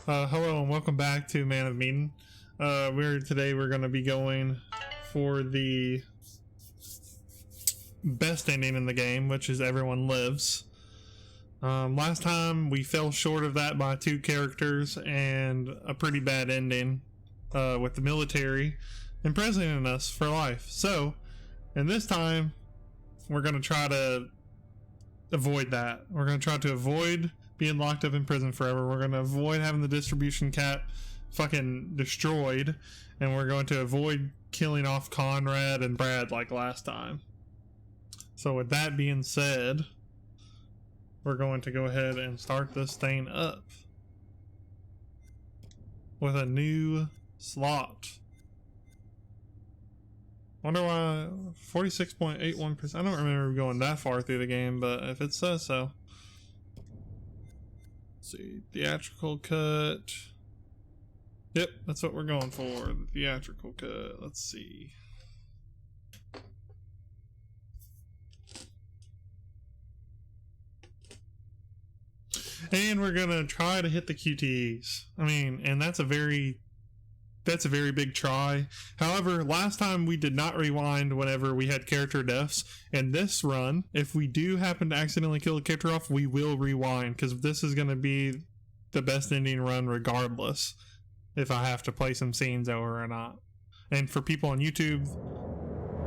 Hello and welcome back to Man of Medan. Today we're going to be going for the best ending in the game, which is everyone lives. Last time we fell short of that by 2 characters and a pretty bad ending with the military imprisoning us for life. So, and this time we're going to try to avoid that. We're going to try to avoid being locked up in prison forever. We're going to avoid having the distribution cap fucking destroyed, and we're going to avoid killing off Conrad and Brad like last time. So with that being said, we're going to go ahead and start this thing up with a new slot. Wonder why 46.81%. I don't remember going that far through the game, but if it says so. Let's see, theatrical cut. Yep, that's what we're going for. The theatrical cut. Let's see. And we're gonna try to hit the QTEs. I mean, and that's a very big try. However, last time we did not rewind whenever we had character deaths. And this run, if we do happen to accidentally kill a character off, we will rewind, because this is going to be the best ending run regardless if I have to play some scenes over or not. And for people on YouTube,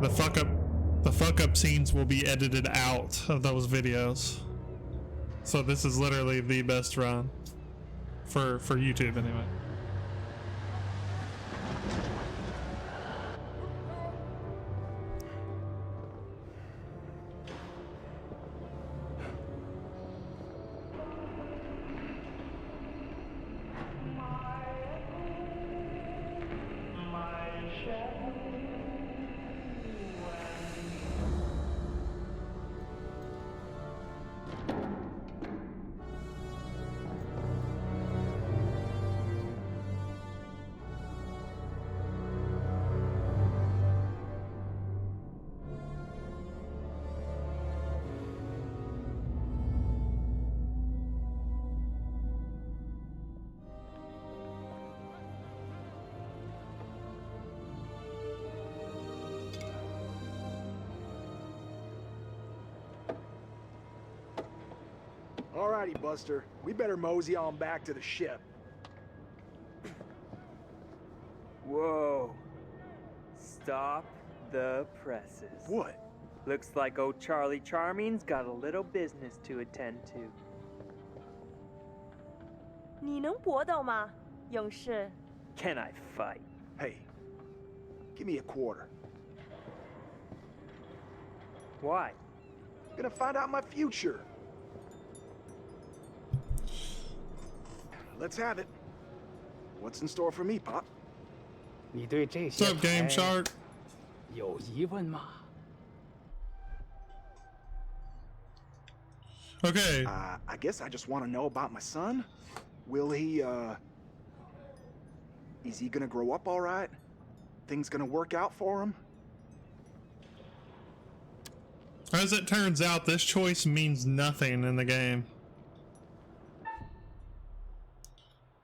the fuck up scenes will be edited out of those videos. So this is literally the best run for YouTube anyway. Alrighty, Buster. We better mosey on back to the ship. Whoa. Stop the presses. What? Looks like old Charlie Charming's got a little business to attend to. 你能搏斗吗，勇士？ Can I fight? Hey, give me a quarter. Why? Gonna find out my future. Let's have it. What's in store for me, Pop? 你对这 What's 些 up, Game 牌 Shark? 有疑问吗？ Okay. I guess I just want to know about my son. Will he, is he gonna grow up all right? Things gonna work out for him? As it turns out, this choice means nothing in the game.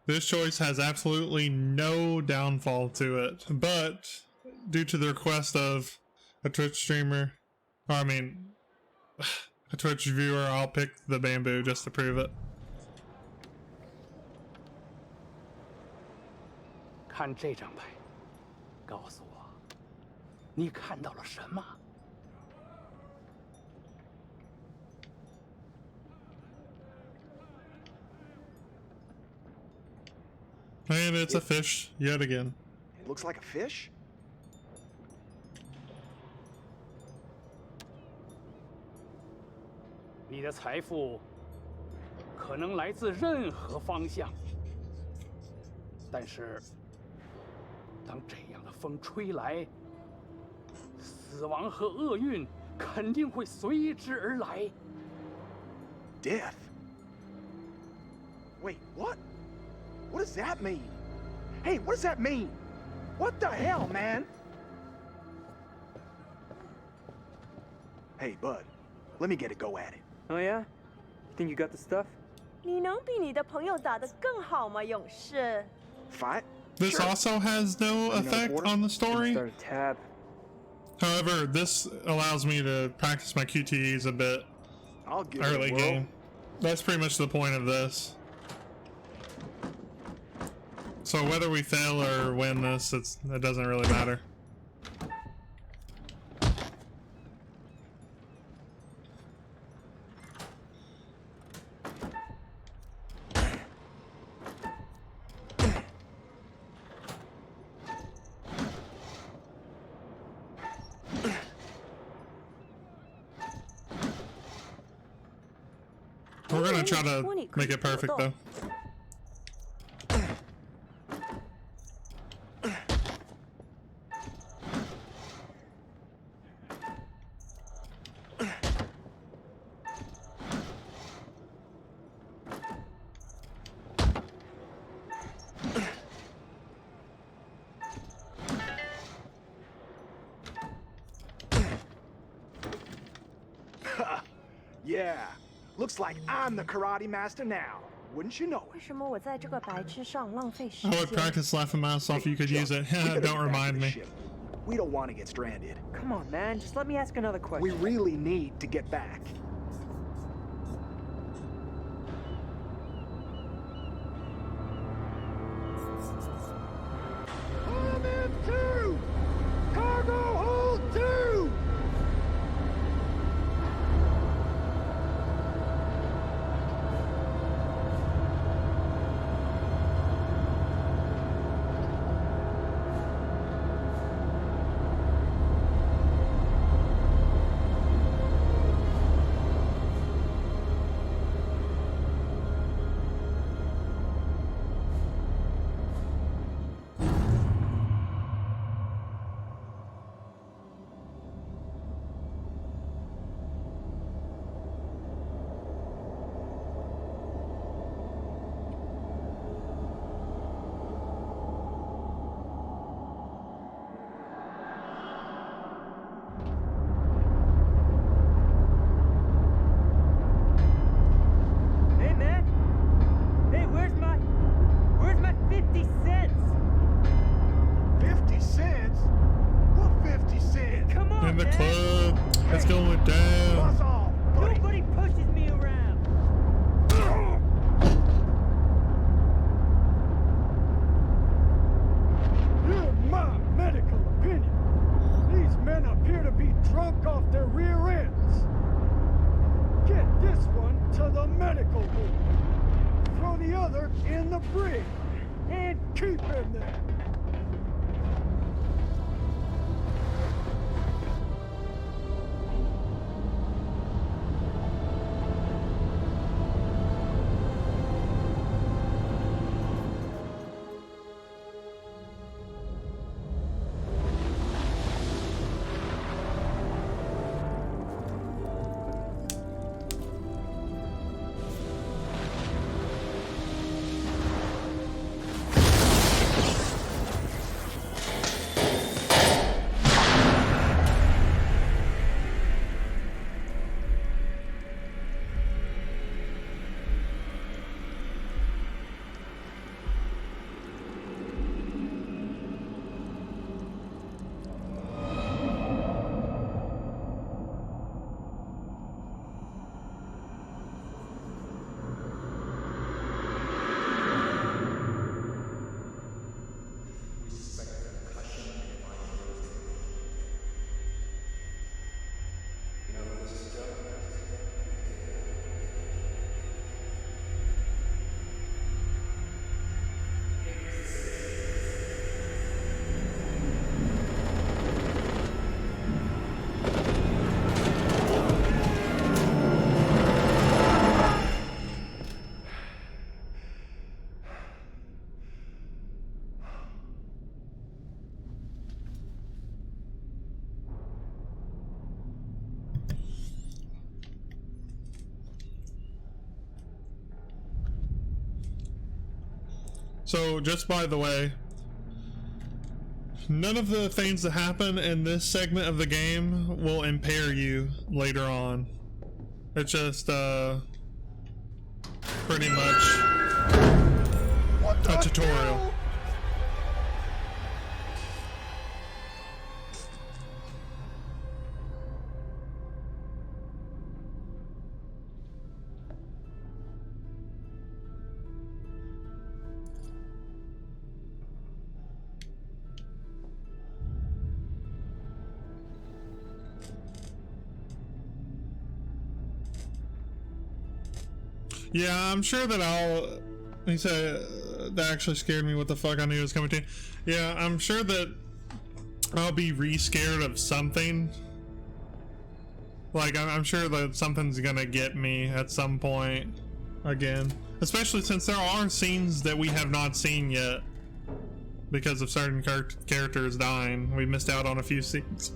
This choice has absolutely no downfall to it, but due to the request of a Twitch streamer, or I mean, a Twitch viewer, I'll pick the bamboo just to prove it. 看这张牌，告诉我，你看到了什么？ And it's a fish yet again. It looks like a fish? 你的财富可能来自任何方向，但是当这样的风吹来，死亡和厄运肯定会随之而来。 Death? Wait, what? What does that mean? Hey, what does that mean? What the hell, man? Hey, bud, let me get a go at it. Oh yeah? Think you got the stuff? 你能比你的朋友打得更好吗，勇士？ Fight? This Sure. also has no effect on the story. Start a tab. However, this allows me to practice my QTEs a bit I'll give early it a whirl. game. That's pretty much the point of this. So whether we fail or win this, it doesn't really matter. We're gonna try to make it perfect though. Yeah. Looks like I'm the karate master now. Wouldn't you know 为 it? 什么我在这个白痴上浪费时 I would 间？ practice laughing my ass off. You could use it. We gotta Don't get back to remind the me. ship. We don't want to get stranded. Come on, man. Just let me ask another question. We really need to get back. I'm in two! Cargo hold two! Hey, man. Hey, where's my 50 cents? 50 cents? What 50 cents? Come on, In the man. club, it's going down. Buzz off, buddy. Nobody pushes me around. In my medical opinion, these men appear to be drunk off their rear ends. Get this one to the medical ward. Throw the other in the brig. And keep him there. So, just by the way, none of the things that happen in this segment of the game will impair you later on. It's just, pretty much a tutorial. Yeah, I'm sure that he said, that actually scared me. What the fuck? I knew it was coming to. Yeah, I'm sure that I'll be re-scared of something. Like, I'm sure that something's gonna get me at some point again. Especially since there are scenes that we have not seen yet. Because of certain characters dying. We missed out on a few scenes.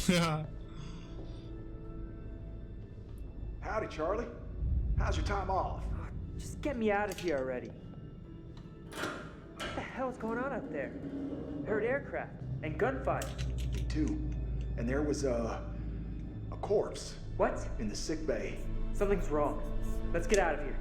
Yeah. Howdy, Charlie. How's your time off? Just get me out of here already. What the hell's going on out there? I heard aircraft and gunfire. Me too. And there was a corpse. What? In the sick bay. Something's wrong. Let's get out of here.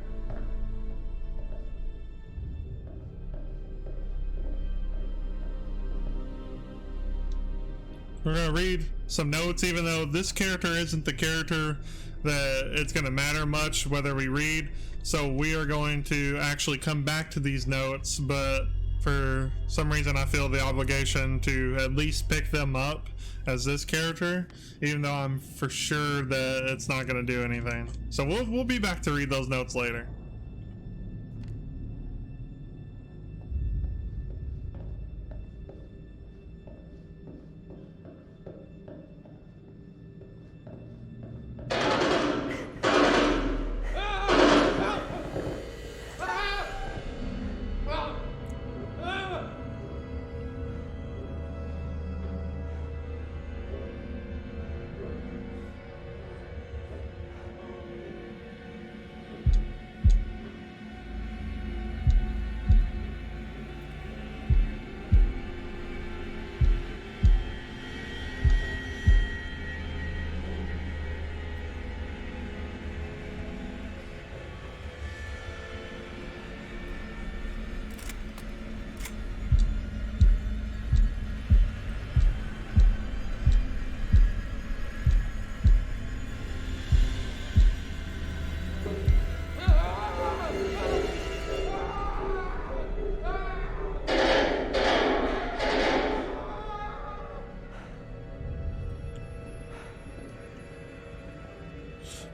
We're gonna read some notes, even though this character isn't the character that it's gonna matter much whether we read. So we are going to actually come back to these notes, but for some reason I feel the obligation to at least pick them up as this character, even though I'm for sure that it's not gonna do anything. So we'll be back to read those notes later.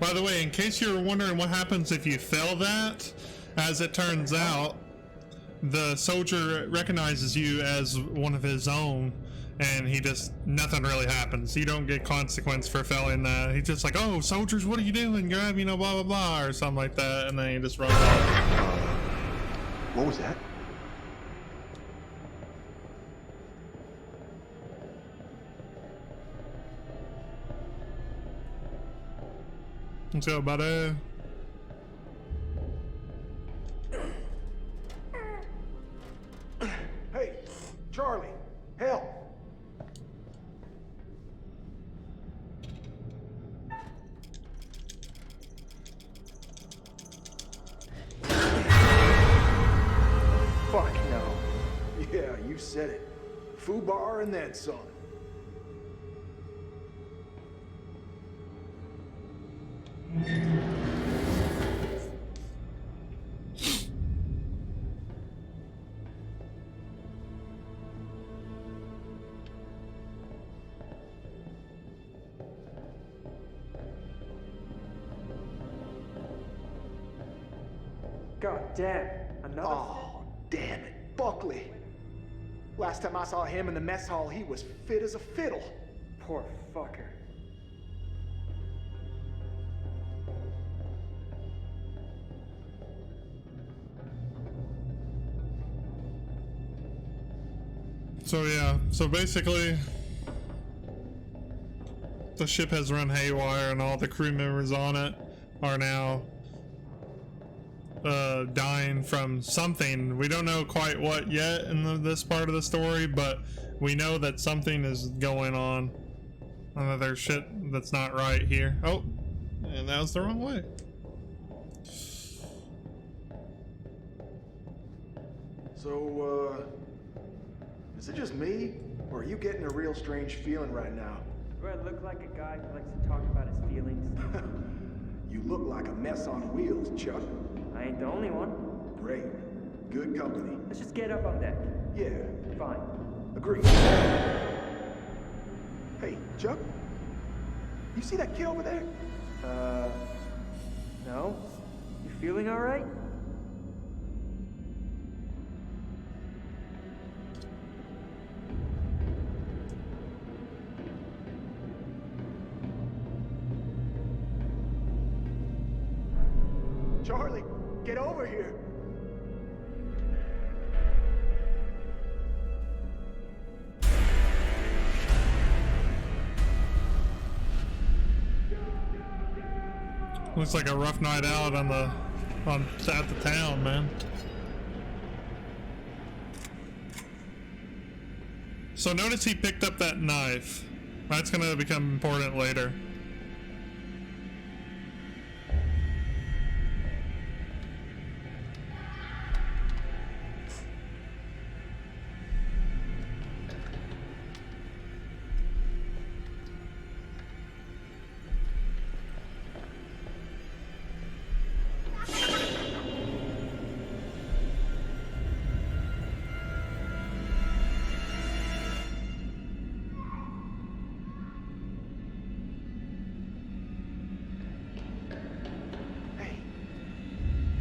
By the way, in case you were wondering what happens if you fail that, as it turns out, the soldier recognizes you as one of his own, and nothing really happens. You don't get consequence for failing that. He's just like, oh, soldiers, what are you doing? Grab, blah, blah, blah, or something like that, and then he just runs off. What was that? Let's go, buddy. Hey, Charlie, help! Fuck no. Yeah, you said it. Foobar and then some. God damn. Another. Oh, damn it. Buckley. Last time I saw him in the mess hall, he was fit as a fiddle. Poor fucker. So yeah, so basically the ship has run haywire and all the crew members on it are now dying from something. We don't know quite what yet in this part of the story, but we know that something is going on. And that there's shit that's not right here. Oh, and that was the wrong way. So, is it just me? Or are you getting a real strange feeling right now? Do I look like a guy who likes to talk about his feelings? You look like a mess on wheels, Chuck. I ain't the only one. Great. Good company. Let's just get up on deck. Yeah, Fine. agreed. Hey, Chuck? You see that kid over there? No? You feeling alright? Charlie, get over here. Looks like a rough night out at the town, man. So notice he picked up that knife. That's gonna become important later.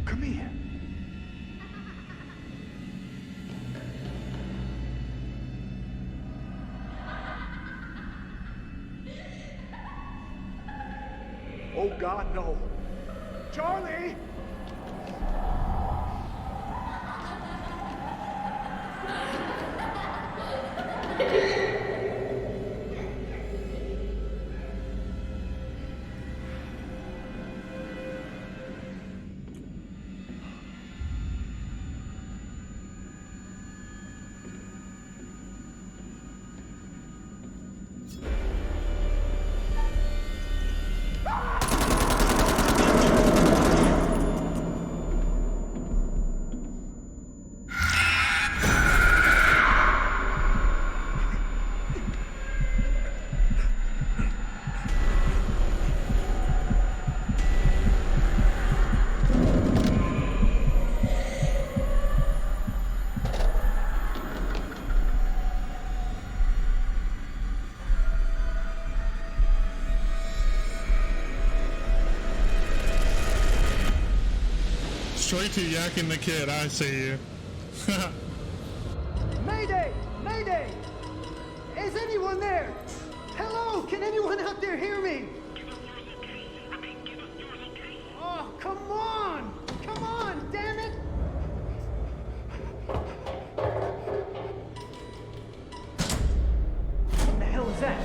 Come here. Oh God, no. Charlie! Straight to yakking the kid, I see you. Mayday! Mayday! Is anyone there? Hello? Can anyone out there hear me? Oh, come on! Come on, damn it! What the hell is that?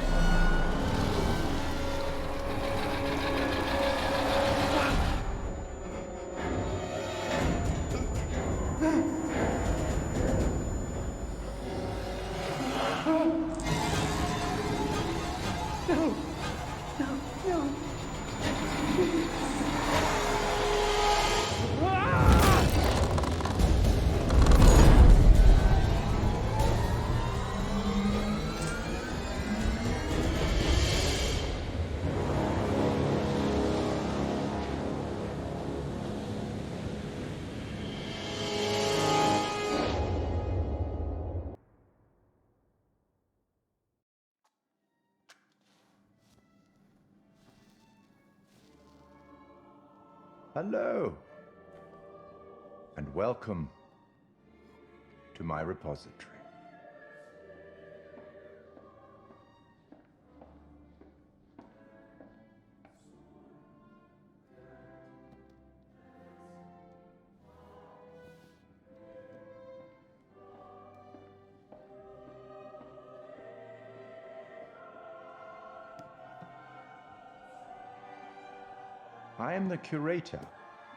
Hello, and welcome to my repository. I am the curator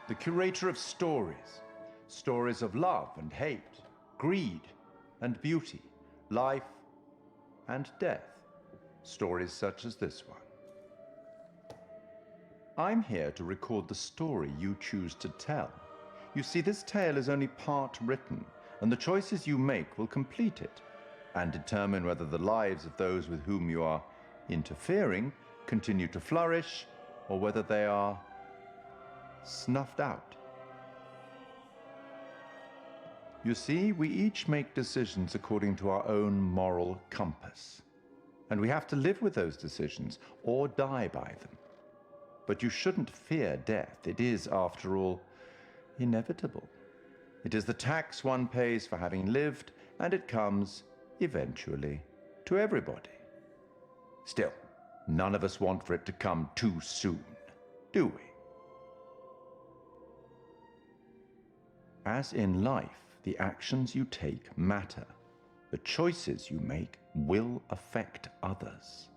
the curator of stories. Stories of love and hate, greed and beauty, life and death. Stories such as this one. I'm here to record the story you choose to tell. You see, this tale is only part written, and the choices you make will complete it and determine whether the lives of those with whom you are interfering continue to flourish or whether they are snuffed out. You see, we each make decisions according to our own moral compass, and we have to live with those decisions or die by them. But you shouldn't fear death. It is, after all, inevitable. It is the tax one pays for having lived, and it comes, eventually, to everybody. Still, none of us want for it to come too soon, do we? As in life, the actions you take matter. The choices you make will affect others.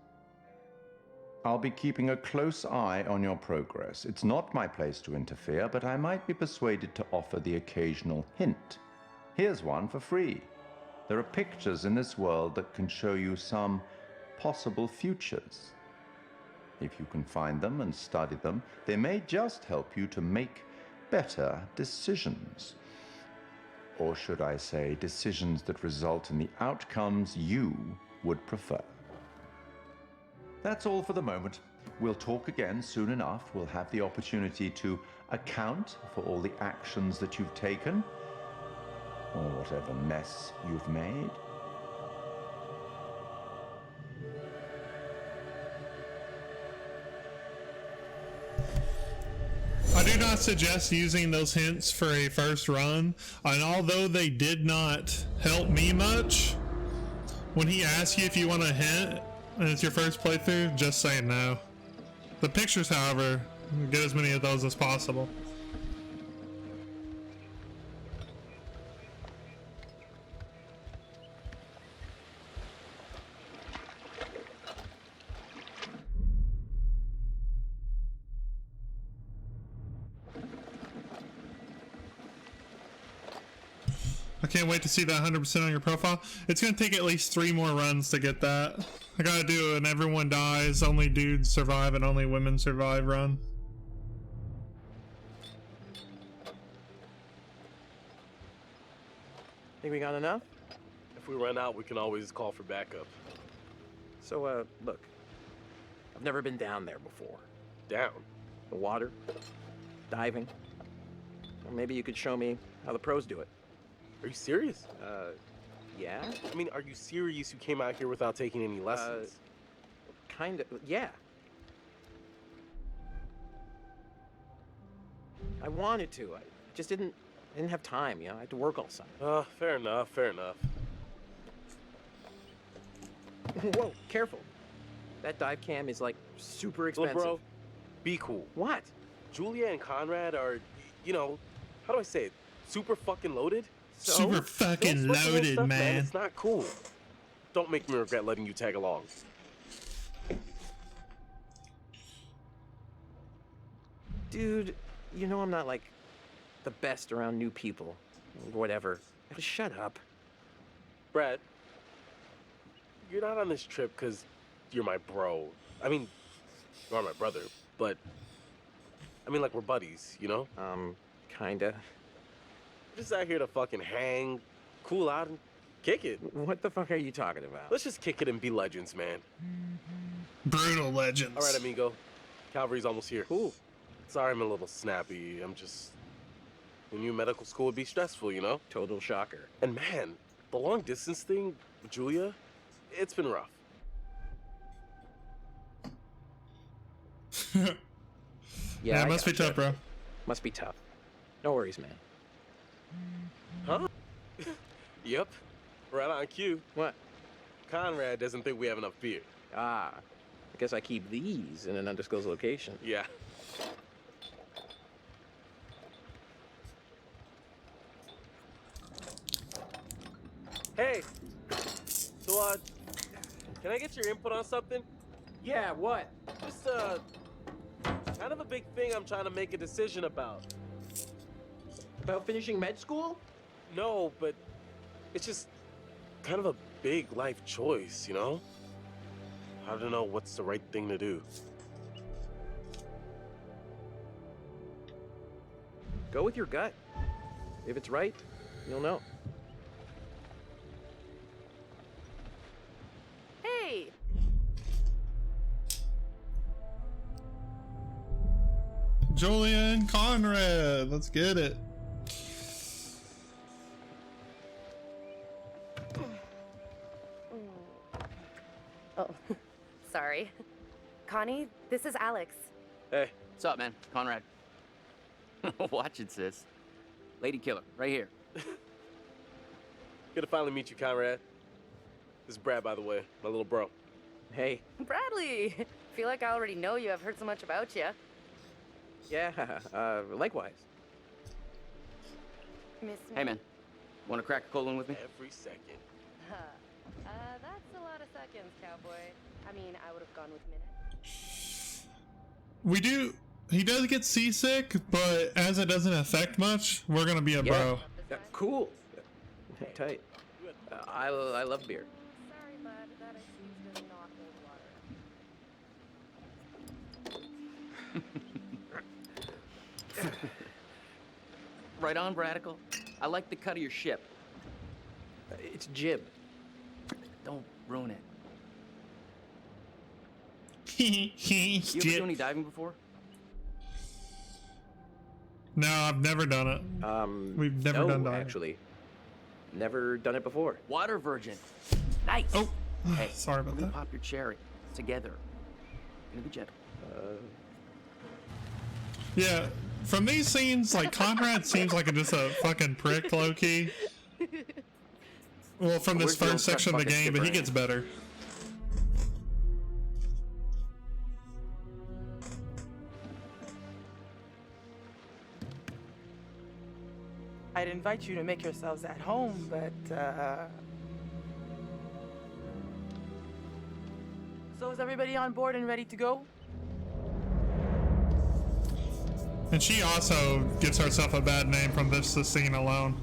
I'll be keeping a close eye on your progress. It's not my place to interfere, but I might be persuaded to offer the occasional hint. Here's one for free. There are pictures in this world that can show you some possible futures. If you can find them and study them, they may just help you to make better decisions. Or should I say, decisions that result in the outcomes you would prefer. That's all for the moment. We'll talk again soon enough. We'll have the opportunity to account for all the actions that you've taken, or whatever mess you've made. I do not suggest using those hints for a first run, and although they did not help me much, when he asks you if you want a hint and it's your first playthrough, just say no. The pictures, however, get as many of those as possible. I can't wait to see that 100% on your profile. It's gonna take at least 3 more runs to get that. I gotta do an everyone dies, only dudes survive, and only women survive run. Think we got enough? If we run out, we can always call for backup. So, look. I've never been down there before. Down? The water, diving. Or maybe you could show me how the pros do it. Are you serious? Yeah? I mean, are you serious you came out here without taking any lessons? Kinda, yeah. I wanted to. I just didn't have time, you know? I had to work all summer. Fair enough, fair enough. Whoa, careful. That dive cam is, like, super expensive. Look, bro, be cool. What? Julia and Conrad are, you know, how do I say it? Super fucking loaded? So? Super fucking loaded, stuff, man. It's not cool. Don't make me regret letting you tag along. Dude, you know I'm not, like, the best around new people. Whatever. Just shut up. Brad, you're not on this trip because you're my bro. I mean, you are my brother, but I mean, like, we're buddies, you know? Kinda. We're just out here to fucking hang, cool out, and kick it. What the fuck are you talking about? Let's just kick it and be legends, man. Brutal legends. All right, amigo. Calvary's almost here. Cool. Sorry I'm a little snappy. I'm just... I knew medical school would be stressful, you know? Total shocker. And man, the long distance thing, Julia, it's been rough. Yeah, it must be tough, bro. Must be tough. No worries, man. Huh? Yep. Right on cue. What? Conrad doesn't think we have enough beer. Ah, I guess I keep these in an undisclosed location. Yeah. Hey! So, can I get your input on something? Yeah, what? Just, kind of a big thing I'm trying to make a decision about. About finishing med school? No, but it's just kind of a big life choice, you know? I don't know what's the right thing to do. Go with your gut. If it's right, you'll know. Hey, Julian Conrad, let's get it. Oh, sorry. Connie, this is Alex. Hey, What's up, man? Conrad. Watch it, sis. Lady killer, right here. good to finally meet you, Conrad. This is Brad, by the way, my little bro. Hey. Bradley! Feel like I already know you. I've heard so much about you. Yeah, likewise. Miss me? Hey, man. Want to crack a cold one with me? Every second. That's a lot of seconds, cowboy. I mean, I would have gone with minutes. He does get seasick, but as it doesn't affect much, we're gonna be a bro. Cool. Tight. I love beer. Sorry, bud. That excuse does not hold water. Right on, Bradical. I like the cut of your ship. It's jib. Don't ruin it. He's You ever do any diving before? No, I've never done it. We've never done diving. Actually. Never done it before. Water virgin. Nice. Oh, Hey, sorry about let me that. pop your cherry. Together. Gonna be gentle. Yeah, from these scenes, like, Conrad seems like just a fucking prick, low-key. Well, from this Where's the old first section of the bucket game, but he skipper gets better. I'd invite you to make yourselves at home, but, So is everybody on board and ready to go? And she also gives herself a bad name from this scene alone.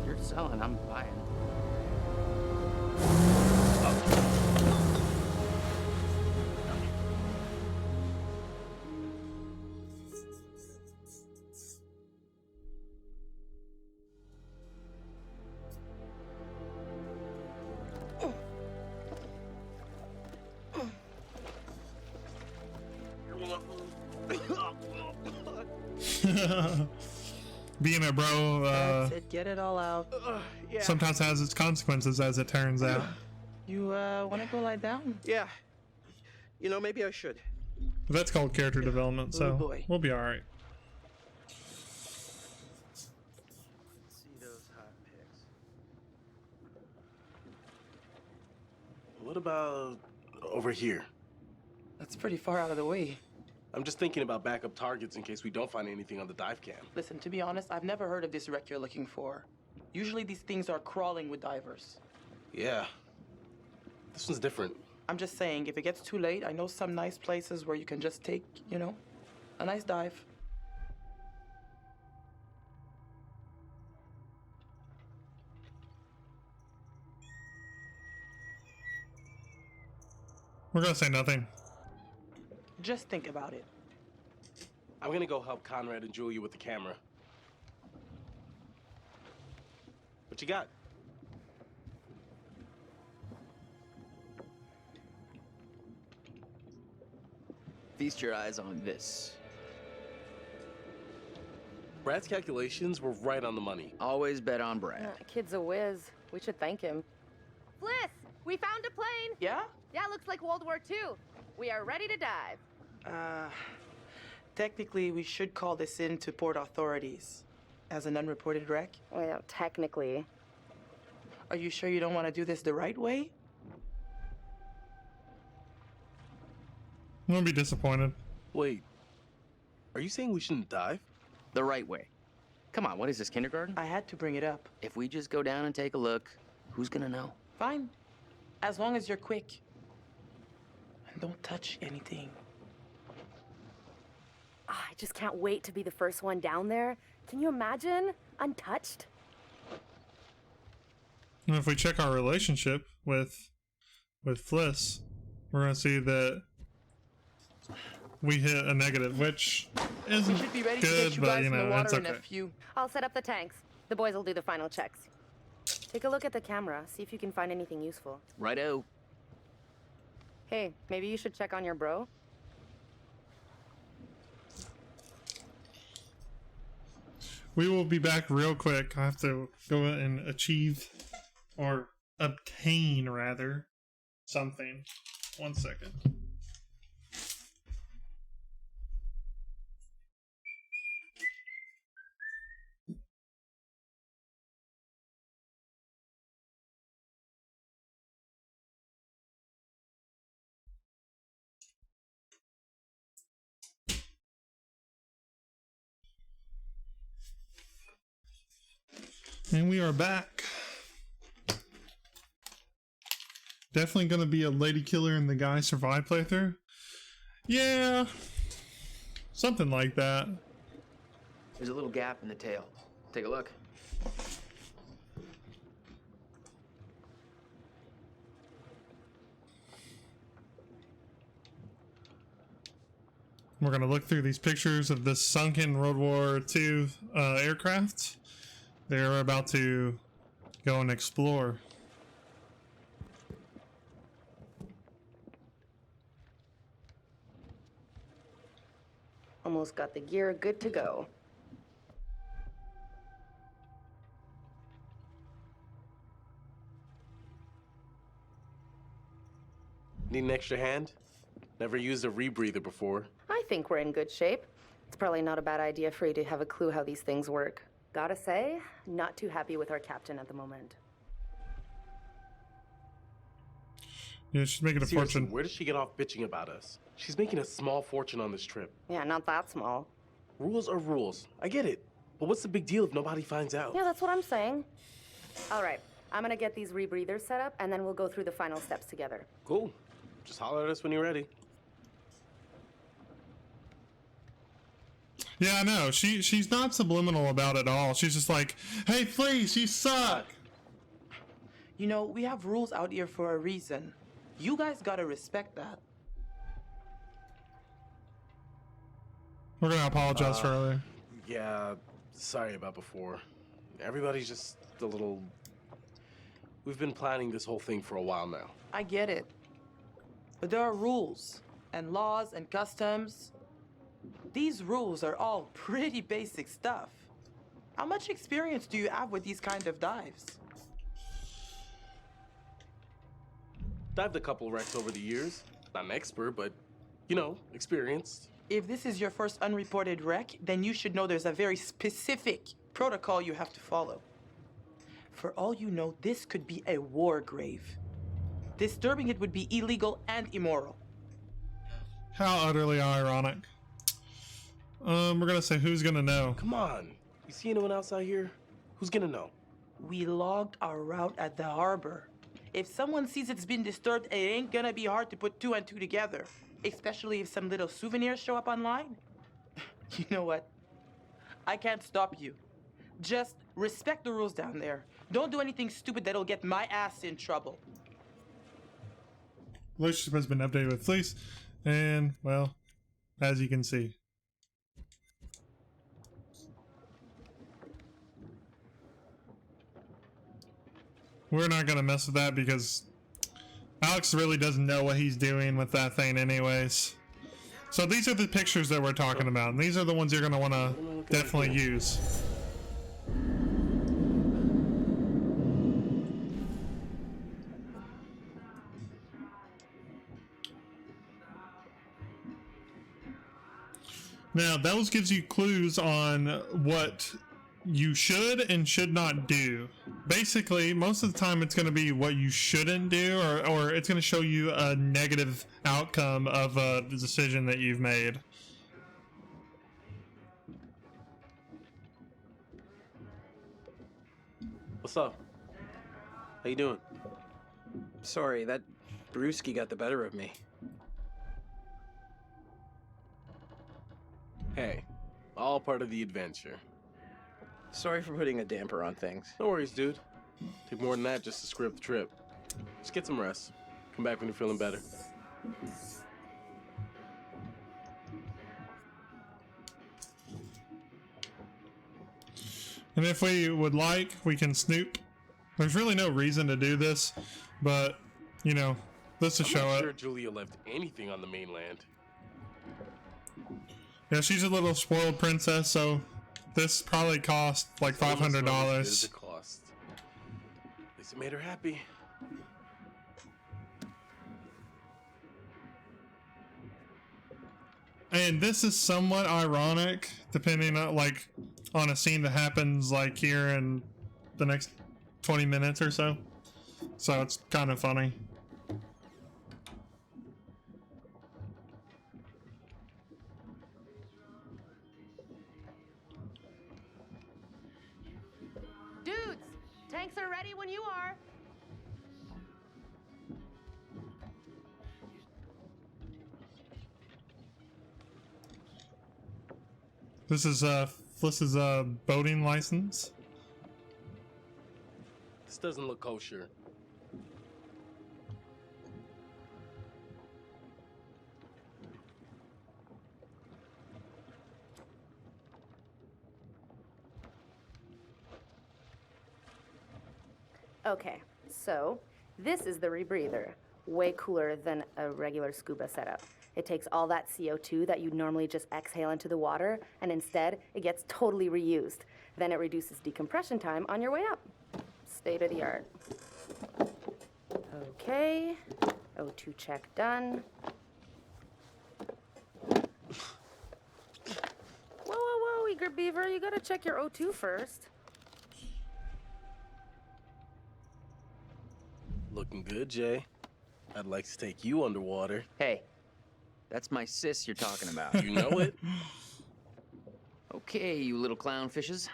You're selling, I'm buying. Being a bro, That's it, get it all out. Yeah. sometimes has its consequences, as it turns out. You, want to go lie down? Yeah. You know, maybe I should. But that's called character development, so boy. we'll be alright. See those hot pics. What about over here? That's pretty far out of the way. I'm just thinking about backup targets in case we don't find anything on the dive cam. Listen, to be honest, I've never heard of this wreck you're looking for. Usually these things are crawling with divers. Yeah. This one's different. I'm just saying, if it gets too late, I know some nice places where you can just take, you know, a nice dive. We're gonna say nothing. Just think about it. I'm gonna go help Conrad and Julia with the camera. What you got? Feast your eyes on this. Brad's calculations were right on the money. Always bet on Brad. Kid's a whiz. We should thank him. Bliss, we found a plane. Yeah? Yeah, looks like World War II. We are ready to dive. Technically, we should call this in to port authorities as an unreported wreck. Well, technically. Are you sure you don't want to do this the right way? I'm gonna be disappointed. Wait, are you saying we shouldn't dive? The right way. Come on, what is this, kindergarten? I had to bring it up. If we just go down and take a look, who's gonna know? Fine. As long as you're quick. And don't touch anything. I just can't wait to be the first one down there. Can you imagine? Untouched? And if we check our relationship with Fliss, we're gonna see that we hit a negative, which isn't We should be ready to good, get you but guys you in the know, water that's in a okay. few. I'll set up the tanks. The boys will do the final checks. Take a look at the camera. See if you can find anything useful. Righto. Hey, maybe you should check on your bro. We will be back real quick. I have to go and achieve, or obtain rather, something. 1 second. And we are back. Definitely gonna be a lady killer in the guy survive playthrough. Yeah, something like that. There's a little gap in the tail. Take a look. We're gonna look through these pictures of this sunken World War II aircraft. They're about to go and explore. Almost got the gear good to go. Need an extra hand? Never used a rebreather before. I think we're in good shape. It's probably not a bad idea for you to have a clue how these things work. Gotta say, not too happy with our captain at the moment. Yeah, she's making a Seriously, fortune. where does she get off bitching about us? She's making a small fortune on this trip. Yeah, not that small. Rules are rules. I get it. But what's the big deal if nobody finds out? Yeah, that's what I'm saying. All right, I'm gonna get these rebreathers set up, and then we'll go through the final steps together. Cool. Just holler at us when you're ready. Yeah, I know. She's not subliminal about it all. She's just like, hey, please, you suck. You know, we have rules out here for a reason. You guys gotta respect that. We're gonna apologize for earlier. Yeah, sorry about before. Everybody's just a little... We've been planning this whole thing for a while now. I get it. But there are rules and laws and customs. These rules are all pretty basic stuff. How much experience do you have with these kind of dives? Dived a couple wrecks over the years. Not an expert, but, you know, experienced. If this is your first unreported wreck, then you should know there's a very specific protocol you have to follow. For all you know, this could be a war grave. Disturbing it would be illegal and immoral. How utterly ironic. We're gonna say who's gonna know. Come on. You see anyone else out here? Who's gonna know? We logged our route at the harbor. If someone sees it's been disturbed, it ain't gonna be hard to put 2 and 2 together. Especially if some little souvenirs show up online. You know what? I can't stop you. Just respect the rules down there. Don't do anything stupid that'll get my ass in trouble. Relationship has been updated with Fleece, and, well, as you can see. We're not gonna mess with that because Alex really doesn't know what he's doing with that thing anyways. So these are the pictures that we're talking about, and these are the ones you're gonna wanna definitely use. Now, those gives you clues on what you should and should not do. Basically, most of the time it's going to be what you shouldn't do, or it's going to show you a negative outcome of the decision that you've made. What's up? How you doing? Sorry, that brewski got the better of me. Hey, all part of the adventure. Sorry for putting a damper on things. No worries, dude. Take more than that just to screw up the trip. Just get some rest. Come back when you're feeling better. And if we would like, we can snoop. There's really no reason to do this, but, you know, let's just show I'm not it. sure Julia left anything on the mainland. Yeah, she's a little spoiled princess, so this probably cost like $500. What does it cost? At least it made her happy. And this is somewhat ironic, depending on like on a scene that happens like here in the next 20 minutes or so. So it's kind of funny. Dudes, tanks are ready when you are. This is a boating license. This doesn't look kosher. Okay, so this is the rebreather. Way cooler than a regular scuba setup. It takes all that CO2 that you'd normally just exhale into the water, and instead, it gets totally reused. Then it reduces decompression time on your way up. State of the art. Okay, O2 check done. Whoa, eager beaver, you gotta check your O2 first. Looking good, Jay. I'd like to take you underwater. Hey, that's my sis you're talking about. You know it. Okay, you little clownfishes.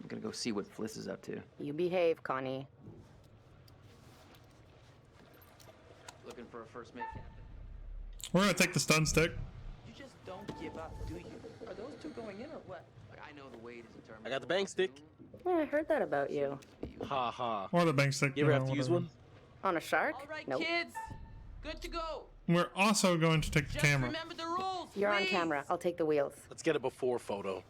I'm gonna go see what Fliss is up to. You behave, Connie. Looking for a first mate, Captain. We're gonna take the stun stick. You just don't give up, do you? Are those two going in or what? Like, I know the weight is determined. I got the bang stick. Yeah, I heard that about you. Ha ha. Or the bank stick. You ever know, have to use whatever. one? On a shark? All right, Nope. kids. Good to go. We're also going to take the Just camera. remember the rules. You're on please. camera. I'll take the wheels. Let's get a before photo.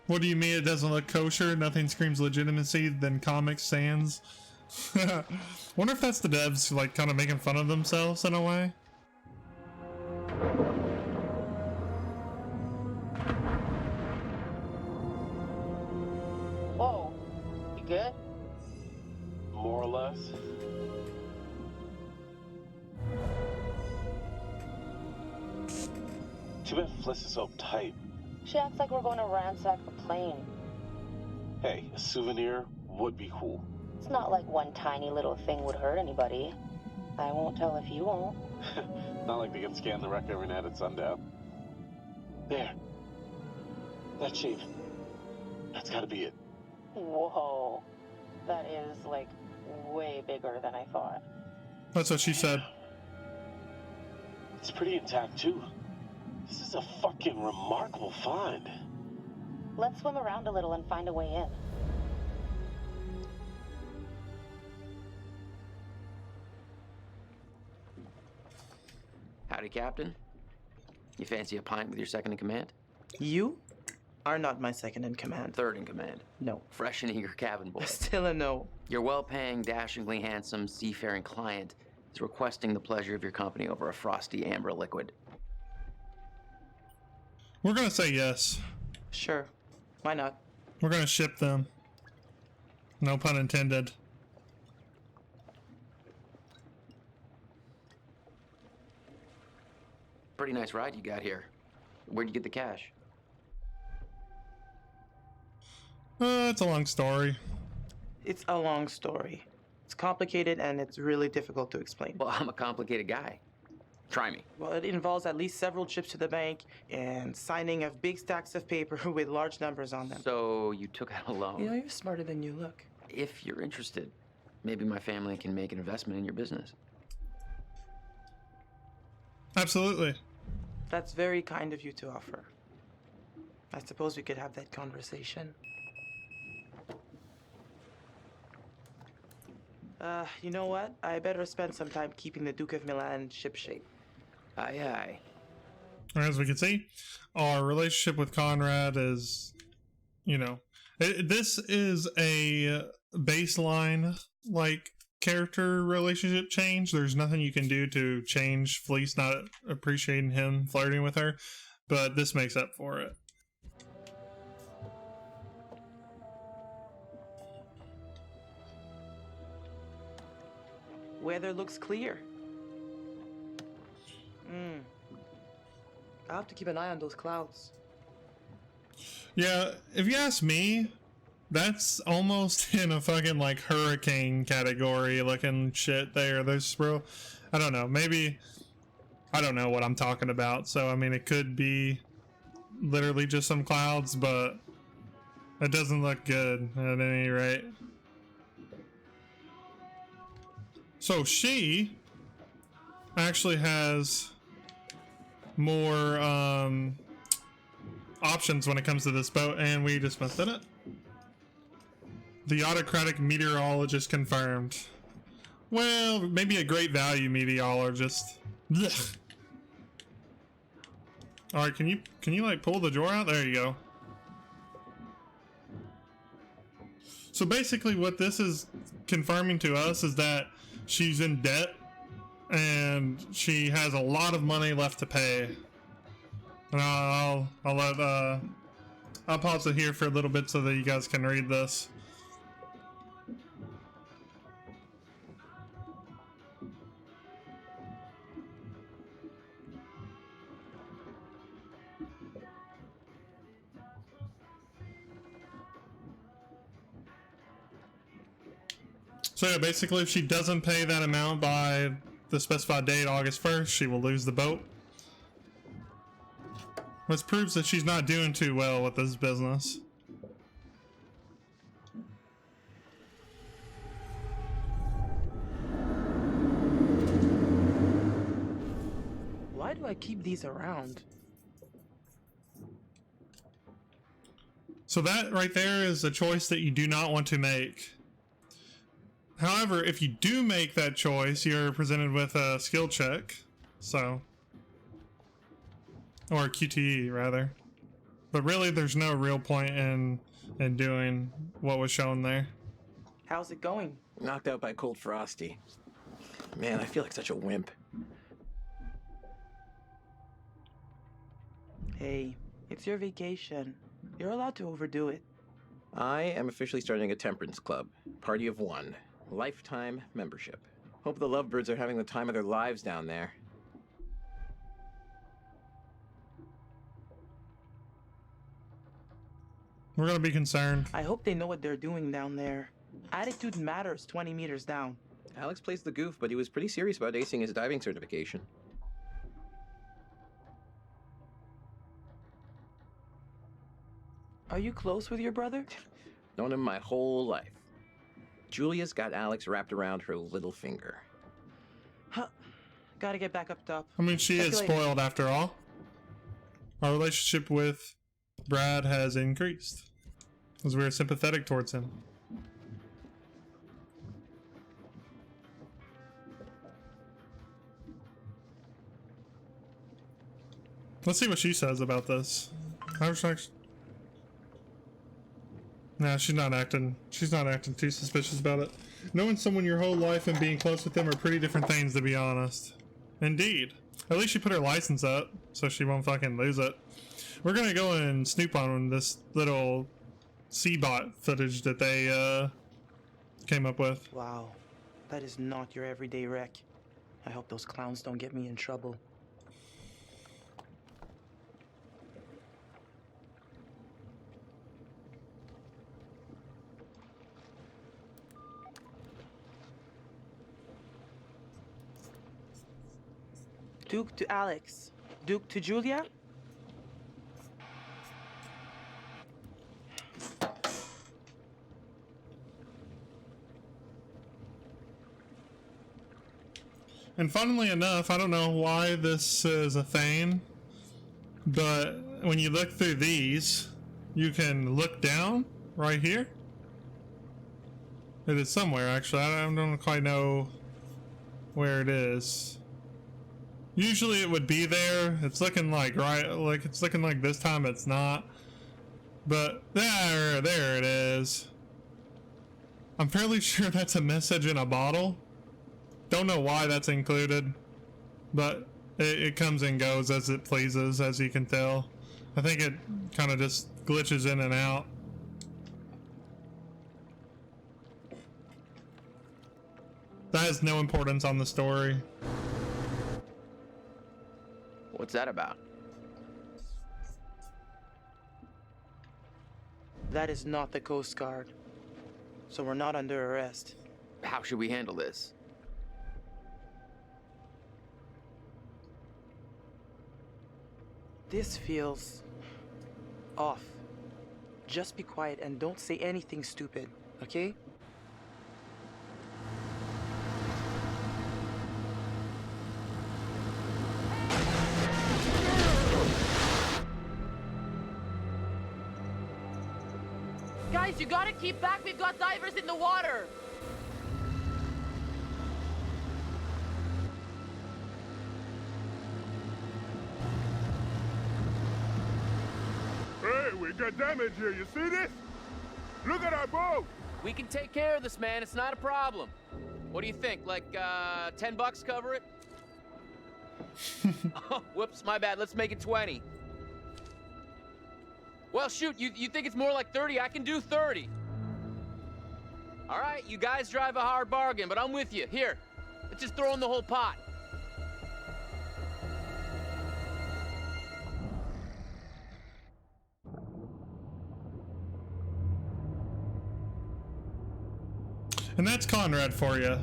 What do you mean it doesn't look kosher? Nothing screams legitimacy than Comic Sans. Wonder if that's the devs like kind of making fun of themselves in a way. Whoa. You good? More or less. Too bad Fliss is so uptight. She acts like we're going to ransack the plane. Hey, a souvenir would be cool. It's not like one tiny little thing would hurt anybody. I won't tell if you won't. Not like they can scan the wreck every night at sundown. There. That shape. That's gotta be it. Whoa. That is, like, way bigger than I thought. That's what she said. It's pretty intact, too. This is a fucking remarkable find. Let's swim around a little and find a way in. Howdy, Captain. You fancy a pint with your second in command? You are not my second in command. Third in command. No. Fresh and eager cabin boy. Still a no. Your well-paying, dashingly handsome, seafaring client is requesting the pleasure of your company over a frosty amber liquid. We're gonna say yes. Sure. Why not? We're gonna ship them. No pun intended. Pretty nice ride you got here. Where'd you get the cash? It's a long story. It's a long story. It's complicated and it's really difficult to explain. Well, I'm a complicated guy. Try me. Well, it involves at least several trips to the bank and signing of big stacks of paper with large numbers on them. So you took out a loan. You know, you're smarter than you look. If you're interested, maybe my family can make an investment in your business. Absolutely. That's very kind of you to offer. I suppose we could have that conversation. You know what? I better spend some time keeping the Duke of Milan shipshape. Aye, aye. As we can see, our relationship with Conrad is, you know, this is a baseline, like, character relationship change. There's nothing you can do to change Fleece not appreciating him flirting with her, but this makes up for it. Weather looks clear. I'll have to keep an eye on those clouds. Yeah, if you ask me, that's almost in a fucking like hurricane category looking shit there. There's real, I don't know, maybe, I don't know what I'm talking about. So, I mean, it could be literally just some clouds, but it doesn't look good at any rate. So she actually has more options when it comes to this boat, and we just missed it. The Autocratic meteorologist confirmed. Well, maybe a great value meteorologist. Blech. All right, can you like pull the drawer out? There you go. So basically, what this is confirming to us is that she's in debt and she has a lot of money left to pay. And I'll pause it here for a little bit so that you guys can read this. So yeah, basically if she doesn't pay that amount by the specified date, August 1st, she will lose the boat. Which proves that she's not doing too well with this business. Why do I keep these around? So that right there is a choice that you do not want to make. However, if you do make that choice, you're presented with a skill check. So, or a QTE rather. But really there's no real point in doing what was shown there. How's it going? Knocked out by Cold Frosty. Man, I feel like such a wimp. Hey, it's your vacation. You're allowed to overdo it. I am officially starting a temperance club. Party of one. Lifetime membership. Hope the lovebirds are having the time of their lives down there. We're gonna be concerned. I hope they know what they're doing down there. Attitude matters 20 meters down. Alex plays the goof, but he was pretty serious about acing his diving certification. Are you close with your brother? Known him my whole life. Julia's got Alex wrapped around her little finger. Huh. Gotta get back up top. I mean, she is spoiled after all. Our relationship with Brad has increased as we're sympathetic towards him. Let's see what she says about this. Nah, she's not acting too suspicious about it. Knowing someone your whole life and being close with them are pretty different things, to be honest. Indeed. At least she put her license up, so she won't fucking lose it. We're gonna go and snoop on this little C-bot footage that they came up with. Wow, that is not your everyday wreck. I hope those clowns don't get me in trouble. Duke to Alex. Duke to Julia? And funnily enough, I don't know why this is a thing, but when you look through these, you can look down right here. It is somewhere, actually. I don't quite know where it is. Usually it would be there. It's looking like it's looking like this time it's not. But there it is. I'm fairly sure that's a message in a bottle. Don't know why that's included, but it comes and goes as it pleases, as you can tell. I think it kind of just glitches in and out. That has no importance on the story. What's that about? That is not the Coast Guard. So we're not under arrest. How should we handle this? This feels off. Just be quiet and don't say anything stupid, okay? Guys, you gotta keep back. We've got divers in the water. Hey, we got damage here. You see this? Look at our boat. We can take care of this, man. It's not a problem. What do you think? Like, $10 cover it? Oh, whoops, my bad. Let's make it 20. Well, shoot, you think it's more like 30? I can do 30. All right, you guys drive a hard bargain, but I'm with you. Here, let's just throw in the whole pot. And that's Conrad for you.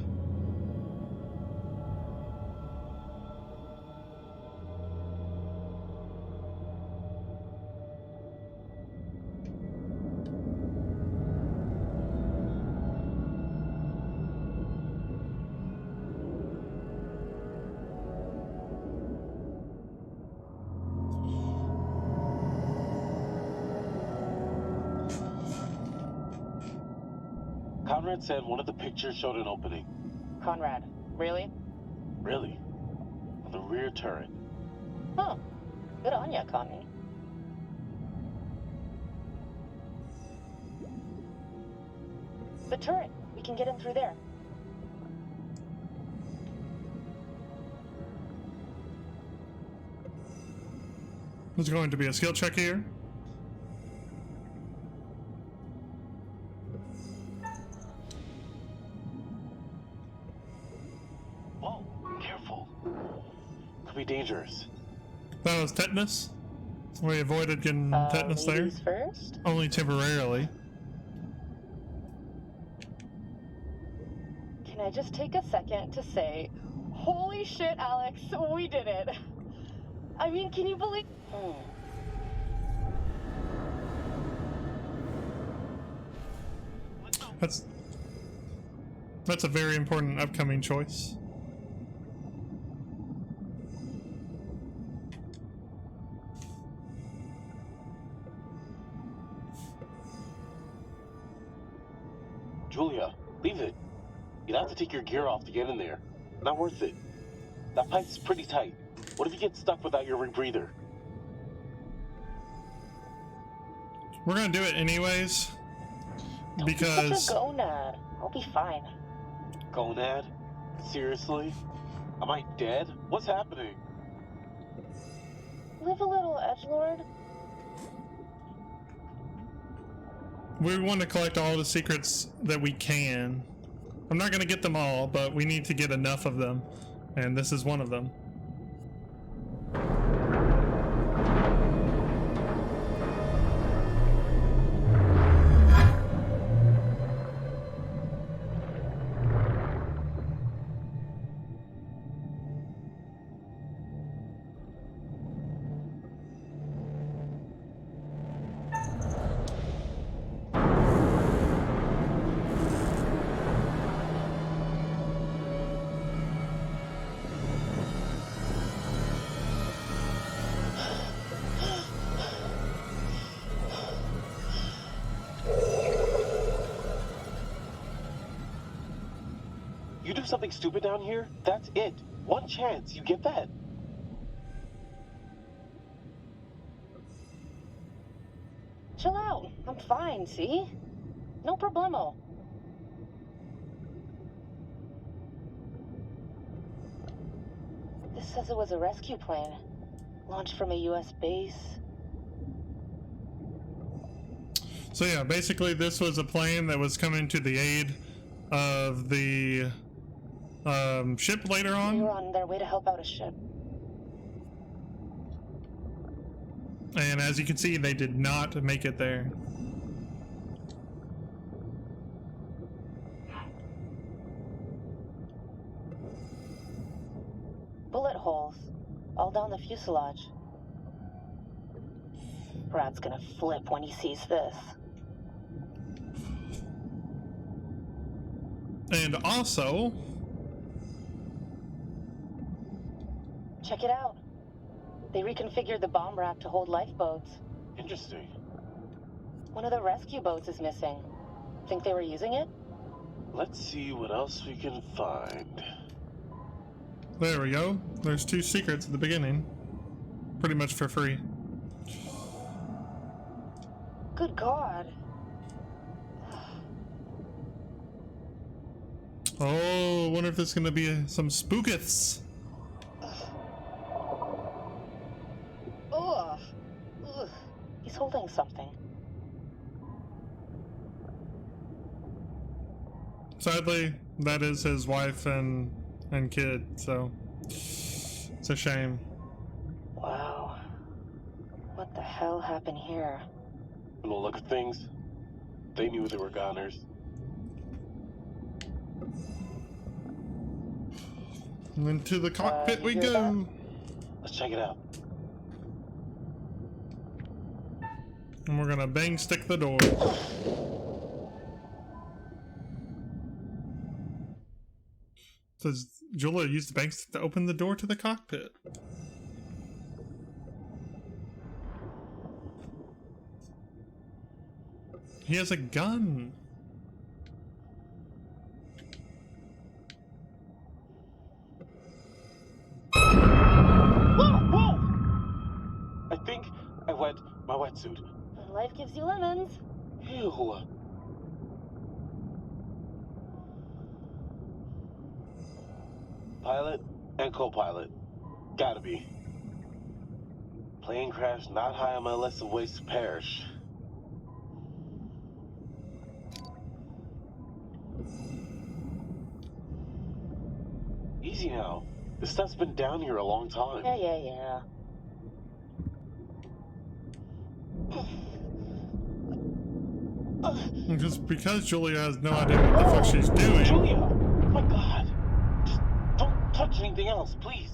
Conrad said one of the pictures showed an opening. Conrad, really? Really? On the rear turret. Huh. Good on ya, Connie. The turret. We can get in through there. There's going to be a skill check here. Whoa, careful. Could be dangerous. That was tetanus. We avoided getting tetanus there. Ladies first? Only temporarily. Can I just take a second to say, holy shit, Alex, we did it. I mean, can you believe... That's a very important upcoming choice. Julia, leave it. You'd have to take your gear off to get in there. Not worth it. That pipe's pretty tight. What if you get stuck without your rebreather? We're gonna do it anyways. Because... Don't be such a gonad. I'll be fine. Gonad? Seriously? Am I dead? What's happening? Live a little, edgelord. We want to collect all the secrets that we can. I'm not gonna get them all, but we need to get enough of them. And this is one of them. do something stupid down here, that's it. One chance, you get that? Chill out. I'm fine, see? No problemo. This says it was a rescue plane. Launched from a US base. So yeah, basically this was a plane that was coming to the aid of the ship later on. They were on their way to help out a ship. And as you can see, they did not make it there. Bullet holes. All down the fuselage. Brad's gonna flip when he sees this. And also... Check it out. They reconfigured the bomb rack to hold lifeboats. Interesting. One of the rescue boats is missing. Think they were using it? Let's see what else we can find. There we go. There's 2 secrets at the beginning. Pretty much for free. Good God. Oh, wonder if there's gonna be some spookiths. Ugh. Ugh. He's holding something. Sadly, that is his wife and kid, so it's a shame. Wow. What the hell happened here? From the look of things, they knew they were goners. And into the cockpit we go. That? Let's check it out. And we're gonna bang stick the door. Says Julia used the bang stick to open the door to the cockpit. He has a gun. Whoa! I think I wet my wetsuit. Life gives you lemons. Ew. Pilot and co-pilot. Gotta be. Plane crash not high on my list of ways to perish. Easy now. This stuff's been down here a long time. Yeah. Just because Julia has no idea what the fuck she's doing. Julia! Oh my God! Just don't touch anything else, please.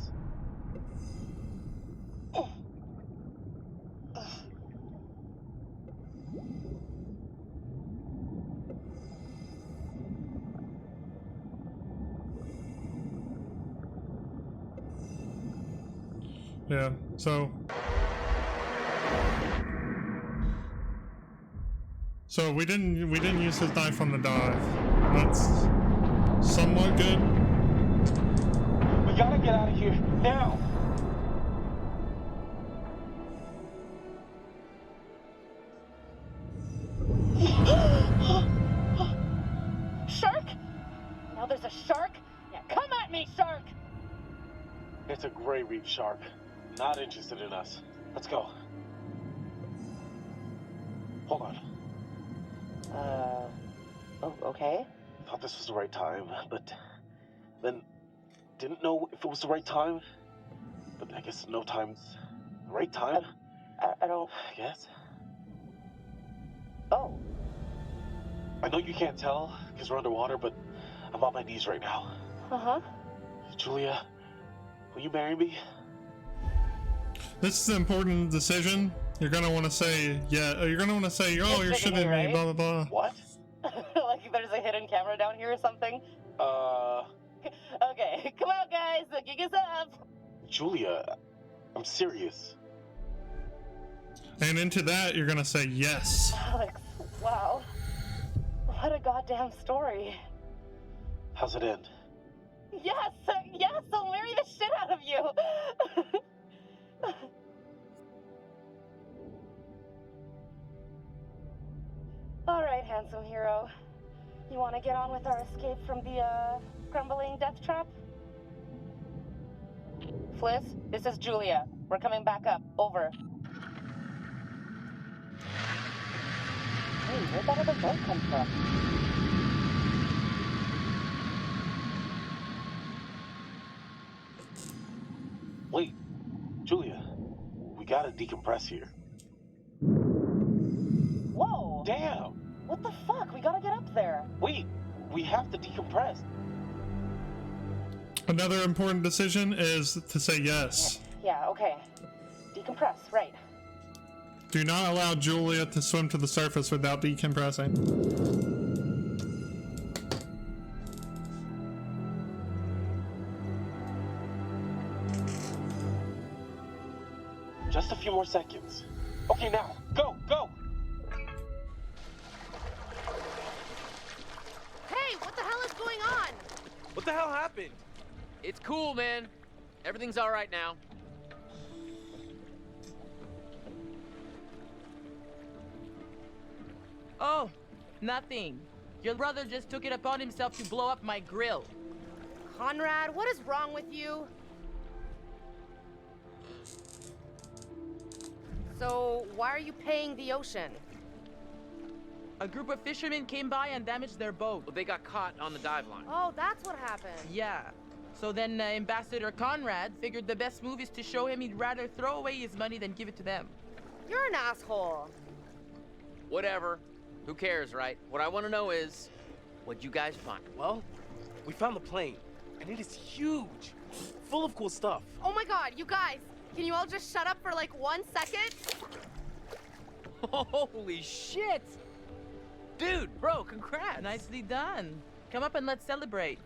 Yeah, so we didn't use his knife on the dive. That's somewhat good. We gotta get out of here now. Shark? Now there's a shark? Yeah, come at me, shark! It's a gray reef shark. Not interested in us. Let's go. Hold on. Oh, okay. Thought this was the right time, but then didn't know if it was the right time. But I guess no time's the right time. I don't... Yes? Oh. I know you can't tell because we're underwater, but I'm on my knees right now. Uh-huh. Julia, will you marry me? This is an important decision. You're gonna want to say, yeah, you're gonna want to say, oh, you're shitting me, blah, blah, blah. What? Like there's a hidden camera down here or something? Okay, come on, guys, the gig is up. Julia, I'm serious. And into that, you're gonna say yes. Alex, wow. What a goddamn story. How's it end? Yes, yes, I'll marry the shit out of you. All right, handsome hero. You want to get on with our escape from the, crumbling death trap? Fliss, this is Julia. We're coming back up. Over. Hey, where'd that other boat come from? Wait, Julia, we gotta decompress here. Whoa! Damn! What the fuck? We gotta get up there. Wait, we have to decompress. Another important decision is to say yes. Yeah, okay. Decompress, right. Do not allow Julia to swim to the surface without decompressing. Just a few more seconds. Okay, now, go, go! Hey, what the hell is going on? What the hell happened? It's cool, man. Everything's all right now. Oh, nothing. Your brother just took it upon himself to blow up my grill. Conrad, what is wrong with you? So, why are you paying the ocean? A group of fishermen came by and damaged their boat. Well, they got caught on the dive line. Oh, that's what happened. Yeah. So then Ambassador Conrad figured the best move is to show him he'd rather throw away his money than give it to them. You're an asshole. Whatever. Who cares, right? What I want to know is, what'd you guys find? Well, we found the plane, and it is huge, full of cool stuff. Oh my god, you guys, can you all just shut up for like 1 second? Holy shit! Dude, bro, congrats! Nicely done. Come up and let's celebrate.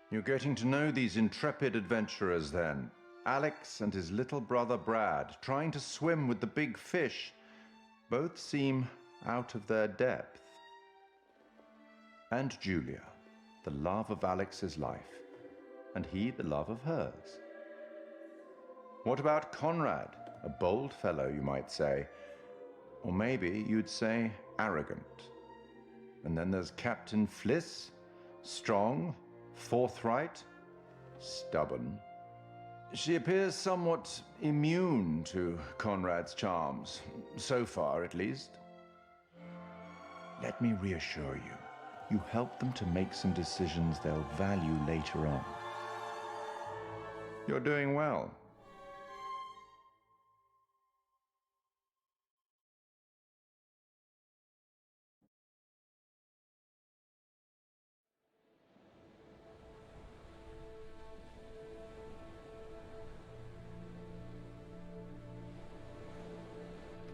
You're getting to know these intrepid adventurers then. Alex and his little brother Brad, trying to swim with the big fish. Both seem out of their depth. And Julia, the love of Alex's life, and he the love of hers. What about Conrad? A bold fellow, you might say. Or maybe you'd say arrogant. And then there's Captain Fliss, strong, forthright, stubborn. She appears somewhat immune to Conrad's charms, so far at least. Let me reassure you, you help them to make some decisions they'll value later on. You're doing well.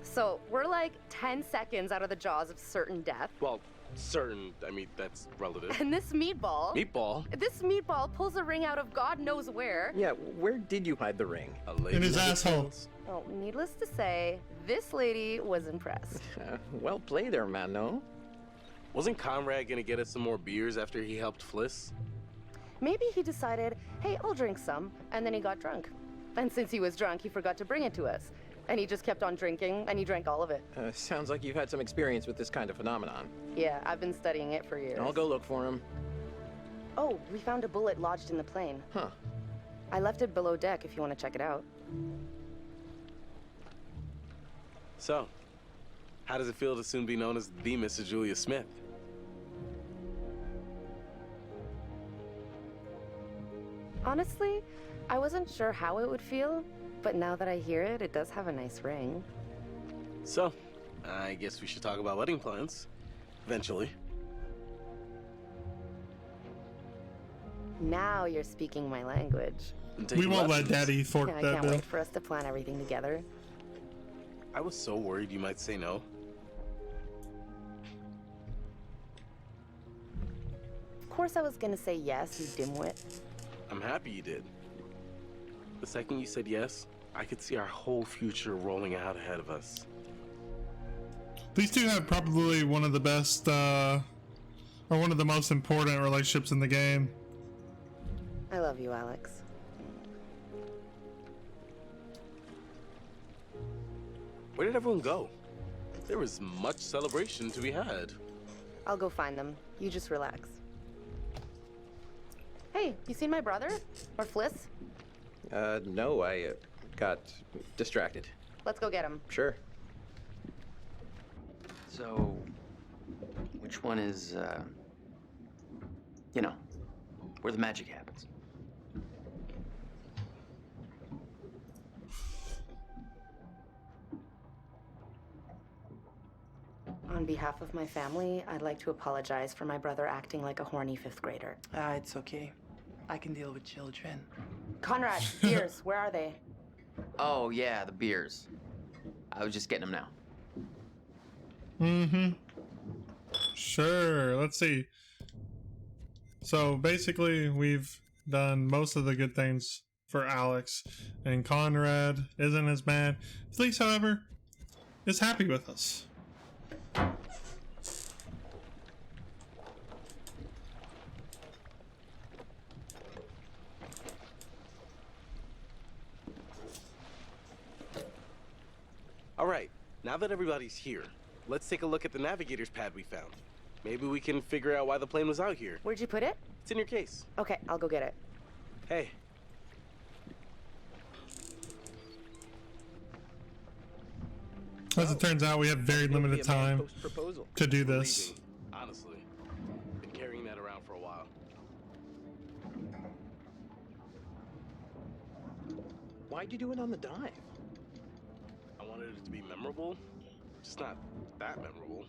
So, we're like 10 seconds out of the jaws of certain death. Well, certain, I mean, that's relative. And this meatball... Meatball? This meatball pulls a ring out of God knows where. Yeah, where did you hide the ring? In his asshole. Oh, needless to say, this lady was impressed. Well played there, man, no? Wasn't Conrad gonna get us some more beers after he helped Fliss? Maybe he decided, hey, I'll drink some, and then he got drunk. And since he was drunk, he forgot to bring it to us. And he just kept on drinking, and he drank all of it. Sounds like you've had some experience with this kind of phenomenon. Yeah, I've been studying it for years. I'll go look for him. Oh, we found a bullet lodged in the plane. Huh. I left it below deck if you want to check it out. So, how does it feel to soon be known as the Mrs. Julia Smith? Honestly, I wasn't sure how it would feel, but now that I hear it, it does have a nice ring. So, I guess we should talk about wedding plans. Eventually. Now you're speaking my language. We won't let Daddy fork I that can't bill. wait for us to plan everything together. I was so worried you might say no. course I was gonna say yes, you dimwit. I'm happy you did. The second you said yes, I could see our whole future rolling out ahead of us. These two have probably one of the best, or one of the most important relationships in the game. I love you, Alex. Where did everyone go? There was much celebration to be had. I'll go find them. You just relax. Hey, you seen my brother? Or Fliss? No, I got distracted. Let's go get him. Sure. So, which one is, you know, where the magic happens? On behalf of my family, I'd like to apologize for my brother acting like a horny 5th grader. It's okay. I can deal with children. Conrad, beers, where are they? Oh, yeah, the beers. I was just getting them now. Mm-hmm. Sure, let's see. So basically, we've done most of the good things for Alex, and Conrad isn't as mad. Fleece, however, is happy with us. All right, now that everybody's here, let's take a look at the navigator's pad we found. Maybe we can figure out why the plane was out here. Where'd you put it? It's in your case. Okay, I'll go get it. Hey. As it turns out, we have very limited time to do this. Honestly, been carrying that around for a while. Why'd you do it on the dive? I wanted it to be memorable, just not that memorable.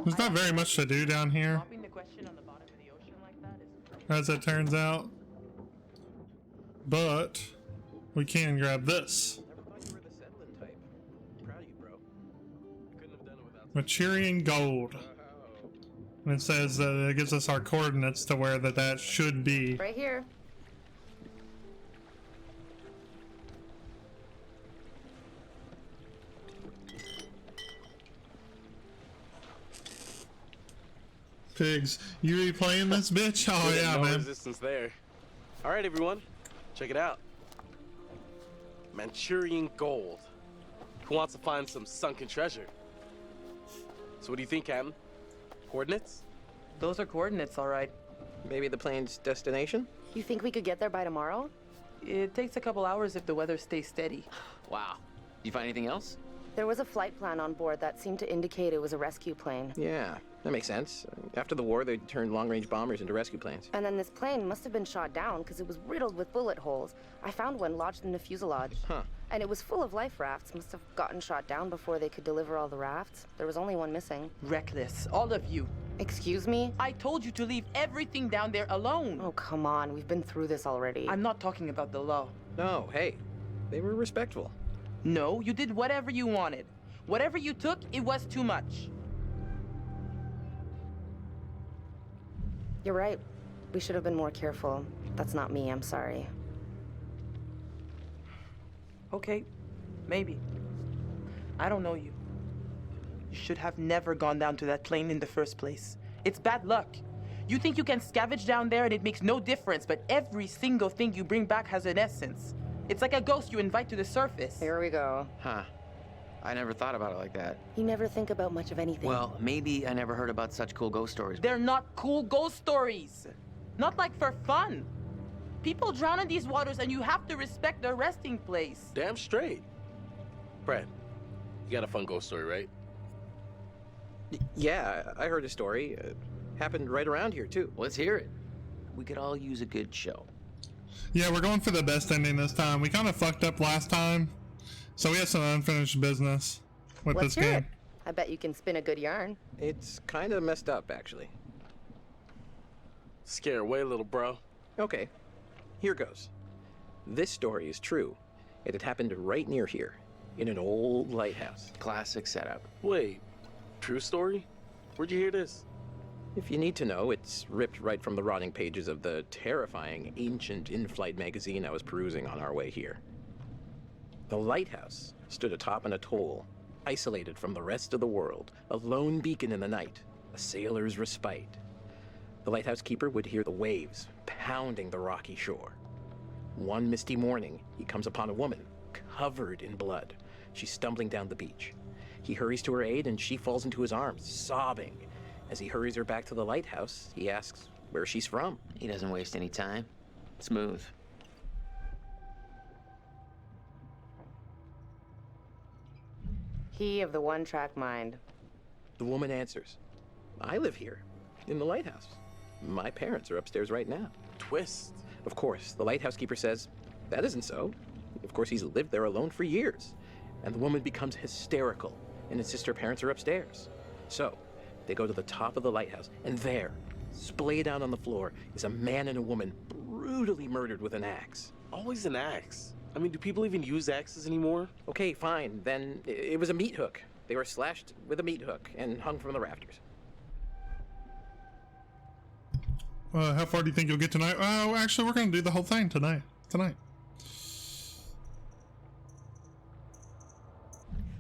There's not very much to do down here, Dropping the question on the bottom of the ocean like that is... as it turns out. But we can grab this. Never thought you were the settling type. Proud of you, bro. Couldn't have done it without. Maturian gold. And it says that it gives us our coordinates to where that should be. Right here. Pigs, you replaying this bitch? Oh yeah, no man. resistance there. All right, everyone, check it out. Manchurian gold. Who wants to find some sunken treasure? So what do you think, Captain? Coordinates? Those are coordinates, all right. Maybe the plane's destination? You think we could get there by tomorrow? It takes a couple hours if the weather stays steady. Wow. You find anything else? There was a flight plan on board that seemed to indicate it was a rescue plane. Yeah, that makes sense. After the war, they turned long-range bombers into rescue planes. And then this plane must have been shot down because it was riddled with bullet holes. I found one lodged in the fuselage. Huh. And it was full of life rafts. Must have gotten shot down before they could deliver all the rafts. There was only one missing. Reckless, all of you. Excuse me? I told you to leave everything down there alone. Oh, come on. We've been through this already. I'm not talking about the law. No, hey, they were respectful. No, you did whatever you wanted. Whatever you took, it was too much. You're right. We should have been more careful. That's not me, I'm sorry. Okay, maybe. I don't know you. You should have never gone down to that plane in the first place. It's bad luck. You think you can scavenge down there and it makes no difference, but every single thing you bring back has an essence. It's like a ghost you invite to the surface. Here we go. Huh. I never thought about it like that. You never think about much of anything. Well, maybe I never heard about such cool ghost stories. They're not cool ghost stories. Not like for fun. People drown in these waters and you have to respect their resting place. Damn straight. Brad, you got a fun ghost story, right? Yeah, I heard a story. Happened right around here, too. Let's hear it. We could all use a good show. Yeah, we're going for the best ending this time. We kind of fucked up last time, so we have some unfinished business with Let's this hear game. it. I bet you can spin a good yarn. It's kind of messed up, actually. Scare away, little bro. Okay, here goes. This story is true. It had happened right near here, in an old lighthouse. Classic setup. Wait, true story? Where'd you hear this? If you need to know, it's ripped right from the rotting pages of the terrifying, ancient in-flight magazine I was perusing on our way here. The lighthouse stood atop an atoll, isolated from the rest of the world, a lone beacon in the night, a sailor's respite. The lighthouse keeper would hear the waves pounding the rocky shore. One misty morning, he comes upon a woman, covered in blood. She's stumbling down the beach. He hurries to her aid, and she falls into his arms, sobbing. As he hurries her back to the lighthouse, he asks where she's from. He doesn't waste any time. Smooth. He of the one-track mind. The woman answers, I live here, in the lighthouse. My parents are upstairs right now. Twist. Of course, the lighthouse keeper says, that isn't so. Of course, he's lived there alone for years. And the woman becomes hysterical and insists her parents are upstairs. So, they go to the top of the lighthouse, and there, splayed out on the floor, is a man and a woman brutally murdered with an axe. Always an axe. I mean, do people even use axes anymore? Okay, fine. Then it was a meat hook. They were slashed with a meat hook and hung from the rafters. How far do you think you'll get tonight? Oh, actually, we're going to do the whole thing tonight.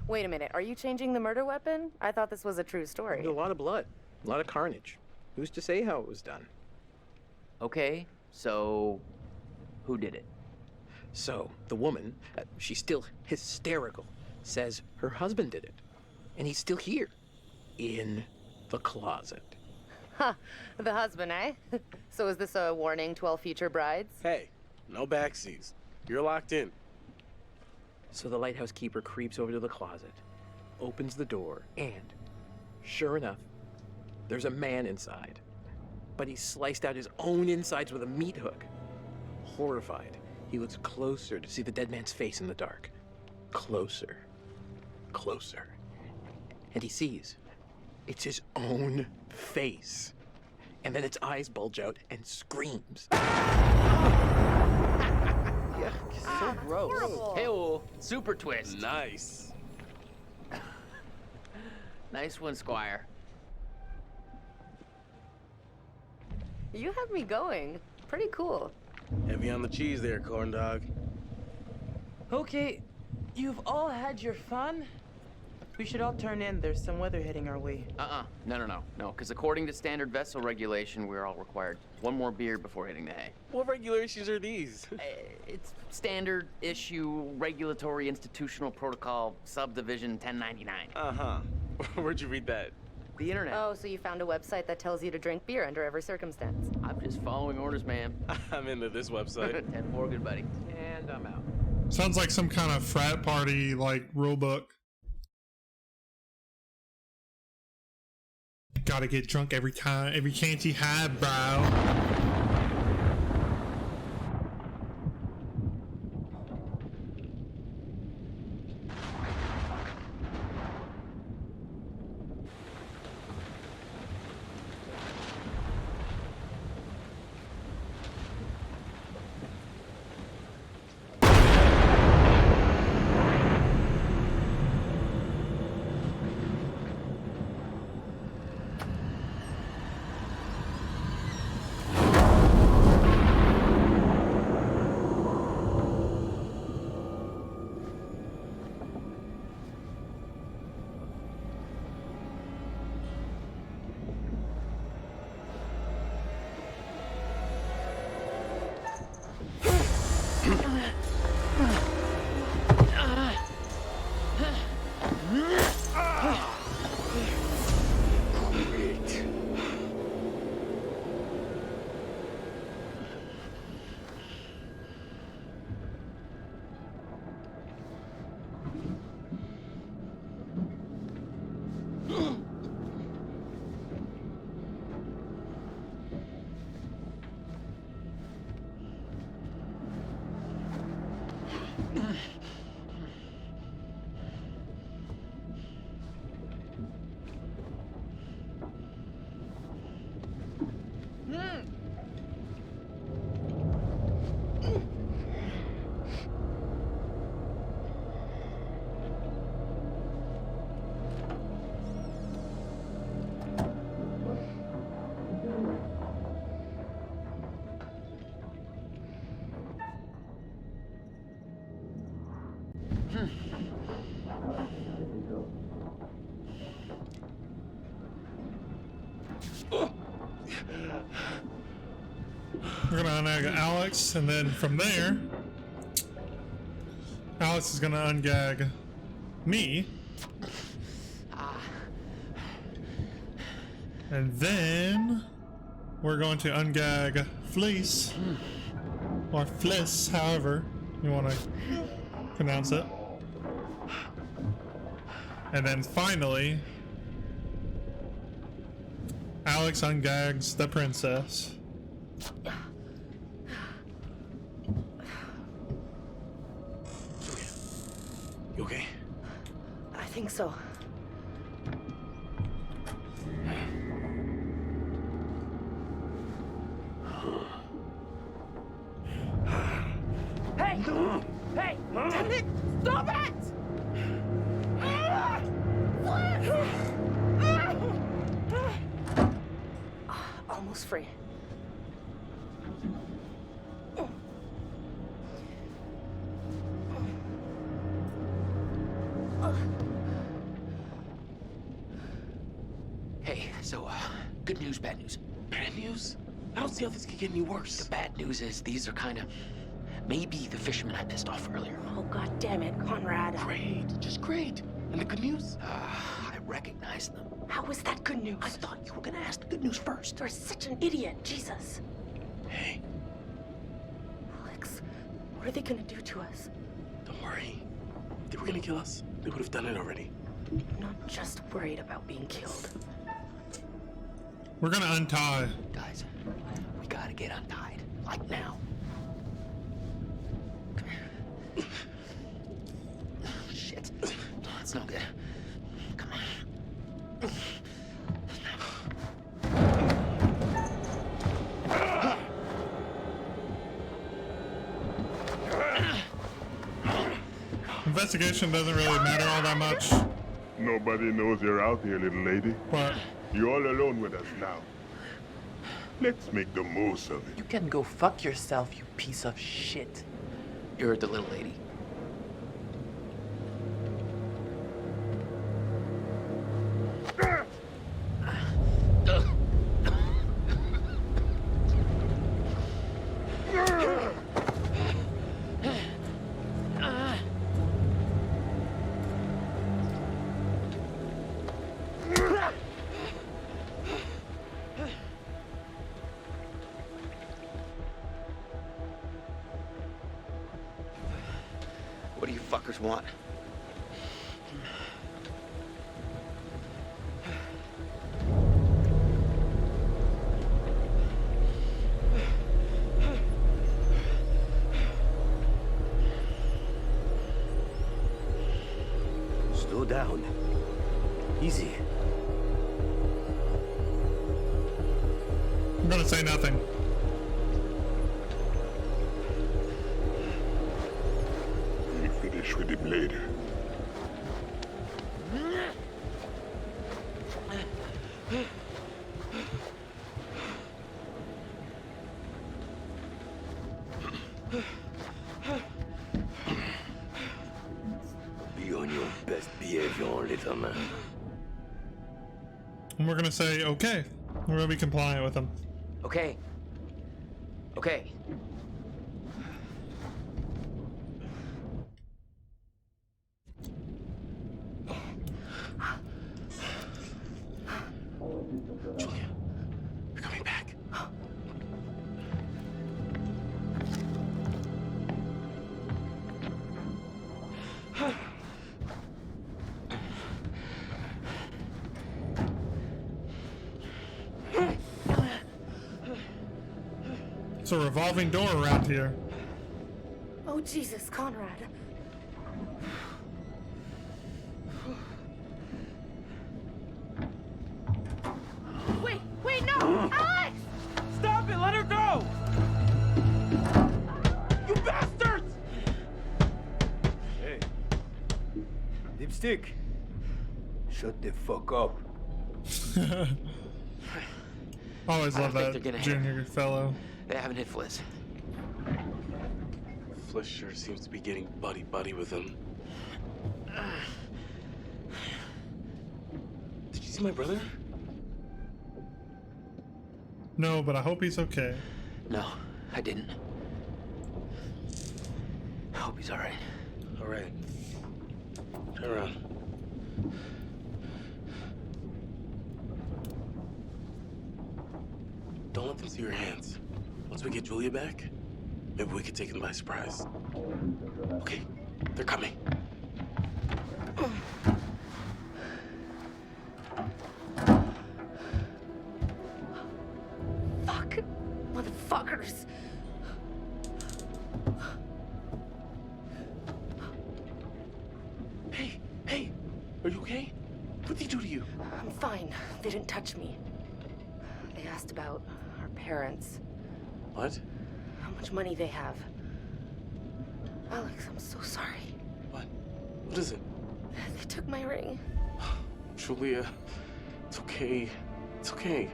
Wait a minute, are you changing the murder weapon? I thought this was a true story. A lot of blood, a lot of carnage. Who's to say how it was done? Okay, so who did it? So, the woman, she's still hysterical, says her husband did it. And he's still here, in the closet. Ha, the husband, eh? So is this a warning to all future brides? Hey, no backseas. You're locked in. So the lighthouse keeper creeps over to the closet, opens the door, and, sure enough, there's a man inside. But he sliced out his own insides with a meat hook. Horrified, he looks closer to see the dead man's face in the dark. Closer. Closer. And he sees it's his own face. And then its eyes bulge out and screams. So gross. Hey-oh, super twist. Nice. Nice one, Squire. You have me going. Pretty cool. Heavy on the cheese there, corn dog. Okay, you've all had your fun. We should all turn in. There's some weather heading our way. No, because according to standard vessel regulation, we're all required one more beer before hitting the hay. What regulations are these? It's standard issue regulatory institutional protocol subdivision 1099. Uh-huh. Where'd you read that? The internet. Oh, so you found a website that tells you to drink beer under every circumstance. I'm just following orders, ma'am. I'm into this website. 10-4, good buddy. And I'm out. Sounds like some kind of frat party, like, rule book. Gotta get drunk every chance you have, bro. We're gonna unegg Alex, and then from there, Alex is gonna ungag me. And then we're going to ungag Fleece, or Fliss, however you want to pronounce it. And then finally, Alex ungags the princess. You okay? I think so. Hey! Hey! Damn it! Stop it! Almost free. Hey, so, good news, bad news. Bad news? I don't see how this could get any worse. The bad news is these are kind of maybe the fishermen I pissed off earlier. Oh, god damn it, Conrad. Great, just great. And the good news? I recognize them. How is that good news? I thought you were gonna ask the good news first. You're such an idiot, Jesus. Hey. Alex, what are they gonna do to us? Don't worry. If they were gonna kill us, they would have done it already. I'm not just worried about being killed. We're gonna untie. Guys, we gotta get untied. Like now. Shit. That's no good. Come on. Investigation doesn't really matter all that much. Nobody knows you're out here, little lady. But you're all alone with us now. Let's make the most of it. You can go fuck yourself, you piece of shit. You're the little lady. What do you fuckers want? Slow down. Easy. I'm gonna say nothing. We'll finish with him later. Be on your best behavior, little man. And we're gonna say, okay. We're gonna be compliant with them. Okay. Okay. Julia, you're coming back. It's a revolving door around here. Oh, Jesus, Conrad. Wait, no! Alex! Stop it! Let her go! You bastards! Hey. Dipstick. Shut the fuck up. Always I love don't think that they're gonna junior fellow. They haven't hit Fliss. Fliss sure seems to be getting buddy-buddy with him. Did you see my brother? No, but I hope he's okay. No, I didn't. I hope he's alright. Alright. Turn around. Don't let them see your hands. Once we get Julia back, maybe we could take them by surprise. Okay, they're coming. Fuck. Motherfuckers. Hey, are you okay? What did they do to you? I'm fine. They didn't touch me. They asked about our parents. What? How much money they have. Alex, I'm so sorry. What is it? They took my ring. Julia, it's okay. It's okay.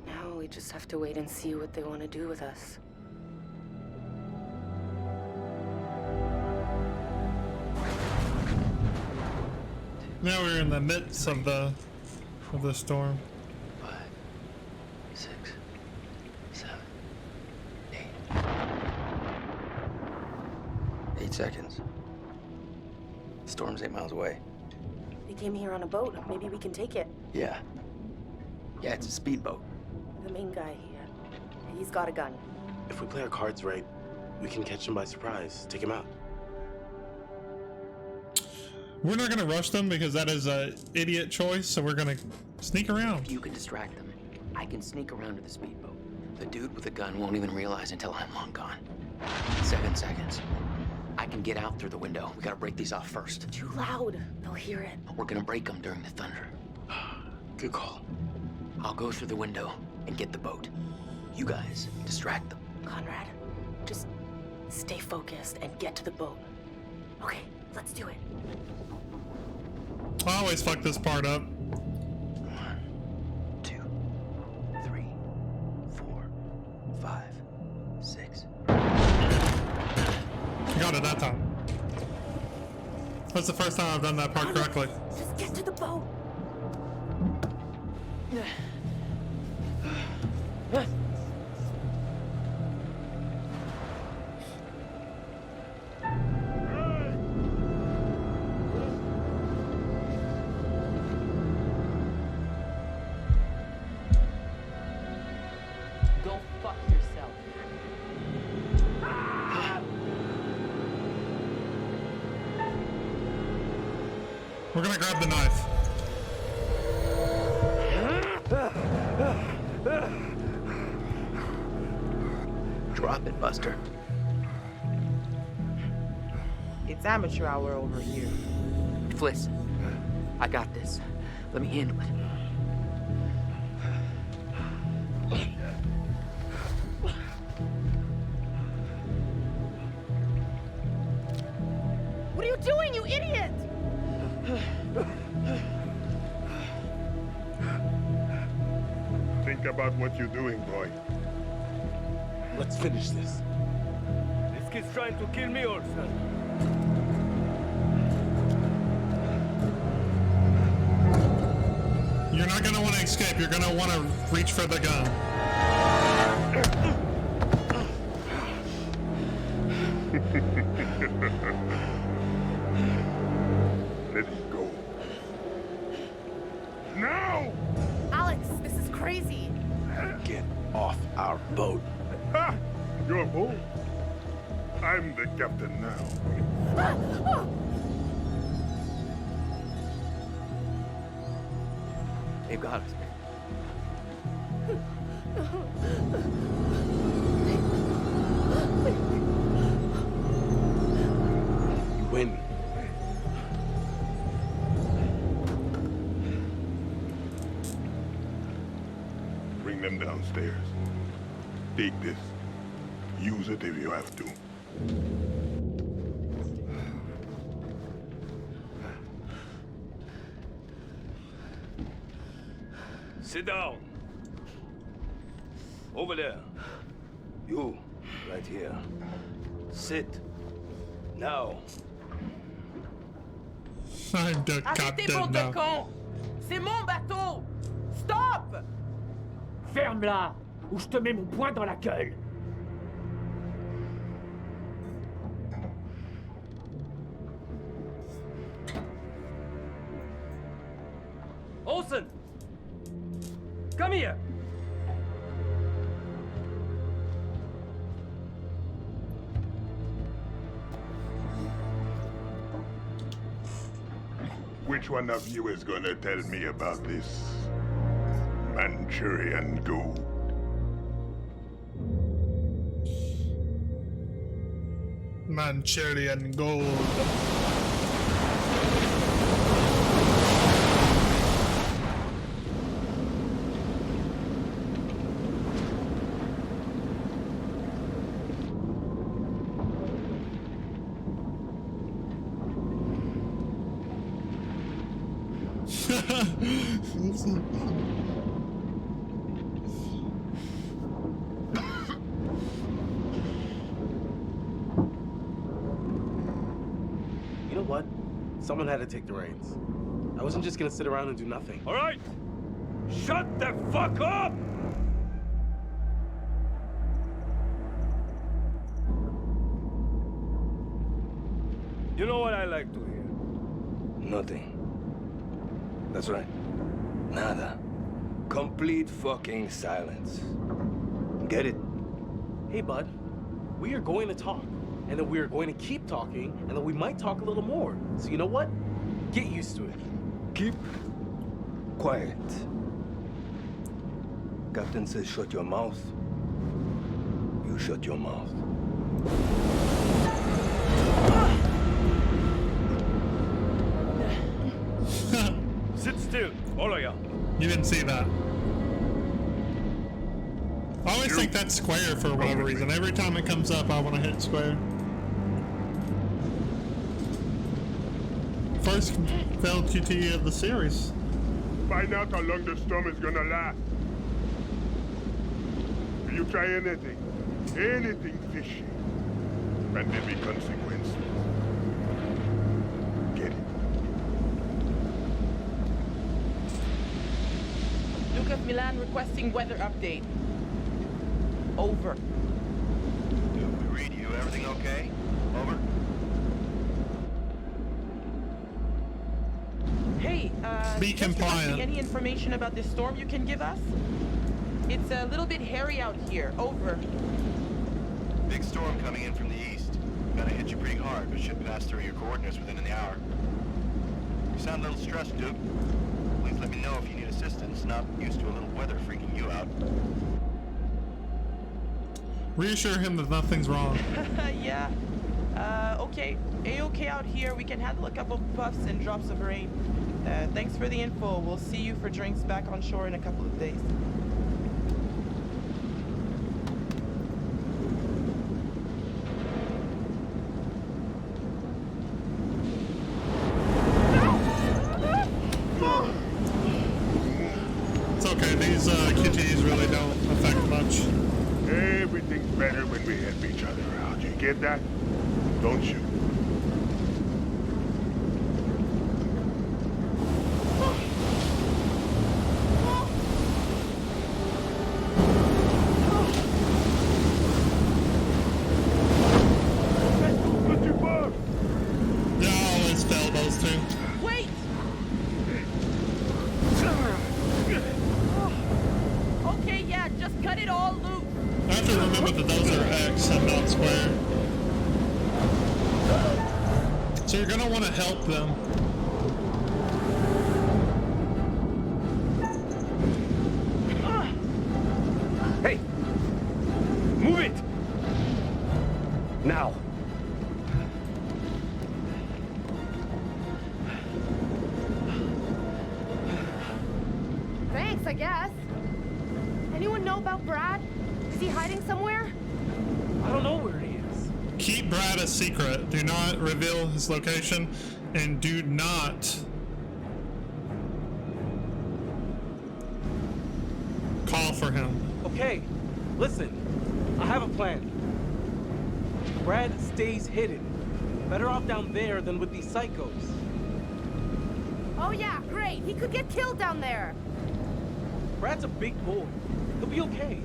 Now we just have to wait and see what they want to do with us. Now we're in the midst of the storm. 5, 6, 7, 8. 8 seconds. The storm's 8 miles away. They came here on a boat. Maybe we can take it. Yeah. Yeah, it's a speedboat. The main guy here. He's got a gun. If we play our cards right, we can catch him by surprise, take him out. We're not gonna rush them because that is a idiot choice, so we're gonna sneak around. You can distract them. I can sneak around to the speedboat. The dude with the gun won't even realize until I'm long gone. 7 seconds. I can get out through the window. We gotta break these off first. Too loud. They'll hear it. We're gonna break them during the thunder. Good call. I'll go through the window and get the boat. You guys distract them. Conrad, just stay focused and get to the boat. Okay, let's do it. I always fuck this part up. 1, 2, 3, 4, 5, 6. Got it that time. That's the first time I've done that part correctly. Just get to the boat. Go fuck yourself. We're gonna grab the knife. Drop it, Buster. It's amateur hour over here. Fliss, I got this. Let me handle it. What are you doing, you idiot? Think about what you're doing, boy. Let's finish this. This kid's trying to kill me also. You're not gonna want to escape. You're gonna want to reach for the gun. Let it go. Now! Alex, this is crazy. Get off our boat. Ha! Your boat? I'm the captain now. They've got us. You win. Bring them downstairs. Take this. Use it if you have to. Sit down. Over there. You, right here. Sit. Now. I'm the Arrêtez, captain bande de now. cons! C'est mon bateau! Stop! Ferme-la, ou je te mets mon poing dans la gueule. Olsen! Come here! Which one of you is gonna tell me about this Manchurian gold? Manchurian gold. You know what? Someone had to take the reins. I wasn't just gonna sit around and do nothing. All right. Shut the fuck up! You know what I like to hear? Nothing. That's right. Nada. Complete fucking silence. Get it? Hey, bud. We are going to talk. And then we are going to keep talking. And then we might talk a little more. So you know what? Get used to it. Keep quiet. Captain says shut your mouth. You shut your mouth. Sit still, all of you. You didn't see that. I always think that's square for whatever reason. Every time it comes up, I want to hit square. First failed QT of the series. Find out how long the storm is gonna last. If you try anything fishy, and there be consequences. Get it? Duke of Milan requesting weather update. Over. Read you. Everything okay? Over. Hey, Be just compliant. any information about this storm you can give us? It's a little bit hairy out here. Over. Big storm coming in from the east. Gonna hit you pretty hard, but should pass through your coordinates within an hour. You sound a little stressed, Duke. Please let me know if you need assistance. Not used to a little weather freaking you out. Reassure him that nothing's wrong. Yeah. Okay. A-okay out here. We can handle a couple puffs and drops of rain. Thanks for the info. We'll see you for drinks back on shore in a couple of days. It's okay, these QTs really don't affect much. Everything's better when we help each other out. You get that? Don't you? Yeah, I always fail those two. Wait! Okay, yeah, just cut it all loose. I have to remember that those are X and not square. So you're gonna want to help them. Hey! Move it! Now. Thanks, I guess. Anyone know about Brad? Is he hiding somewhere? I don't know where he is. Keep Brad a secret. Do not reveal his location, and do not Listen, I have a plan. Brad stays hidden. Better off down there than with these psychos. Oh yeah, great. He could get killed down there. Brad's a big boy. He'll be okay.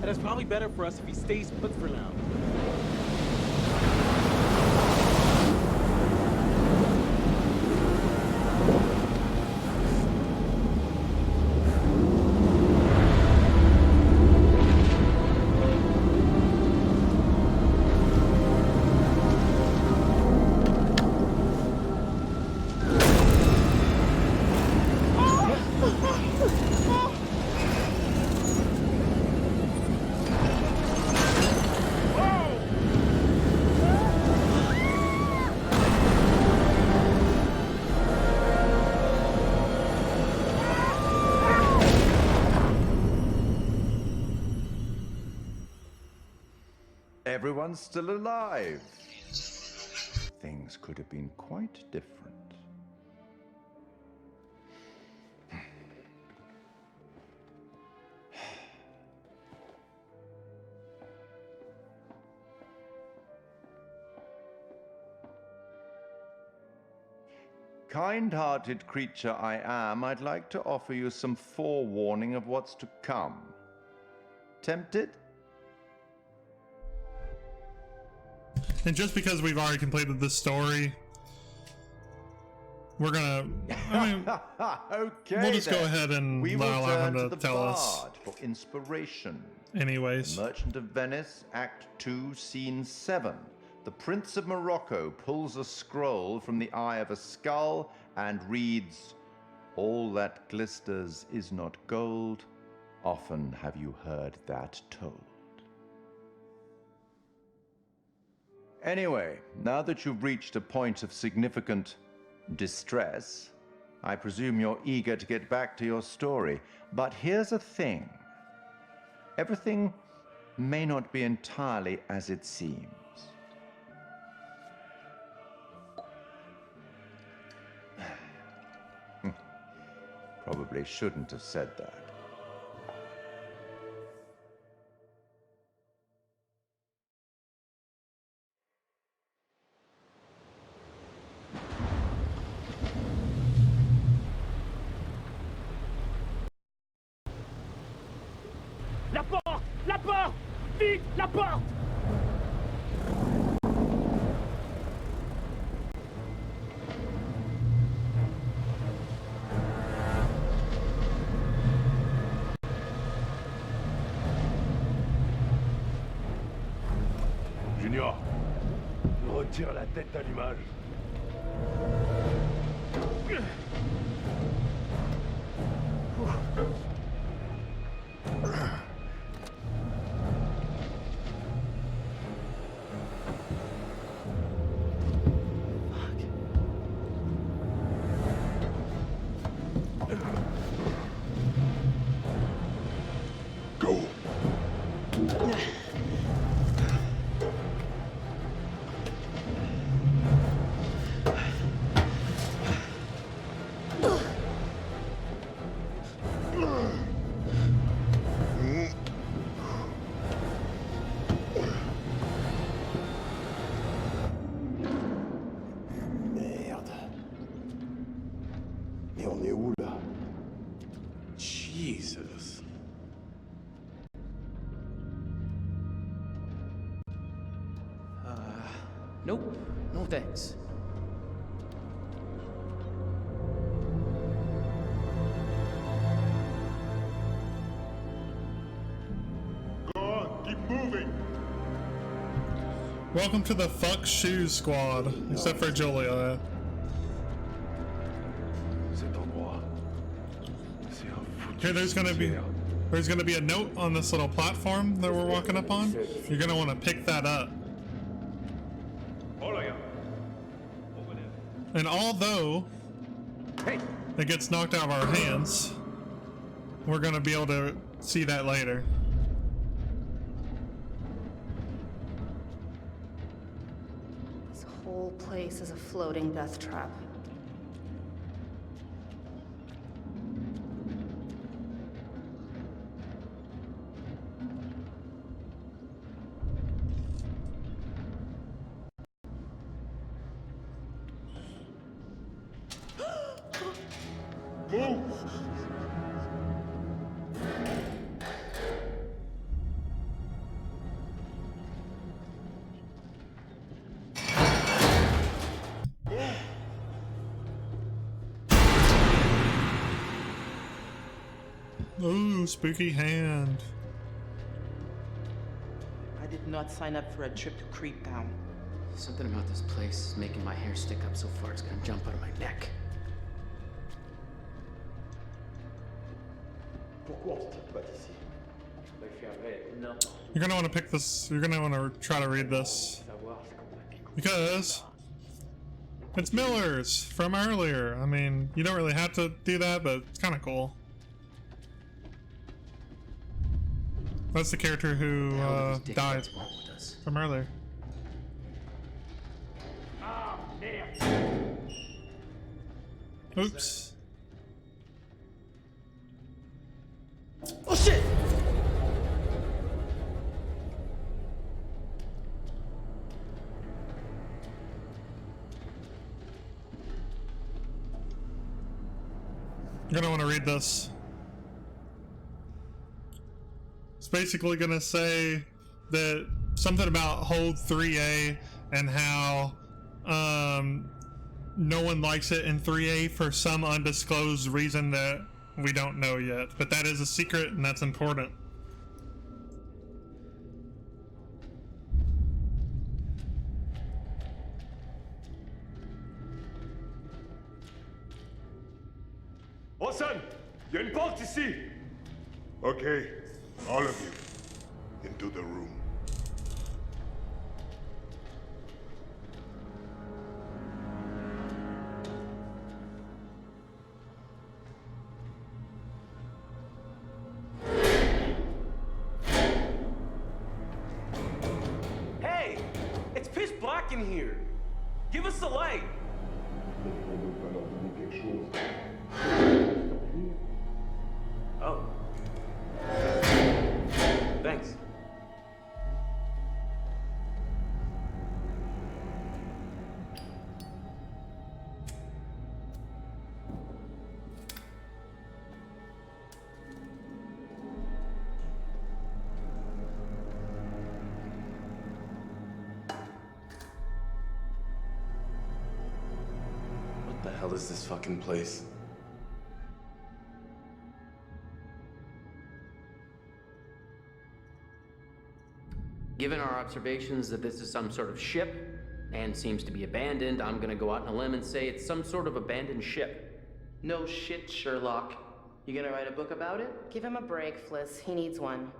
And it's probably better for us if he stays put for now. Everyone's still alive. Things could have been quite different. Kind-hearted creature I am, I'd like to offer you some forewarning of what's to come. Tempted? And just because we've already completed this story, we're gonna. I mean, okay. we'll just go ahead and we will allow turn him to to the tell us. Bard for inspiration. Anyways. The Merchant of Venice, Act 2, Scene 7. The Prince of Morocco pulls a scroll from the eye of a skull and reads, "All that glisters is not gold. Often have you heard that told." Anyway, now that you've reached a point of significant distress, I presume you're eager to get back to your story. But here's the thing. Everything may not be entirely as it seems. Probably shouldn't have said that. La porte! La porte! Vite, la porte! Junior, retire la tête d'allumage. Go. Merde. Mais on est où là? Jesus. Nope. No thanks. Go on, keep moving. Welcome to the Fuck Shoes Squad, except for Julia. Cet endroit, c'est un foutu Here, there's gonna be a note on this little platform that we're walking up on. You're gonna want to pick that up. And although it gets knocked out of our hands, we're gonna be able to see that later. This whole place is a floating death trap. Ooh, spooky hand. I did not sign up for a trip to Creep Town. Something about this place is making my hair stick up so far it's gonna jump out of my neck. You're gonna want to pick this. You're gonna want to try to read this because it's Miller's from earlier. I mean, you don't really have to do that, but it's kind of cool. That's the character who died from earlier. Oops. Oh shit! You're gonna want to read this. It's basically gonna say that something about hold 3A and how no one likes it in 3A for some undisclosed reason that we don't know yet. But that is a secret and that's important. Hassan, il y a une porte ici. Okay, all of you, into the room. Hey! It's pitch black in here. Give us a light. Oh. Thanks. What the hell is this fucking place? Given our observations that this is some sort of ship and seems to be abandoned, I'm gonna go out on a limb and say it's some sort of abandoned ship. No shit, Sherlock. You gonna write a book about it? Give him a break, Fliss. He needs one.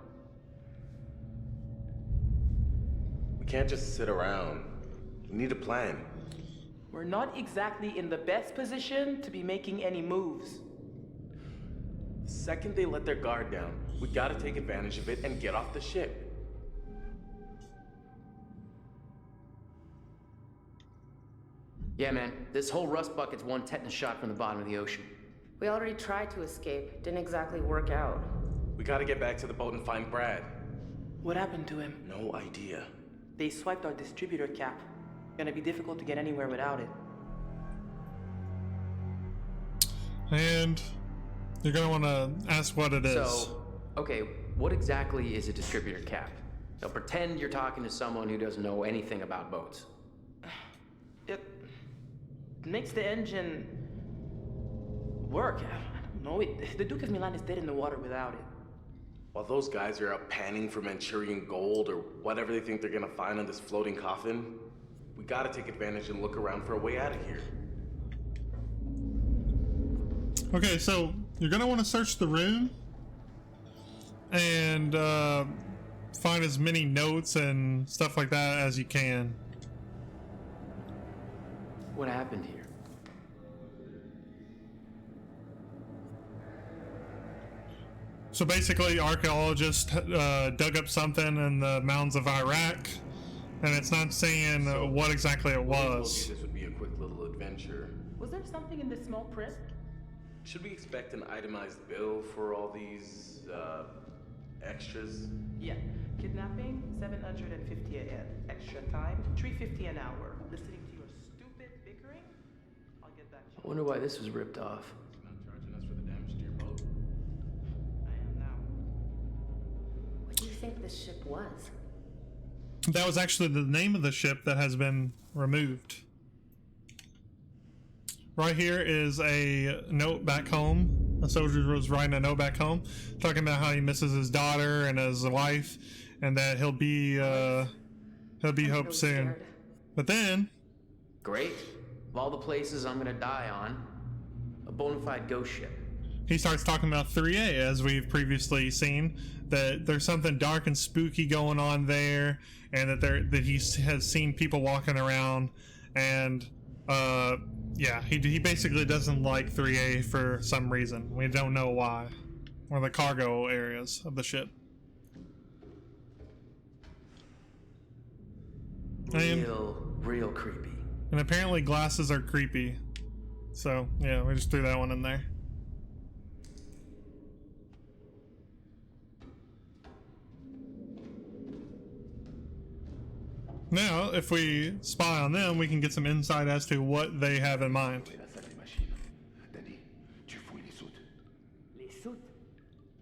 We can't just sit around. We need a plan. We're not exactly in the best position to be making any moves. The second they let their guard down, we gotta take advantage of it and get off the ship. Yeah, man, this whole rust bucket's one tetanus shot from the bottom of the ocean. We already tried to escape. Didn't exactly work out. We gotta get back to the boat and find Brad. What happened to him? No idea. They swiped our distributor cap. Gonna be difficult to get anywhere without it. And you're gonna want to ask what it is. So, okay, what exactly is a distributor cap? Now pretend you're talking to someone who doesn't know anything about boats. It makes the engine work. I don't know. The Duke of Milan is dead in the water without it. While those guys are out panning for Manchurian gold or whatever they think they're gonna find on this floating coffin, we gotta take advantage and look around for a way out of here. Okay, so you're gonna want to search the room and find as many notes and stuff like that as you can. What happened here? So basically, archaeologists dug up something in the mountains of Iraq, and it's not saying what exactly it was. This would be a quick little adventure. Was there something in the small print? Should we expect an itemized bill for all these, extras? Yeah. Kidnapping, 750 an extra time, 350 an hour. Listening to your stupid bickering? I'll get back to you. I wonder why this was ripped off. Not charging us for think this ship was? That was actually the name of the ship that has been removed. Right here is a note back home. A soldier was writing a note back home, talking about how he misses his daughter and his wife, and that he'll be home soon. But then, Great. Of all the places I'm gonna die on, a bona fide ghost ship. he starts talking about 3A, as we've previously seen, that there's something dark and spooky going on there, and that he has seen people walking around, and yeah, he basically doesn't like 3A for some reason. We don't know why. Or the cargo areas of the ship. Real creepy. And apparently glasses are creepy. So, yeah, we just threw that one in there. Now, if we spy on them, we can get some insight as to what they have in mind. Les soutes?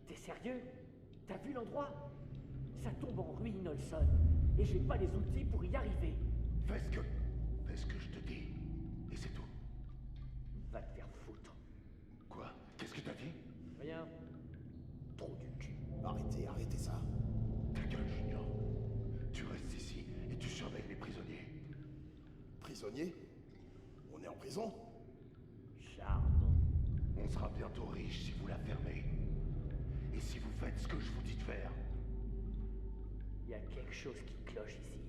T'es sérieux? T'as vu l'endroit? Ça tombe en ruine, Olson. Et j'ai pas les outils pour y arriver. Fais ce que je te dis. Et c'est tout. Va te faire foutre. Quoi? Qu'est-ce que t'as dit? Rien. Trop du cul. Arrêtez ça. Ta gueule, Junior. Tu restes ici et tu surveilles les prisonniers. Prisonniers? On est en prison? Charbon. On sera bientôt riche si vous la fermez. Et si vous faites ce que je vous dis de faire. Y a quelque chose qui cloche ici.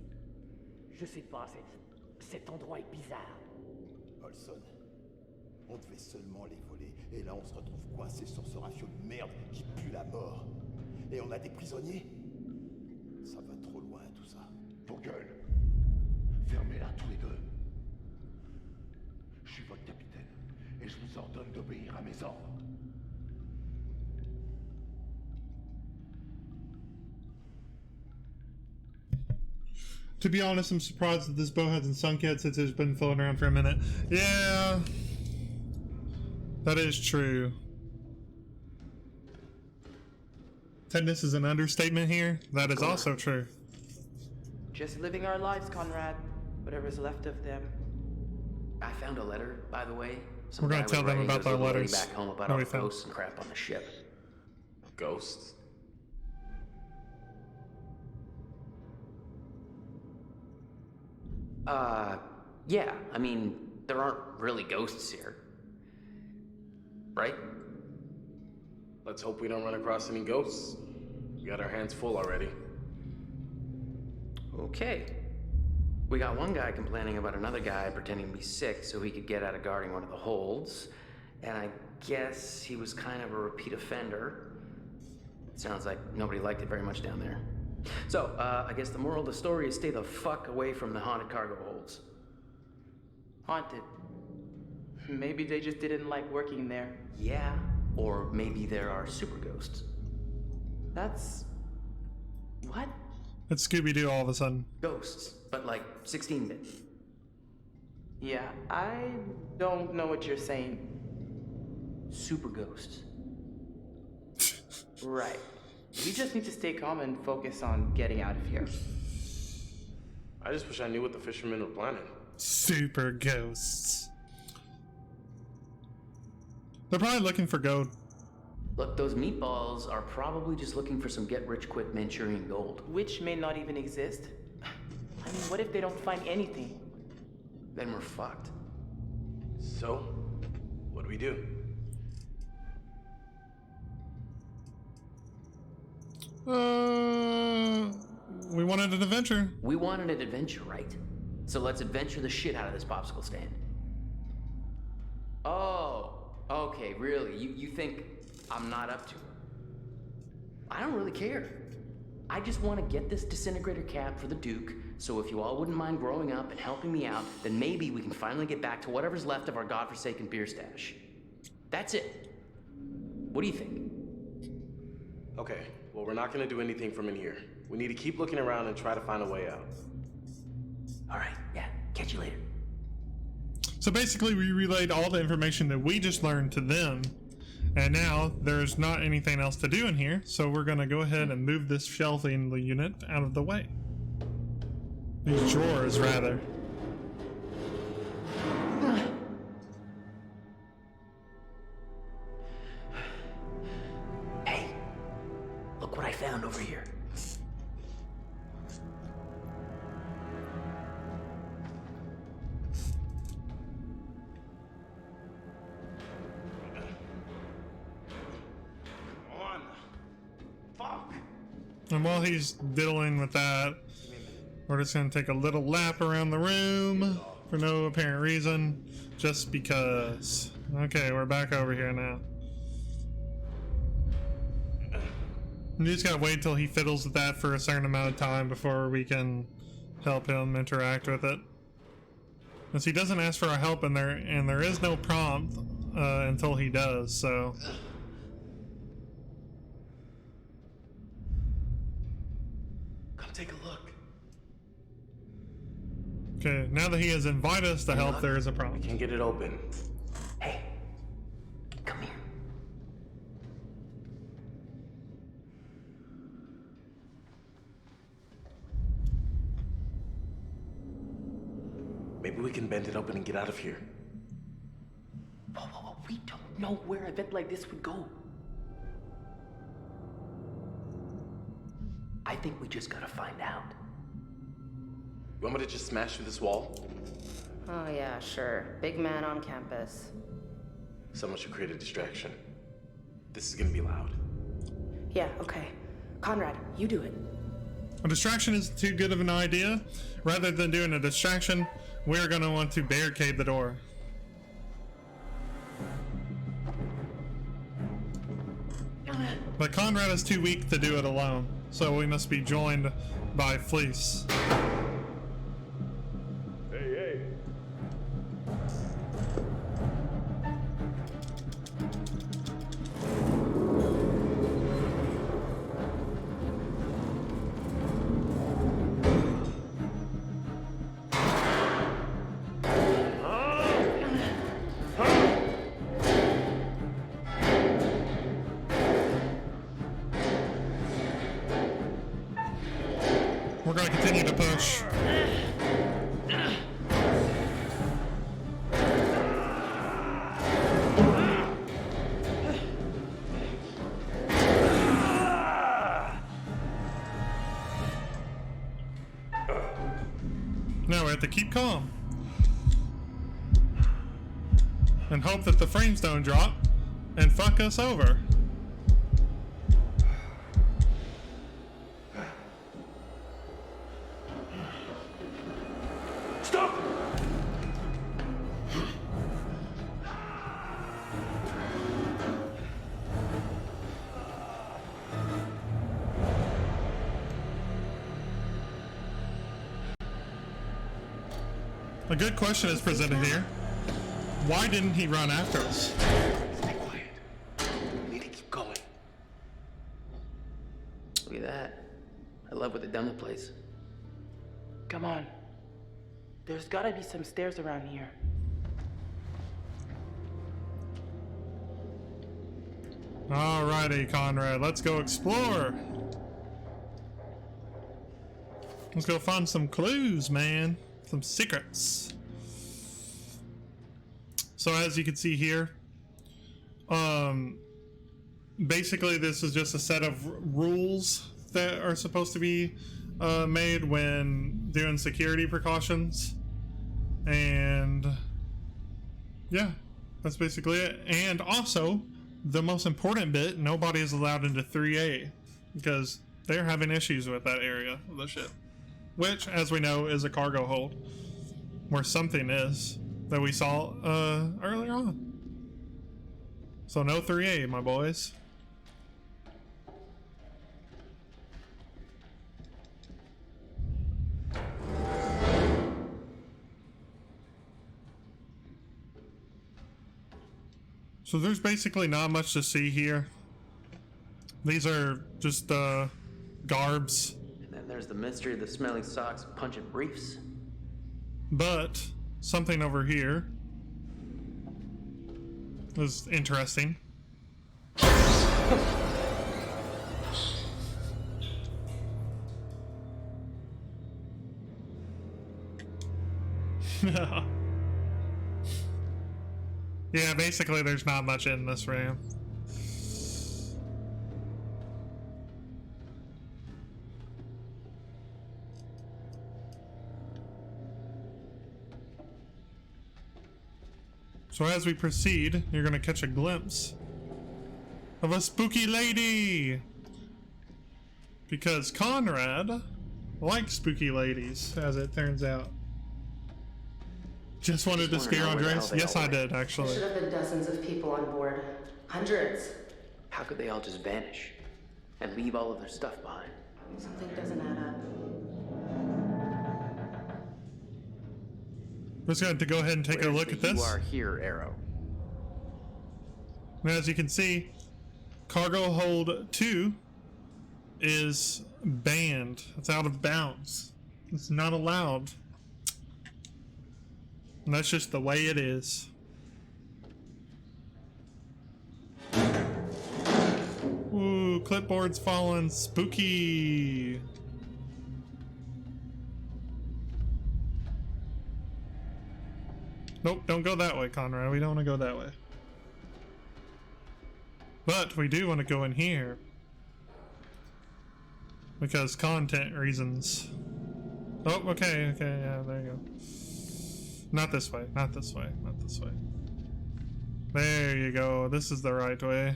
Je sais pas, cet endroit est bizarre. Olson, on devait seulement les voler, et là on se retrouve coincé sur ce rafio de merde qui pue la mort. Et on a des prisonniers? Ça va trop loin tout ça. Vos gueules. Fermez-la tous les deux. Je suis votre capitaine, et je vous ordonne d'obéir à mes ordres. To be honest, I'm surprised that this boat hasn't sunk yet since it's been floating around for a minute. Yeah, that is true. Tennis is an understatement here. That is also true. Just living our lives, Conrad. Whatever's left of them. I found a letter, by the way. We're gonna tell them about their letters. Back home about What all we the found. ghosts and crap on the ship. Ghosts? Yeah, I mean, there aren't really ghosts here. Right? Let's hope we don't run across any ghosts. We got our hands full already. Okay. We got one guy complaining about another guy pretending to be sick so he could get out of guarding one of the holds. And I guess he was kind of a repeat offender. Sounds like nobody liked it very much down there. So, I guess the moral of the story is stay the fuck away from the haunted cargo holds. Haunted. Maybe they just didn't like working there. Yeah, or maybe there are super ghosts. That's... what? It's Scooby-Doo all of a sudden. Ghosts, but like 16-bit. Yeah, I don't know what you're saying. Super ghosts. Right. We just need to stay calm and focus on getting out of here. I just wish I knew what the fishermen were planning. Super ghosts. They're probably looking for gold. Look, those meatballs are probably just looking for some get-rich-quick Manchurian gold. Which may not even exist. I mean, what if they don't find anything? Then we're fucked. So, what do we do? We wanted an adventure. We wanted an adventure, right? So let's adventure the shit out of this popsicle stand. Oh, okay, really? You think I'm not up to it? I don't really care. I just want to get this disintegrator cap for the Duke, so if you all wouldn't mind growing up and helping me out, then maybe we can finally get back to whatever's left of our godforsaken beer stash. That's it. What do you think? Okay, well, we're not gonna do anything from in here. We need to keep looking around and try to find a way out. All right, yeah, catch you later. So basically, we relayed all the information that we just learned to them, And now there's not anything else to do in here, so we're gonna go ahead and move this shelving unit out of the way. These drawers, rather. Hey, look what I found over here. And while he's diddling with that, we're just gonna take a little lap around the room for no apparent reason, just because. Okay, we're back over here now. You just gotta wait till he fiddles with that for a certain amount of time before we can help him interact with it. Because he doesn't ask for our help, and there is no prompt until he does, so. Take a look. Okay, now that he has invited us to help, there is a problem. Can't get it open. Hey, come here. Maybe we can bend it open and get out of here. Whoa, we don't know where an event like this would go. I think we just gotta find out. You want me to just smash through this wall? Oh yeah, sure. Big man on campus. Someone should create a distraction. This is gonna be loud. Yeah, okay. Conrad, you do it. A distraction is too good of an idea. Rather than doing a distraction, we're gonna want to barricade the door. But Conrad is too weak to do it alone, so we must be joined by Fleece. Hey. We're gonna continue to push. Now we have to keep calm and hope that the frames don't drop and fuck us over. Stop! A good question is presented here. Why didn't he run after us? Stay quiet. We need to keep going. Look at that. I love what the demo plays. Come on. There's gotta be some stairs around here. Alrighty, Conrad, let's go explore. Let's go find some clues, man. Some secrets. So as you can see here, basically this is just a set of rules that are supposed to be made when doing security precautions. And yeah, that's basically it. And also, the most important bit, nobody is allowed into 3A because they're having issues with that area of the ship. Which, as we know, is a cargo hold, where something is that we saw earlier on. So no 3A, my boys. So there's basically not much to see here. These are just garbs. And then there's the mystery of the smelly socks, pungent briefs. But something over here is interesting. Yeah, basically there's not much in this room. So as we proceed, you're gonna catch a glimpse of a spooky lady! Because Conrad likes spooky ladies, as it turns out. Just wanted to scare Andres? Yes, I did, actually. There should have been dozens of people on board. Hundreds. How could they all just vanish and leave all of their stuff behind? Something doesn't add up. I'm just going to go ahead and take a look at this. You are here, Arrow. Now, as you can see, cargo hold 2 is banned. It's out of bounds. It's not allowed. And that's just the way it is. Ooh, clipboard's falling. Spooky. Nope, don't go that way, Conrad. We don't want to go that way. But we do want to go in here. Because content reasons. Oh, okay, yeah, there you go. Not this way, not this way, not this way. There you go, this is the right way.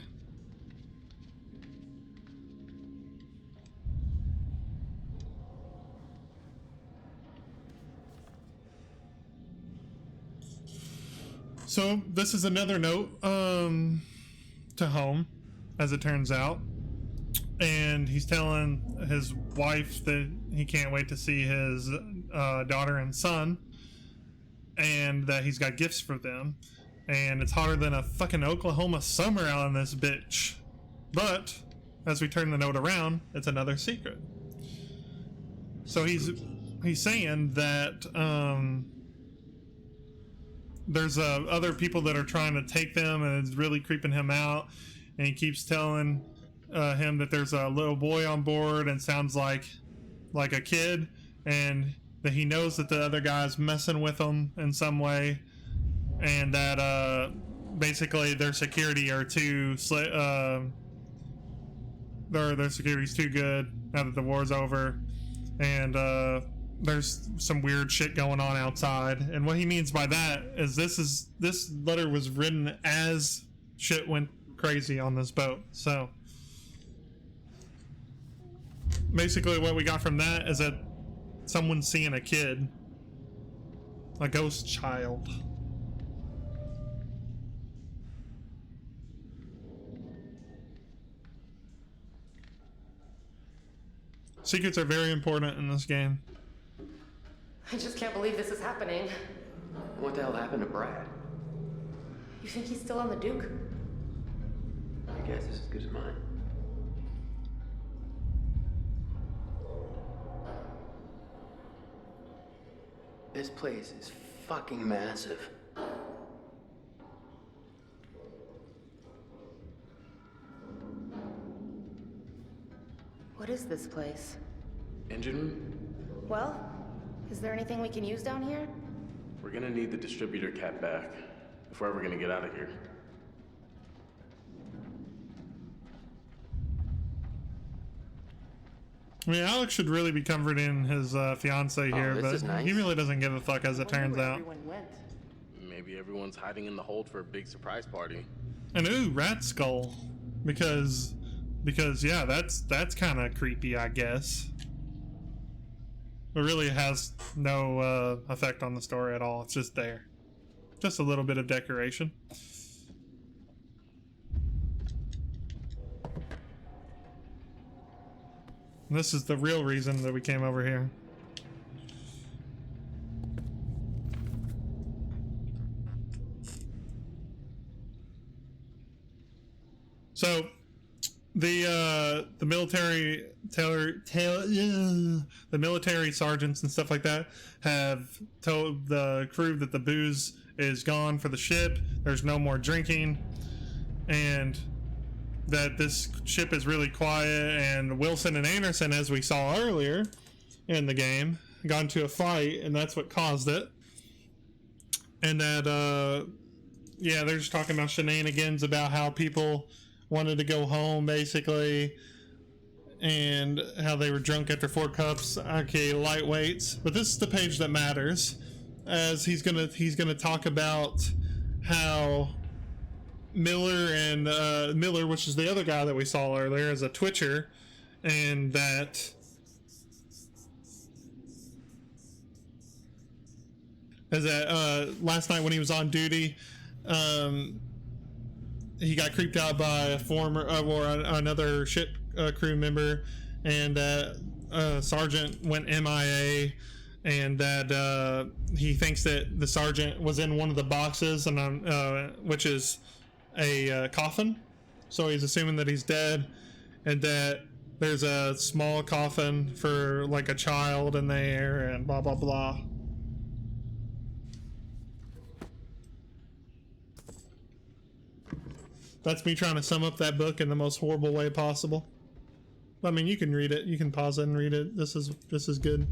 So, this is another note, to home, as it turns out. And he's telling his wife that he can't wait to see his daughter and son, and that he's got gifts for them. And it's hotter than a fucking Oklahoma summer out in this bitch. But as we turn the note around, it's another secret. So he's saying that there's other people that are trying to take them, and it's really creeping him out. And he keeps telling him that there's a little boy on board and sounds like a kid, and that he knows that the other guy's messing with him in some way, and that basically their security are their security's too good now that the war's over, and there's some weird shit going on outside. And what he means by that is this letter was written as shit went crazy on this boat. So basically what we got from that is that someone's seeing a kid, a ghost child. Secrets are very important in this game. I just can't believe this is happening. What the hell happened to Brad? You think he's still on the Duke? I guess it's as good as mine. This place is fucking massive. What is this place? Engine room? Well, is there anything we can use down here? We're gonna need the distributor cap back if we're ever gonna get out of here. I mean, Alex should really be comforting his fiance here, but nice. he really doesn't give a fuck, as it turns out. Maybe everyone's hiding in the hold for a big surprise party. And ooh, rat skull, because yeah, that's kind of creepy, I guess. It really has no effect on the story at all. It's just there, just a little bit of decoration. And this is the real reason that we came over here. So the military sergeants and stuff like that have told the crew that the booze is gone for the ship. There's no more drinking, and that this ship is really quiet. And Wilson and Anderson, as we saw earlier in the game, got into a fight, and that's what caused it. and that yeah, they're just talking about shenanigans about how people wanted to go home basically, and how they were drunk after 4 cups. Okay, lightweights. But this is the page that matters, as he's gonna talk about how Miller and Miller, which is the other guy that we saw earlier, is a Twitcher, and that last night when he was on duty, he got creeped out by a former or another ship crew member, and sergeant went MIA, and that he thinks that the sergeant was in one of the boxes, and which is a coffin, so he's assuming that he's dead, and that there's a small coffin for like a child in there, and blah blah blah. That's me trying to sum up that book in the most horrible way possible. I mean, you can read it. You can pause it and read it. This is good.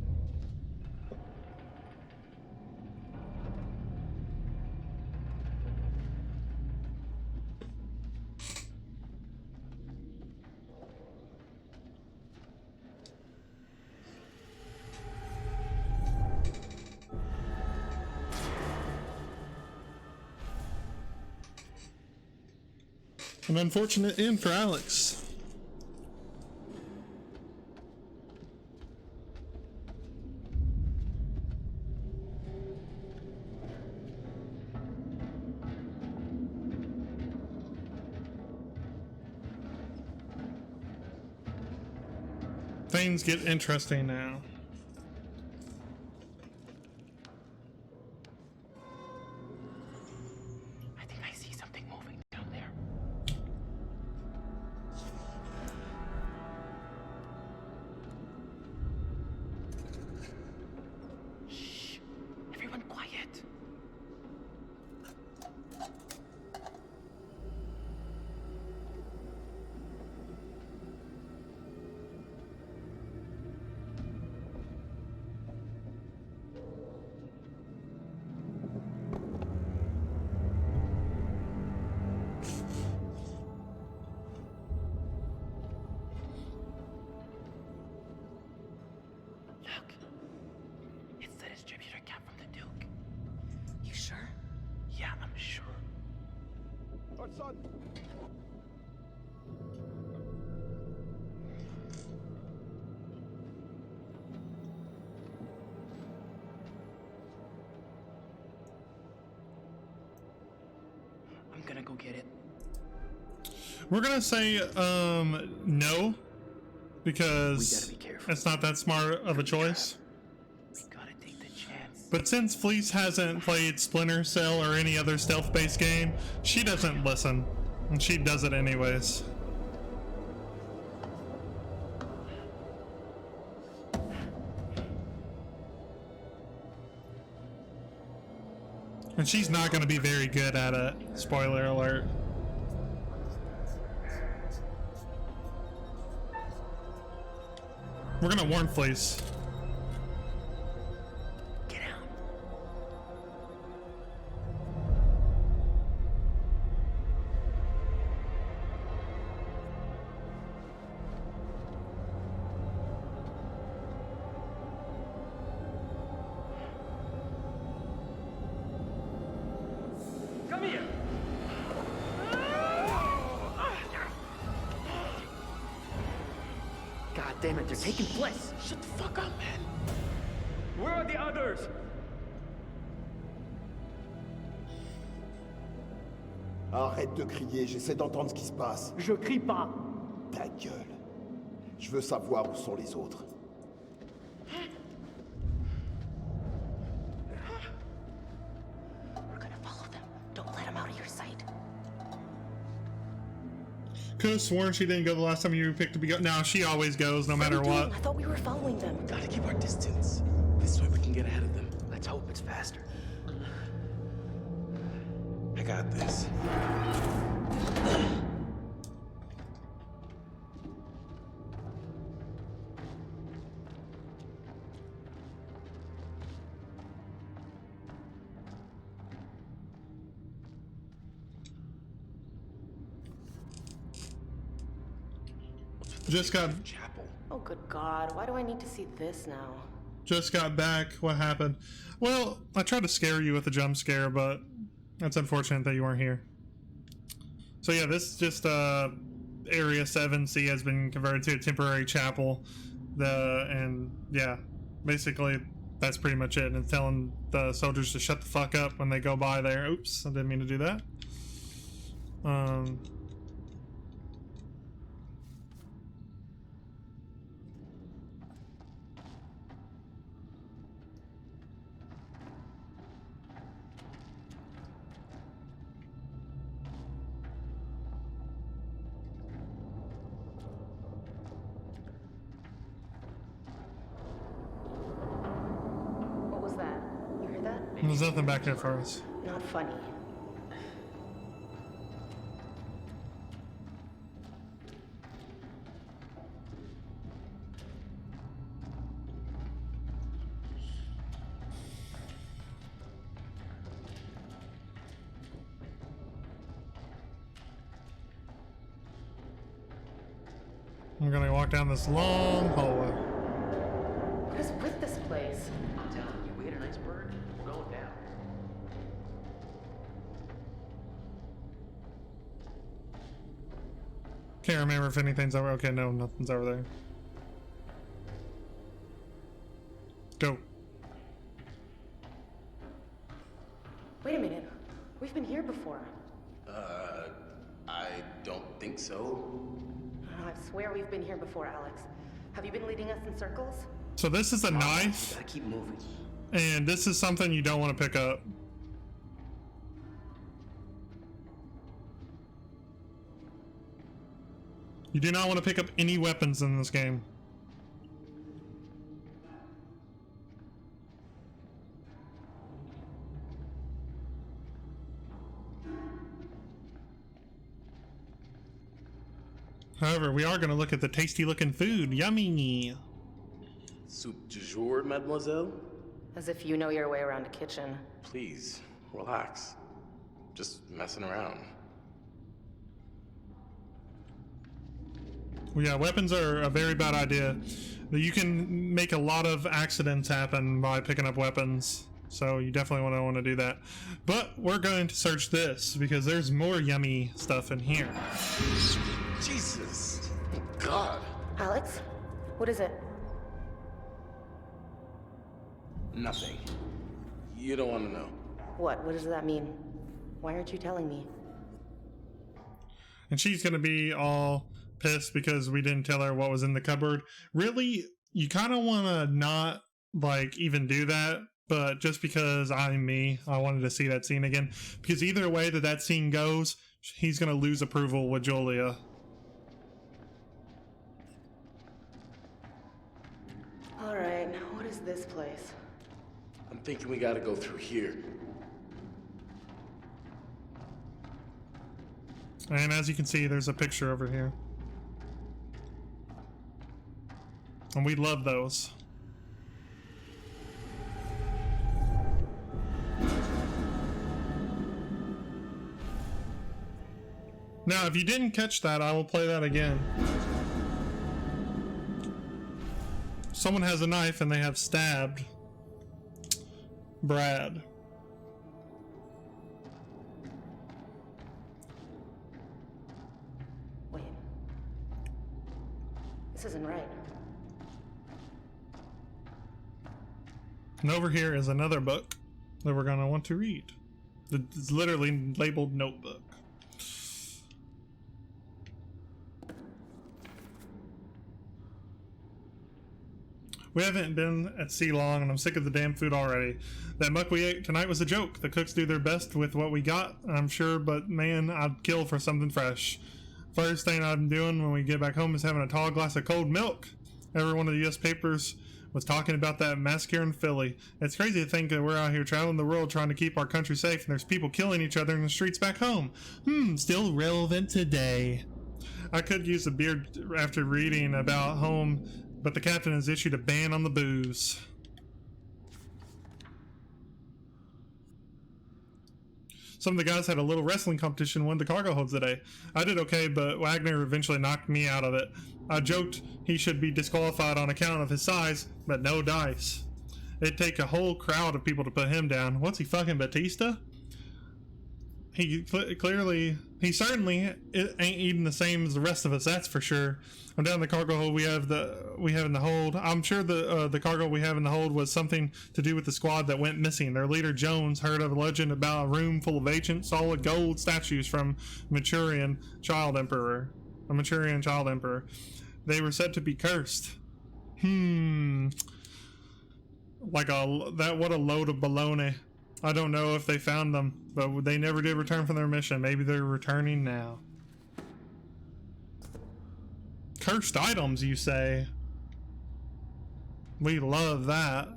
An unfortunate end for Alex. Things get interesting now. I think I see something moving down there. Shh. Everyone quiet. Look. It's the distributor cap from the Duke. You sure? Yeah, I'm sure. Hudson! I'm gonna go get it. We're gonna say no, because it's not that smart of a choice. But since Fleece hasn't played Splinter Cell or any other stealth-based game, she doesn't listen, and she does it anyways. And she's not going to be very good at it. Spoiler alert. We're going to warn Fleece. Come here! God damn it, they're taking place. Shut the fuck up, man! Where are the others? Arrête de crier, j'essaie d'entendre ce qui se passe. Je crie pas. Ta gueule. Je veux savoir où sont les autres. We're gonna follow them. Don't let them out of your sight. Could have sworn she didn't go the last time you picked up. No, she always goes, no matter what. I thought we were following them. Gotta keep our distance. This way we can get ahead of them. Let's hope it's faster. I got this. Just got chapel. Oh, good God. Why do I need to see this now? Just got back. What happened? Well, I tried to scare you with a jump scare, but it's unfortunate that you weren't here. So yeah, this is just Area 7C has been converted to a temporary chapel. And yeah, basically that's pretty much it. And it's telling the soldiers to shut the fuck up when they go by there. Oops, I didn't mean to do that. What was that? You heard that? There's nothing back there for us. Not funny. I'm gonna walk down this long hallway. What is with this place? I'm telling you, we hit an iceberg, we're going down. Can't remember if anything's over. Okay, no, nothing's over there. Go. Wait a minute. We've been here before. I don't think so. Oh, I swear we've been here before, Alex. Have you been leading us in circles? So this is a knife. Gotta keep moving. And this is something you don't want to pick up. You do not want to pick up any weapons in this game. However, we are going to look at the tasty looking food. Yummy! Soup du jour, mademoiselle? As if you know your way around a kitchen. Please, relax. Just messing around. Well, yeah, weapons are a very bad idea. You can make a lot of accidents happen by picking up weapons. So you definitely want to do that. But we're going to search this because there's more yummy stuff in here. Jesus. Oh, God. Alex? What is it? Nothing. You don't want to know. What does that mean? Why aren't you telling me? And she's gonna be all pissed because we didn't tell her what was in the cupboard. Really, you kind of want to not like even do that, but just because I'm me, I wanted to see that scene again. Because either way that scene goes, he's gonna lose approval with Julia. All right, what is this place? I'm thinking we gotta go through here. And as you can see, there's a picture over here. And we love those. Now, if you didn't catch that, I will play that again. Someone has a knife and they have stabbed Brad. Wait. This isn't right. And over here is another book that we're going to want to read. It's literally labeled notebook. We haven't been at sea long, and I'm sick of the damn food already. That muck we ate tonight was a joke. The cooks do their best with what we got, I'm sure, but man, I'd kill for something fresh. First thing I'm doing when we get back home is having a tall glass of cold milk. Every one of the U.S. papers was talking about that massacre in Philly. It's crazy to think that we're out here traveling the world trying to keep our country safe, and there's people killing each other in the streets back home. Still relevant today. I could use a beer after reading about home, but the captain has issued a ban on the booze. Some of the guys had a little wrestling competition and won the cargo holds today. I did okay, but Wagner eventually knocked me out of it. I joked he should be disqualified on account of his size, but no dice. It'd take a whole crowd of people to put him down. What's he, fucking Batista? He certainly ain't eating the same as the rest of us, that's for sure. I'm down the cargo hold we have in the hold. I'm sure the cargo we have in the hold was something to do with the squad that went missing. Their leader Jones heard of a legend about a room full of ancient solid gold statues from a Manchurian child emperor. They were said to be cursed. What a load of baloney. I don't know if they found them, but they never did return from their mission. Maybe they're returning now. Cursed items, you say? We love that.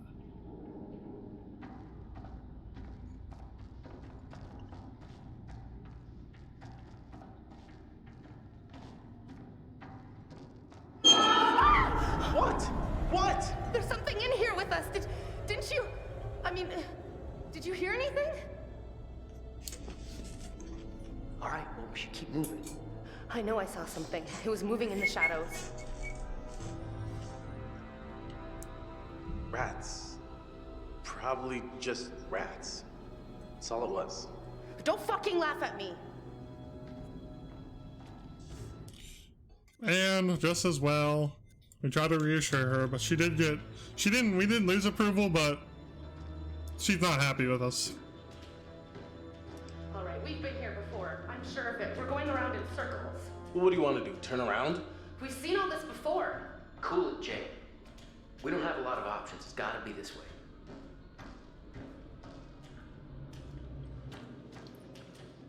What? There's something in here with us. Didn't you? I mean, did you hear anything? All right, well, we should keep moving. I know I saw something. It was moving in the shadows. Rats. Probably just rats. That's all it was. Don't fucking laugh at me. And just as well, we tried to reassure her, but we didn't lose approval, but she's not happy with us. All right, we've been here before. I'm sure of it. We're going around in circles. Well, what do you want to do? Turn around? We've seen all this before. Cool it, Jay. We don't have a lot of options. It's gotta be this way.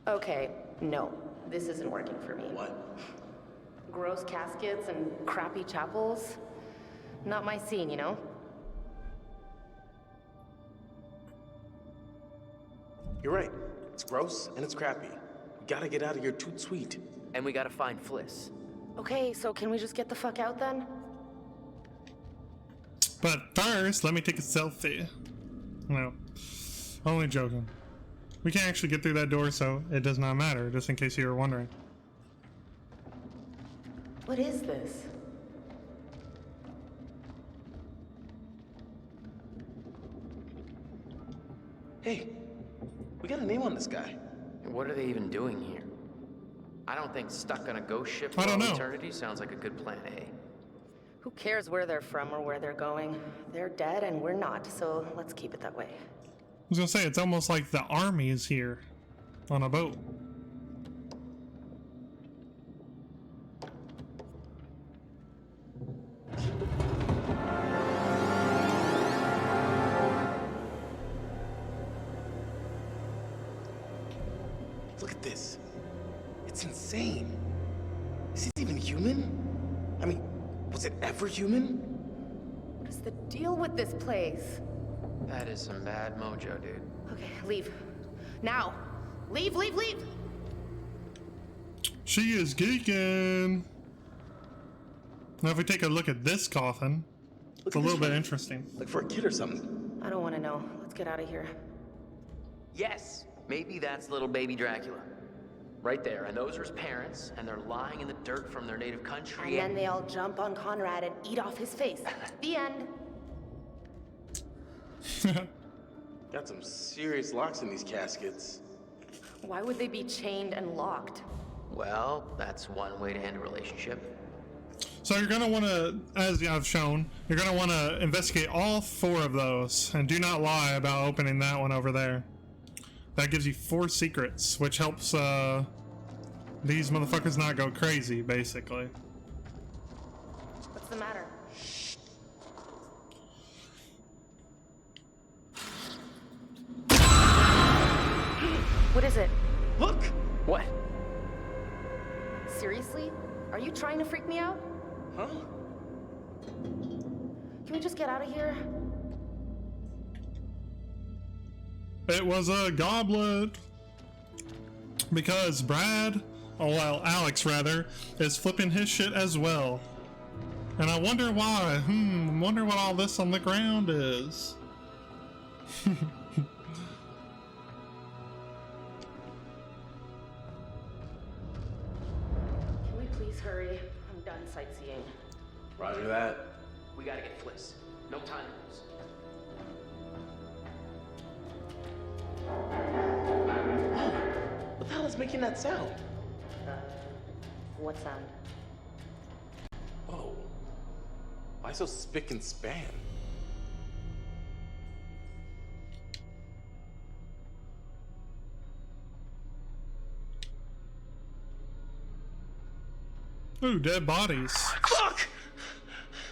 Okay, no. This isn't working for me. What? Gross caskets and crappy chapels. Not my scene, you know? You're right. It's gross and it's crappy. We gotta get out of here toot sweet. And we gotta find Fliss. Okay, so can we just get the fuck out then? But first, let me take a selfie. No, only joking. We can't actually get through that door, so it does not matter, just in case you were wondering. What is this? Hey, we got a name on this guy. What are they even doing here? I don't think stuck on a ghost ship I for don't all know. eternity sounds like a good plan A. Who cares where they're from or where they're going? They're dead and we're not, so let's keep it that way. I was gonna say, it's almost like the army is here on a boat. Look at this. It's insane. Is it even human? I mean, was it ever human? What is the deal with this place? That is some bad mojo, dude. Okay, leave. Now! Leave, leave, leave! She is geeking. Now if we take a look at this coffin, it's a little bit interesting. Like for a kid or something. I don't want to know. Let's get out of here. Yes, maybe that's little baby Dracula. Right there, and those are his parents, and they're lying in the dirt from their native country. And then they all jump on Conrad and eat off his face. The end. Got some serious locks in these caskets. Why would they be chained and locked? Well, that's one way to end a relationship. So you're going to want to, as I've shown, you're going to want to investigate all 4 of those, and do not lie about opening that one over there. That gives you 4 secrets, which helps these motherfuckers not go crazy, basically. What's the matter? What is it? Look! What? Seriously? Are you trying to freak me out? Huh? Can we just get out of here? It was a goblet. Because Brad, oh well, Alex rather, is flipping his shit as well. And I wonder why. Wonder what all this on the ground is. hurry. I'm done sightseeing. Roger that. We gotta get Fliss. No time to lose. What the hell is making that sound? What sound? Whoa. Why so spick and span? Ooh, dead bodies. Fuck!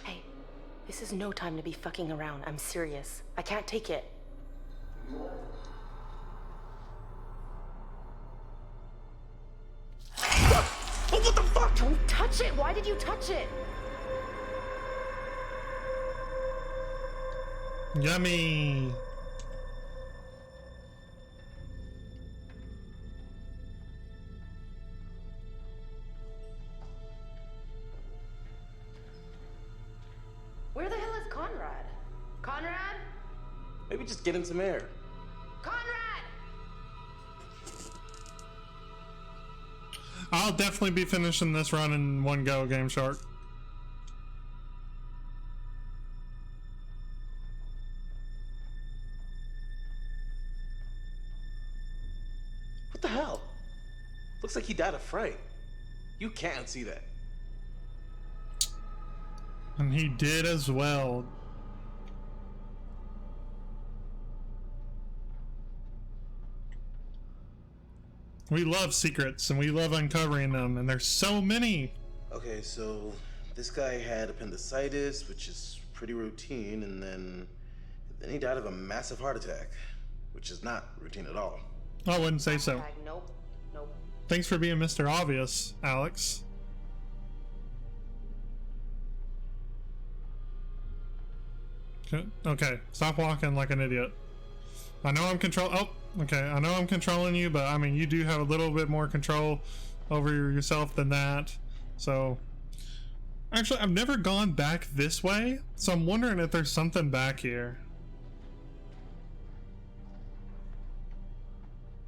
Hey, this is no time to be fucking around. I'm serious. I can't take it. Oh, what the fuck? Don't touch it! Why did you touch it? Yummy. Where the hell is Conrad? Conrad? Maybe just get in some air. Conrad! I'll definitely be finishing this run in one go, Game Shark. What the hell? Looks like he died of fright. You can't see that. And he did as well. We love secrets and we love uncovering them, and there's so many. Okay, so this guy had appendicitis, which is pretty routine, and then he died of a massive heart attack, which is not routine at all. I wouldn't say so. Nope. Nope. Thanks for being Mr. Obvious, Alex. Okay, stop walking like an idiot. I know I'm I know I'm controlling you, but I mean, you do have a little bit more control over yourself than that. So, actually, I've never gone back this way, so I'm wondering if there's something back here.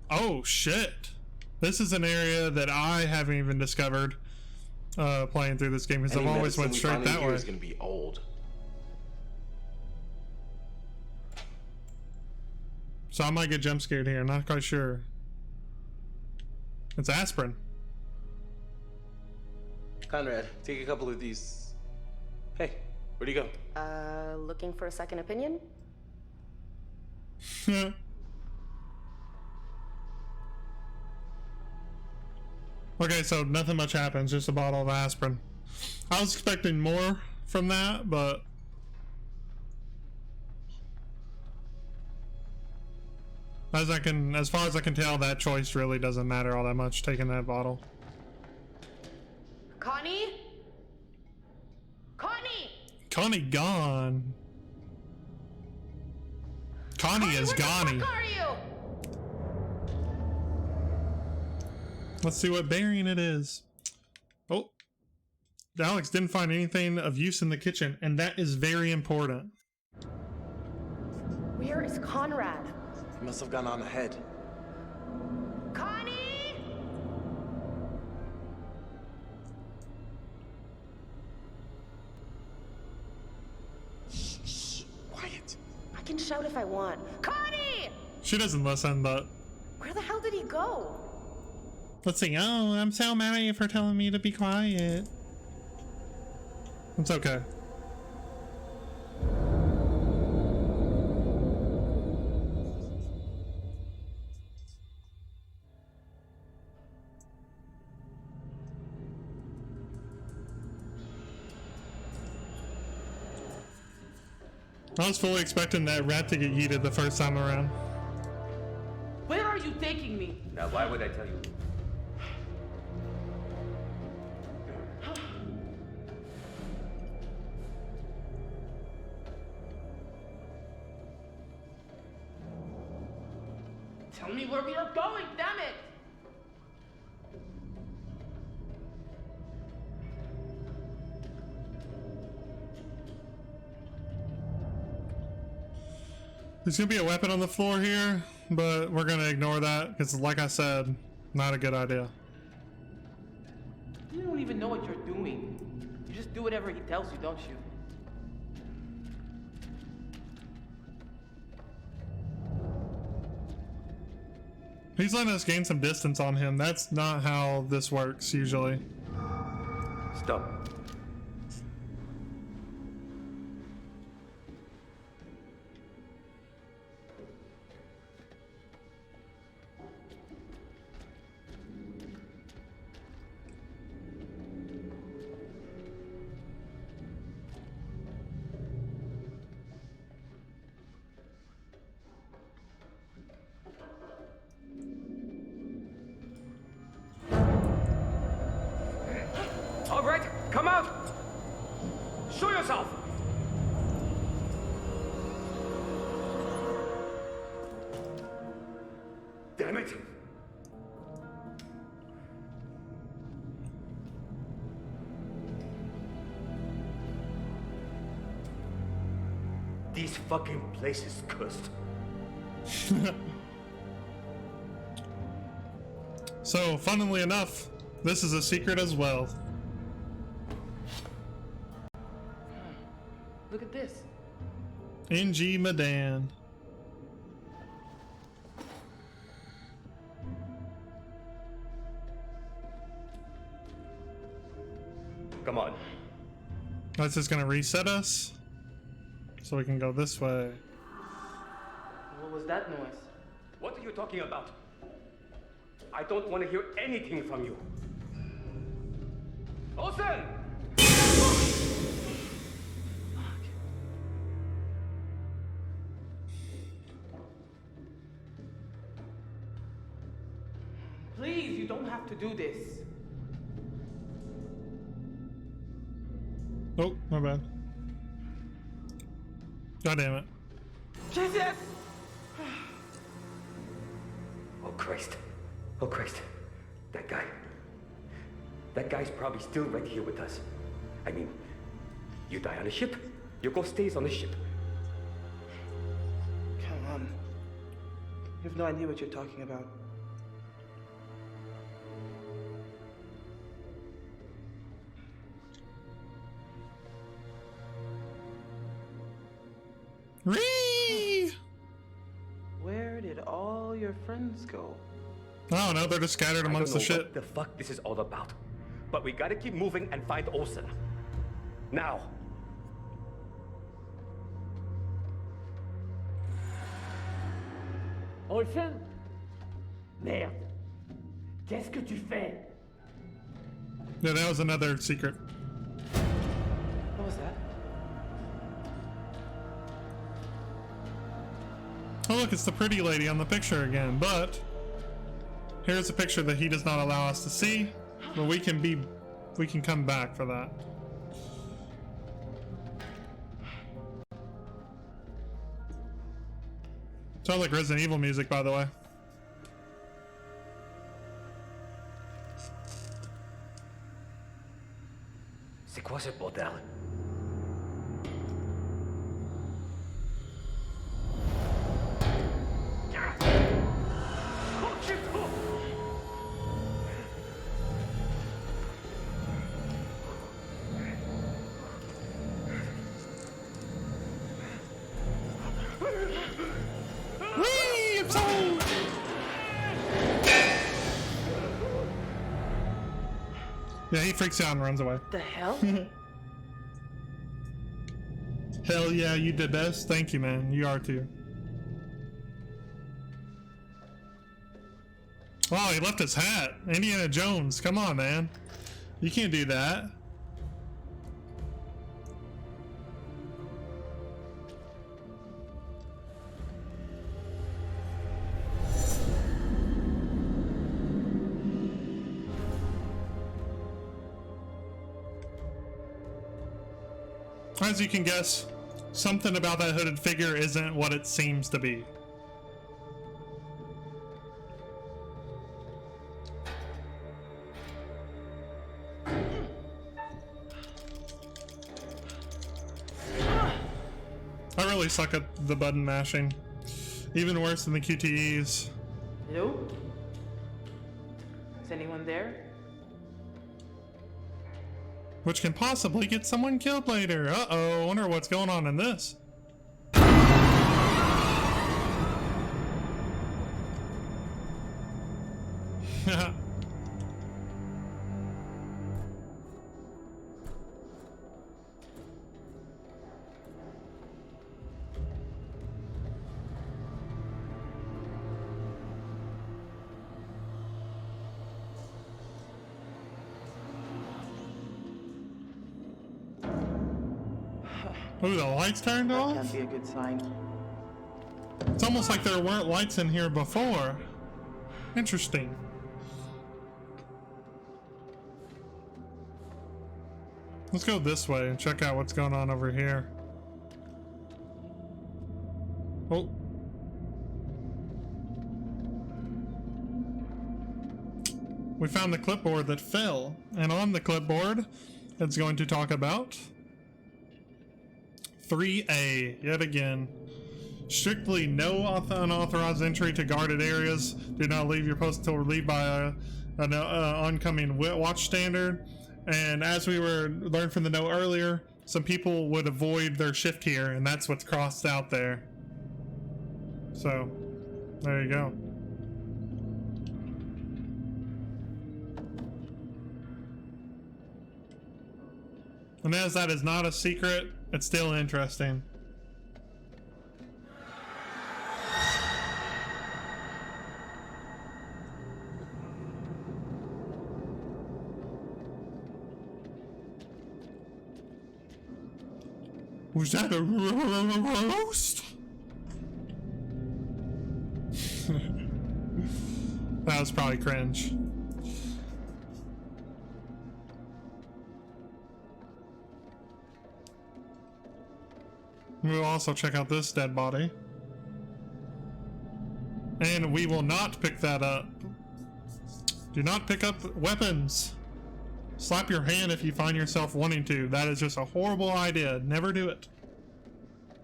Oh, shit. This is an area that I haven't even discovered playing through this game, because I've always went straight that way. It's gonna be old. So I might get jump scared here, not quite sure. It's aspirin. Conrad, take a couple of these. Hey, where'd you go? Looking for a second opinion? Okay, so nothing much happens, just a bottle of aspirin. I was expecting more from that, but as far as I can tell, that choice really doesn't matter all that much, taking that bottle. Connie? Connie! Connie gone. Connie is gone. Where are you? Let's see what bearing it is. Oh, Alex didn't find anything of use in the kitchen, and that is very important. Where is Conrad? He must have gone on ahead. Connie! Shh, quiet. I can shout if I want. Connie! She doesn't listen, but Where the hell did he go? let's see. Oh, I'm so mad at you for telling me to be quiet. It's okay. I was fully expecting that rat to get yeeted the first time around. Where are you taking me? Now, why would I tell you? Tell me where we are going, damn it! There's gonna be a weapon on the floor here, but we're gonna ignore that because, like I said, not a good idea. You don't even know what you're doing. You just do whatever he tells you, don't you? He's letting us gain some distance on him. That's not how this works usually. Stop. All right, come out! Show yourself! Damn it! This fucking place is cursed. So, funnily enough, this is a secret as well. Look at this. NG Medan. Come on. That's just gonna reset us. So we can go this way. What was that noise? What are you talking about? I don't want to hear anything from you. Olsen! Please, you don't have to do this. Oh, my bad. God damn it. Jesus! Oh, Christ. Oh, Christ. That guy. That guy's probably still right here with us. I mean, you die on a ship, your ghost stays on the ship. Come on. You have no idea what you're talking about. Whee! Where did all your friends go? I don't know, they're just scattered amongst the shit. What the fuck this is all about. But we gotta keep moving and find Olsen. Now. Olsen? Merde. Qu'est-ce que tu fais? Yeah, that was another secret. What was that? Oh look, it's the pretty lady on the picture again, but here's a picture that he does not allow us to see, but we can come back for that. Sounds like Resident Evil music, by the way. C'est quoi ce bordel? Yeah, he freaks out and runs away. The hell? Hell yeah, you did best. Thank you, man. You are too. Oh, he left his hat. Indiana Jones. Come on, man. You can't do that. As you can guess, something about that hooded figure isn't what it seems to be. I really suck at the button mashing. Even worse than the QTEs. Hello? Is anyone there? which can possibly get someone killed later. Uh-oh, I wonder what's going on in this. Ooh, the lights turned off? That can't be a good sign. It's almost like there weren't lights in here before. Interesting. Let's go this way and check out what's going on over here. Oh. We found the clipboard that fell, and on the clipboard, it's going to talk about 3A, yet again. Strictly no unauthorized entry to guarded areas. Do not leave your post until relieved by an oncoming watch standard. And as we learned from the note earlier, some people would avoid their shift here, and that's what's crossed out there. So, there you go. And as that is not a secret, it's still interesting. Was that a roast? That was probably cringe. We'll also check out this dead body. And we will not pick that up. Do not pick up weapons. Slap your hand if you find yourself wanting to. That is just a horrible idea. Never do it.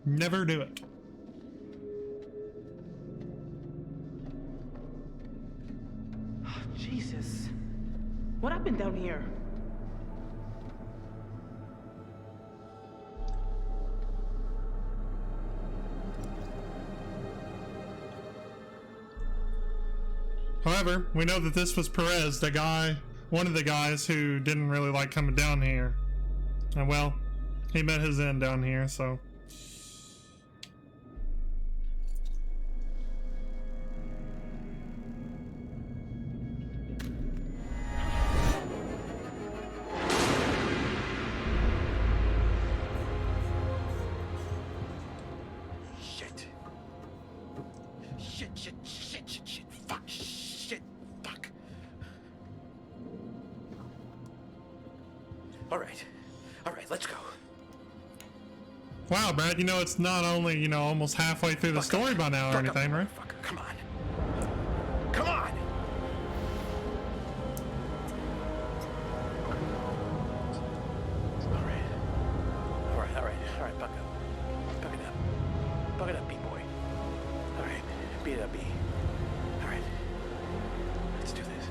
Never do it. Oh, Jesus. What happened down here? However, we know that this was Perez, the guy, one of the guys who didn't really like coming down here. And well, he met his end down here, so. Alright, let's go. Wow, Brad, you know it's not only, you know, almost halfway through the story by now or anything, right? Come on. Come on! Alright, buck up. Buck it up. Buck it up, B-boy. Alright, beat it up, B. Alright. Let's do this.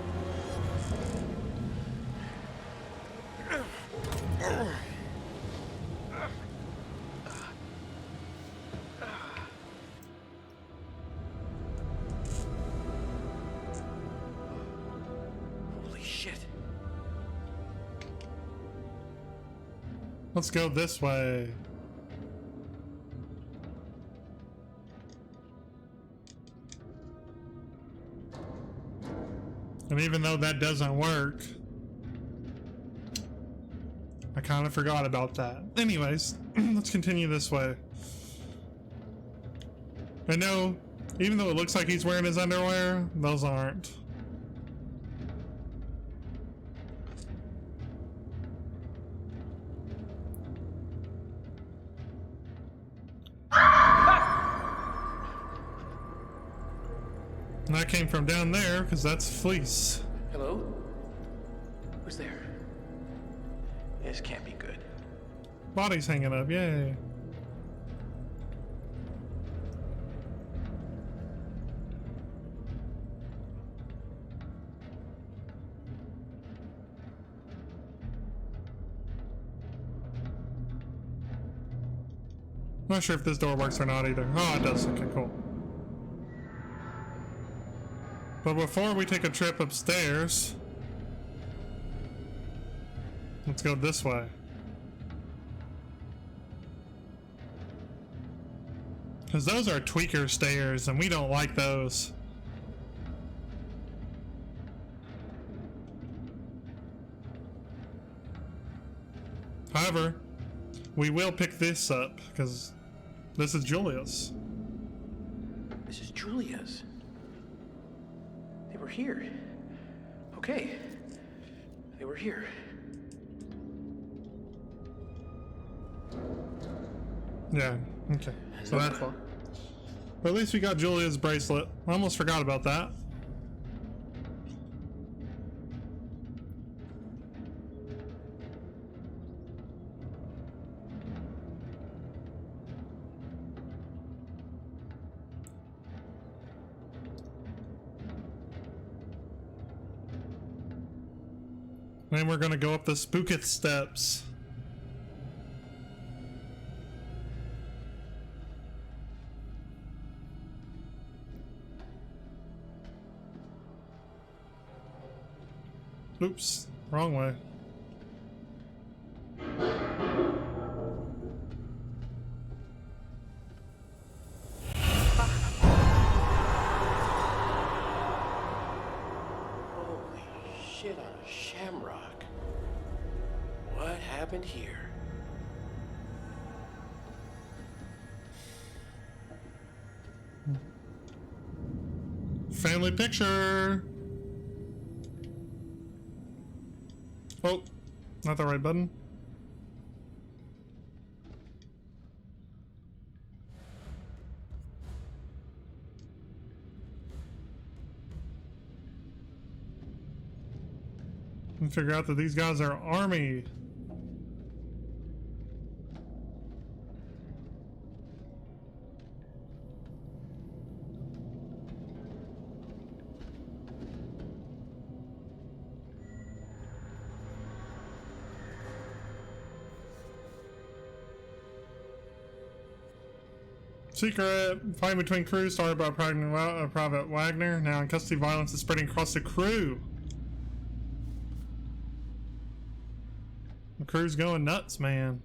Holy shit. Let's go this way. And even though that doesn't work, I kind of forgot about that. Anyways, let's continue this way. I know, even though it looks like he's wearing his underwear, those aren't. And that came from down there, because that's fleece. Hello? Who's there? This can't be good. Body's hanging up, yay. Not sure if this door works or not either. Oh, it does. Okay, cool. But before we take a trip upstairs, let's go this way. Because those are tweaker stairs, and we don't like those. However, we will pick this up, because this is Julia's. This is Julia's. They were here. Okay. They were here. Yeah, okay. So that's fine. But at least we got Julia's bracelet. I almost forgot about that. And we're gonna go up the spooketh steps. Oops, wrong way. Holy shit on a shamrock. What happened here? Family picture. Oh, not the right button. And figure out that these guys are army. Secret fight between crews started by Private Wagner. Now in custody, violence is spreading across the crew. The crew's going nuts, man.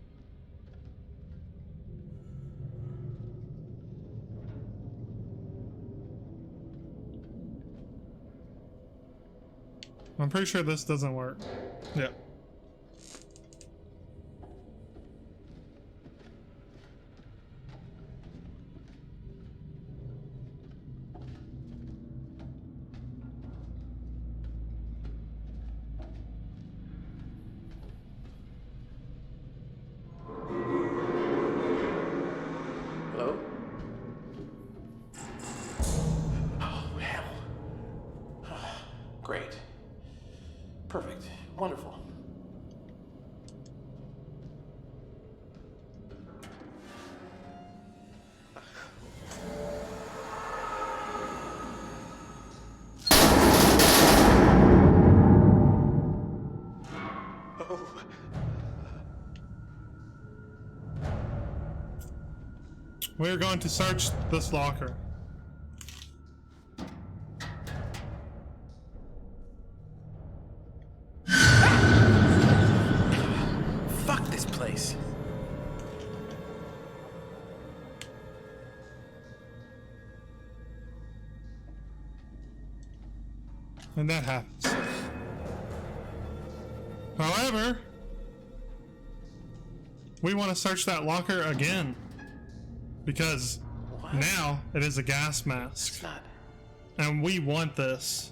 I'm pretty sure this doesn't work. Yeah. Hello? Oh, hell. Great. Perfect. Wonderful. We're going to search this locker. Fuck this place. And that happens. However, we want to search that locker again. Because now it is a gas mask. And we want this.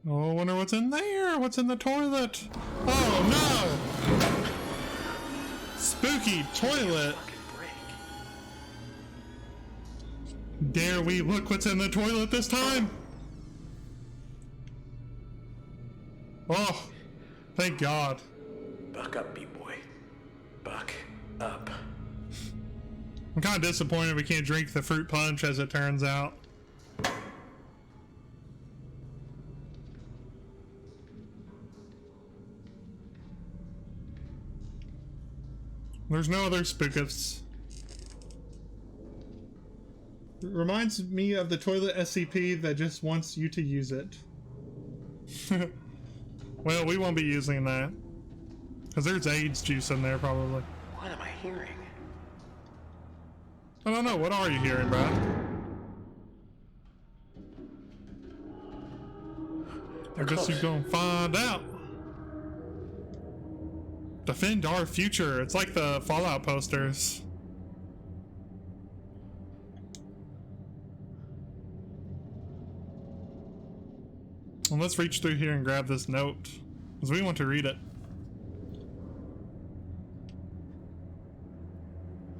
Oh, I wonder what's in there. What's in the toilet? Oh no! Spooky toilet. Dare we look what's in the toilet this time? Oh, thank God. Buck up, B-boy. Buck up. I'm kind of disappointed we can't drink the fruit punch, as it turns out. There's no other spookifs. It reminds me of the toilet SCP that just wants you to use it. Well, we won't be using that. Because there's AIDS juice in there, probably. What am I hearing? I don't know. What are you hearing, Brad? I guess you're gonna find out. Defend our future. It's like the Fallout posters. Well, let's reach through here and grab this note, because we want to read it.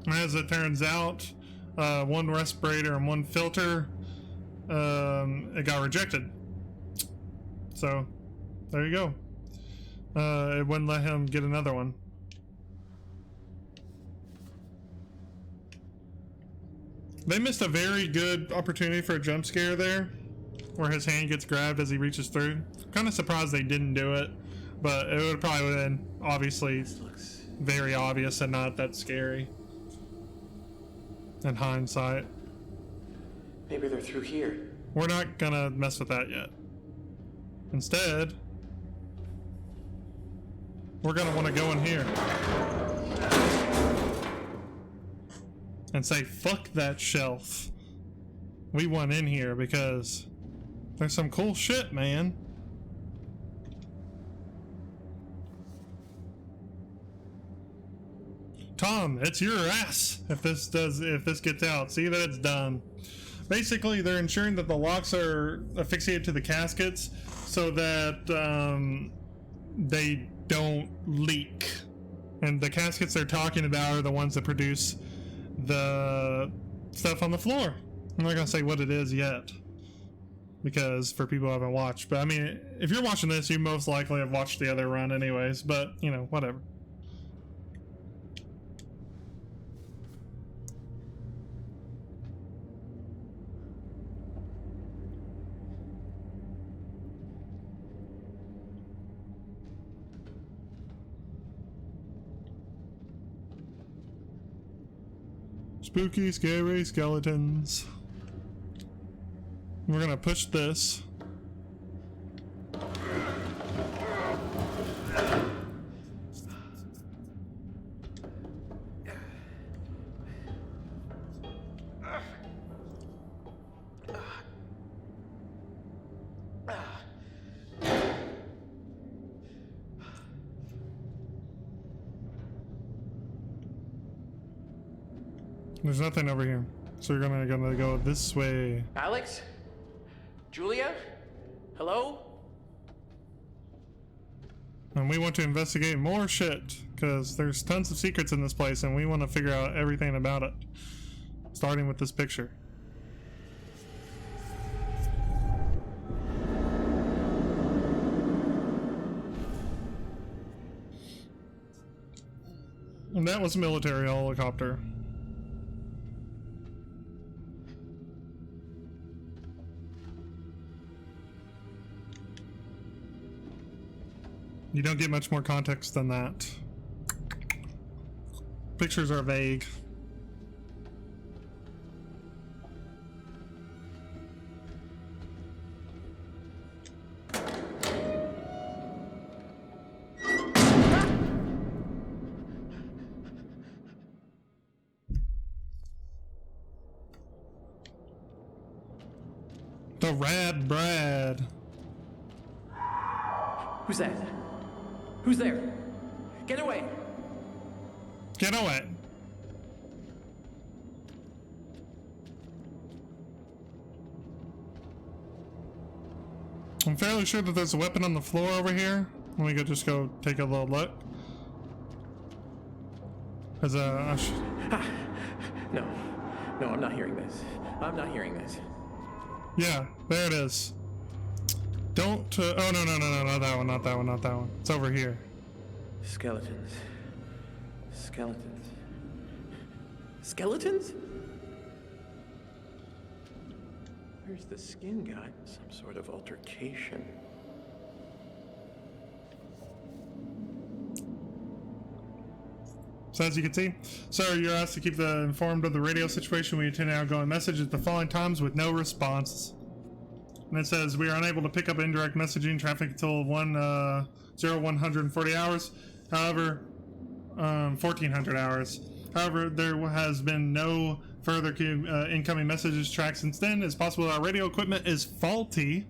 As it turns out, one respirator and one filter, it got rejected. So, there you go. It wouldn't let him get another one. They missed a very good opportunity for a jump scare there, where his hand gets grabbed as he reaches through. Kind of surprised they didn't do it, but it would probably have been obviously very obvious and not that scary in hindsight. Maybe they're through here. We're not gonna mess with that yet. Instead, we're gonna want to go in here and say, fuck that shelf. We want in here because there's some cool shit, man. Tom, it's your ass if this gets out. See that it's done. Basically, they're ensuring that the locks are affixated to the caskets so that they don't leak. And the caskets they're talking about are the ones that produce the stuff on the floor. I'm not gonna say what it is yet, because for people who haven't watched. But I mean, if you're watching this, you most likely have watched the other run anyways. But you know, whatever. Spooky, scary skeletons. We're gonna push this. There's nothing over here, so we're gonna go this way. Alex? Julia? Hello? And we want to investigate more shit, because there's tons of secrets in this place, and we want to figure out everything about it. Starting with this picture. And that was a military helicopter. You don't get much more context than that. Pictures are vague. The Rad Brad. Who's that? Who's there? Get away! Get away! I'm fairly sure that there's a weapon on the floor over here. Let me just go take a little look. There's No. No, I'm not hearing this. I'm not hearing this. Yeah, there it is. Don't. Oh, no, no, no, no, not that one, not that one, not that one. It's over here. Skeletons. Skeletons. Skeletons? Where's the skin guy? Some sort of altercation. So as you can see, sir, you're asked to keep informed of the radio situation. We attend outgoing messages at the following times with no response. And it says we are unable to pick up indirect messaging traffic until 140 hours. However, 1400 hours. However, there has been no further incoming messages tracked since then. It's possible our radio equipment is faulty.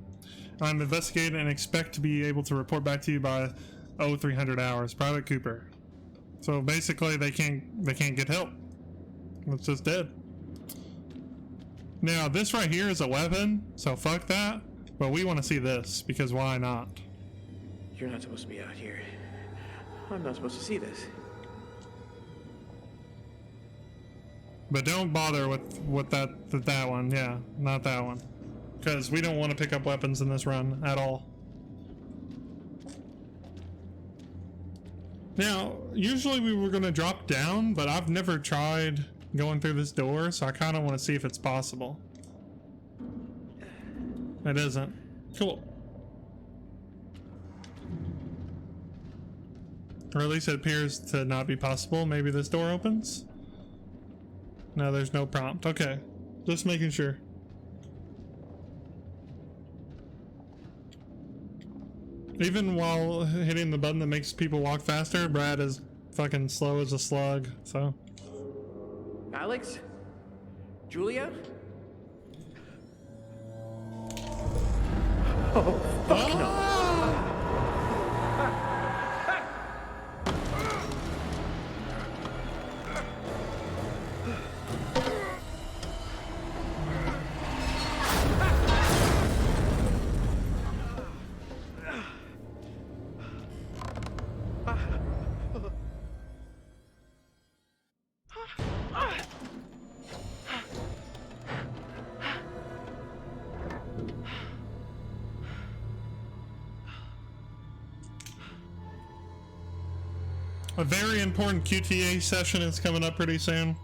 I'm investigating and expect to be able to report back to you by 0300 hours. Private Cooper. So basically, they can't get help. It's just dead. Now, this right here is a weapon, so fuck that. But we want to see this, because why not? You're not supposed to be out here. I'm not supposed to see this. But don't bother with that one. Yeah, not that one. Because we don't want to pick up weapons in this run at all. Now, usually we were going to drop down, but I've never tried going through this door, so I kind of want to see if it's possible. It isn't. Cool. Or at least it appears to not be possible. Maybe this door opens? No, there's no prompt. Okay. Just making sure. Even while hitting the button that makes people walk faster, Brad is fucking slow as a slug, so. Alex? Julia? Oh, fuck no. A very important QTA session is coming up pretty soon.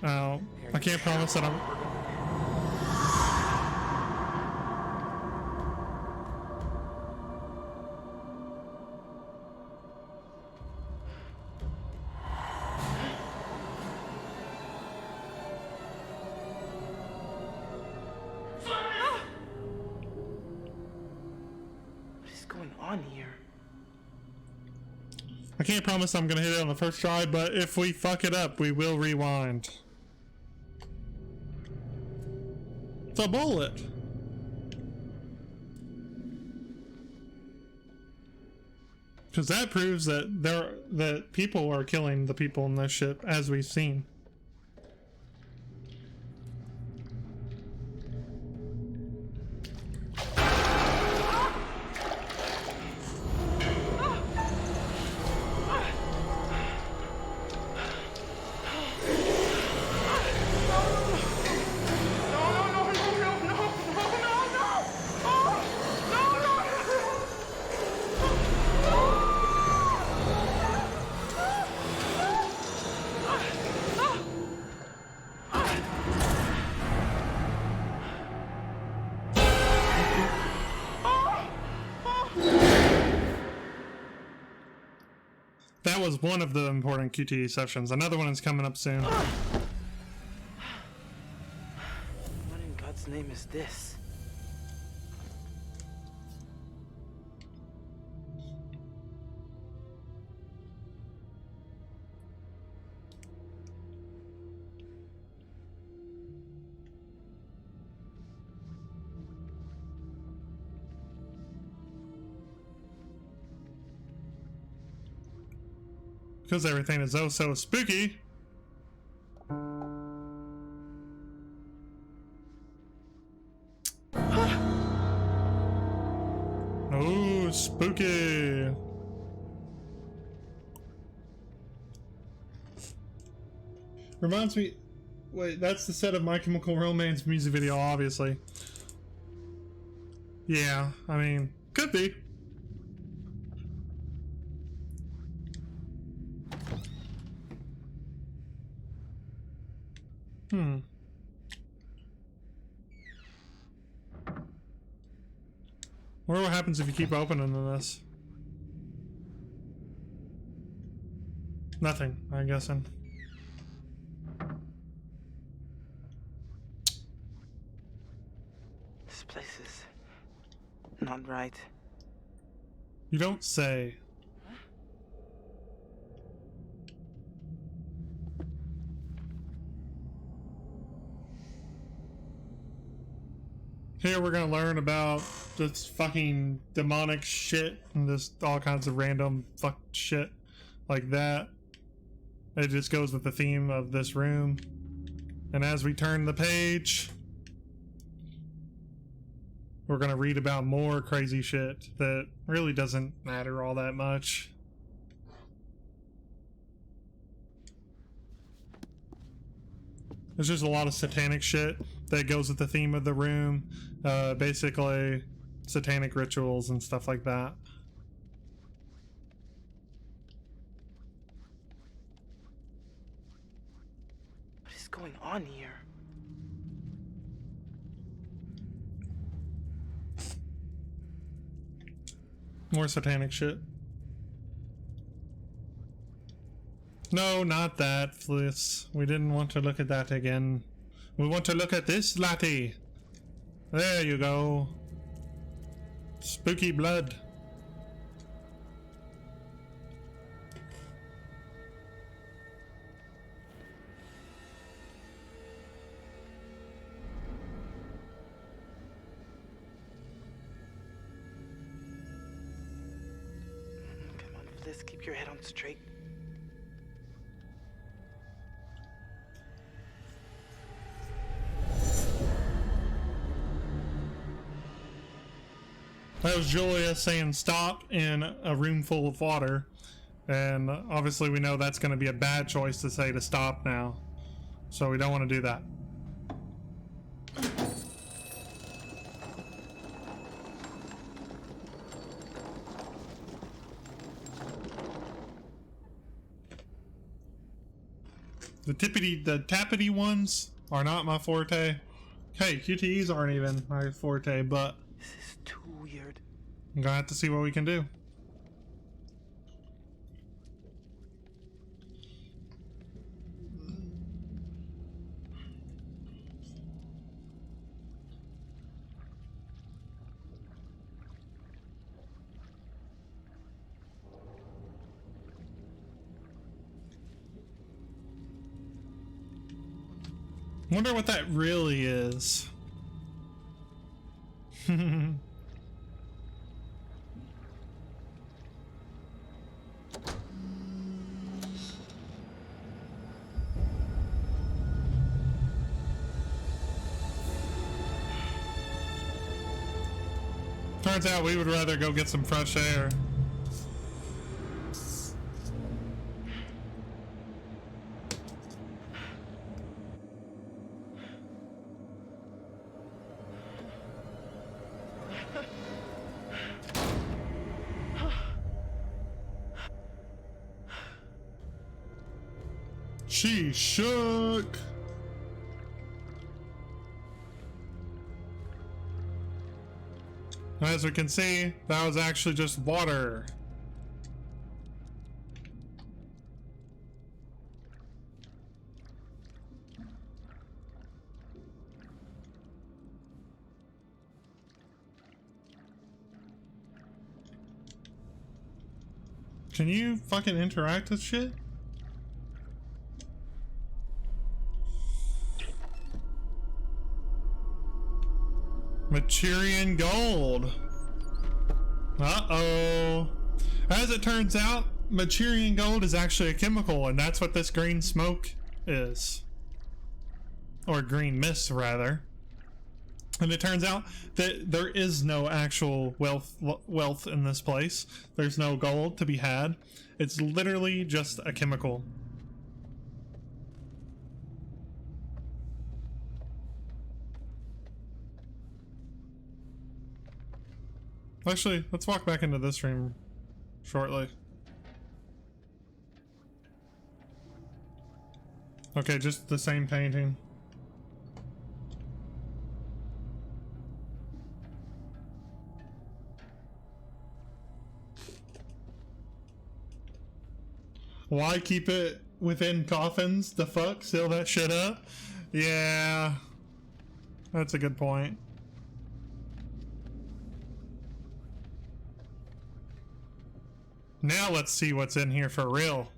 I can't promise that I'm... What is going on here? I can't promise I'm gonna hit it on the first try, but if we fuck it up, we will rewind. It's a bullet. Because that proves that people are killing the people in this ship, as we've seen. That was one of the important QTE sessions. Another one is coming up soon. What in God's name is this? Because everything is oh so spooky. Oh, spooky. Reminds me, Wait, that's the set of My Chemical Romance music video, obviously. Yeah, I mean, could be. Wonder what happens if you keep opening this. Nothing, I'm guessing. This place is not right. You don't say. Here we're gonna learn about this fucking demonic shit and this all kinds of random fuck shit like that. It just goes with the theme of this room. And as we turn the page, we're gonna read about more crazy shit that really doesn't matter all that much. There's just a lot of satanic shit that goes with the theme of the room. Basically, satanic rituals and stuff like that. What is going on here? More satanic shit. No, not that, Fliss. We didn't want to look at that again. We want to look at this, laddie. There you go. Spooky blood. Come on, Fliss, keep your head on straight. That was Julia saying stop in a room full of water. And obviously we know that's going to be a bad choice to say to stop now. So we don't want to do that. The tappity ones are not my forte. Hey, QTEs aren't even my forte, but This is too weird. I'm gonna have to see what we can do. Wonder what that really is. Turns out we would rather go get some fresh air. She shook. As we can see, that was actually just water. Can you fucking interact with shit? Maturian gold. Uh-oh. As it turns out, Maturian gold is actually a chemical, and that's what this green smoke is. Or green mist, rather. And it turns out that there is no actual wealth in this place. There's no gold to be had. It's literally just a chemical. Actually, let's walk back into this room shortly. Okay, just the same painting. Why keep it within coffins? The fuck? Seal that shit up? Yeah. That's a good point. Now let's see what's in here for real.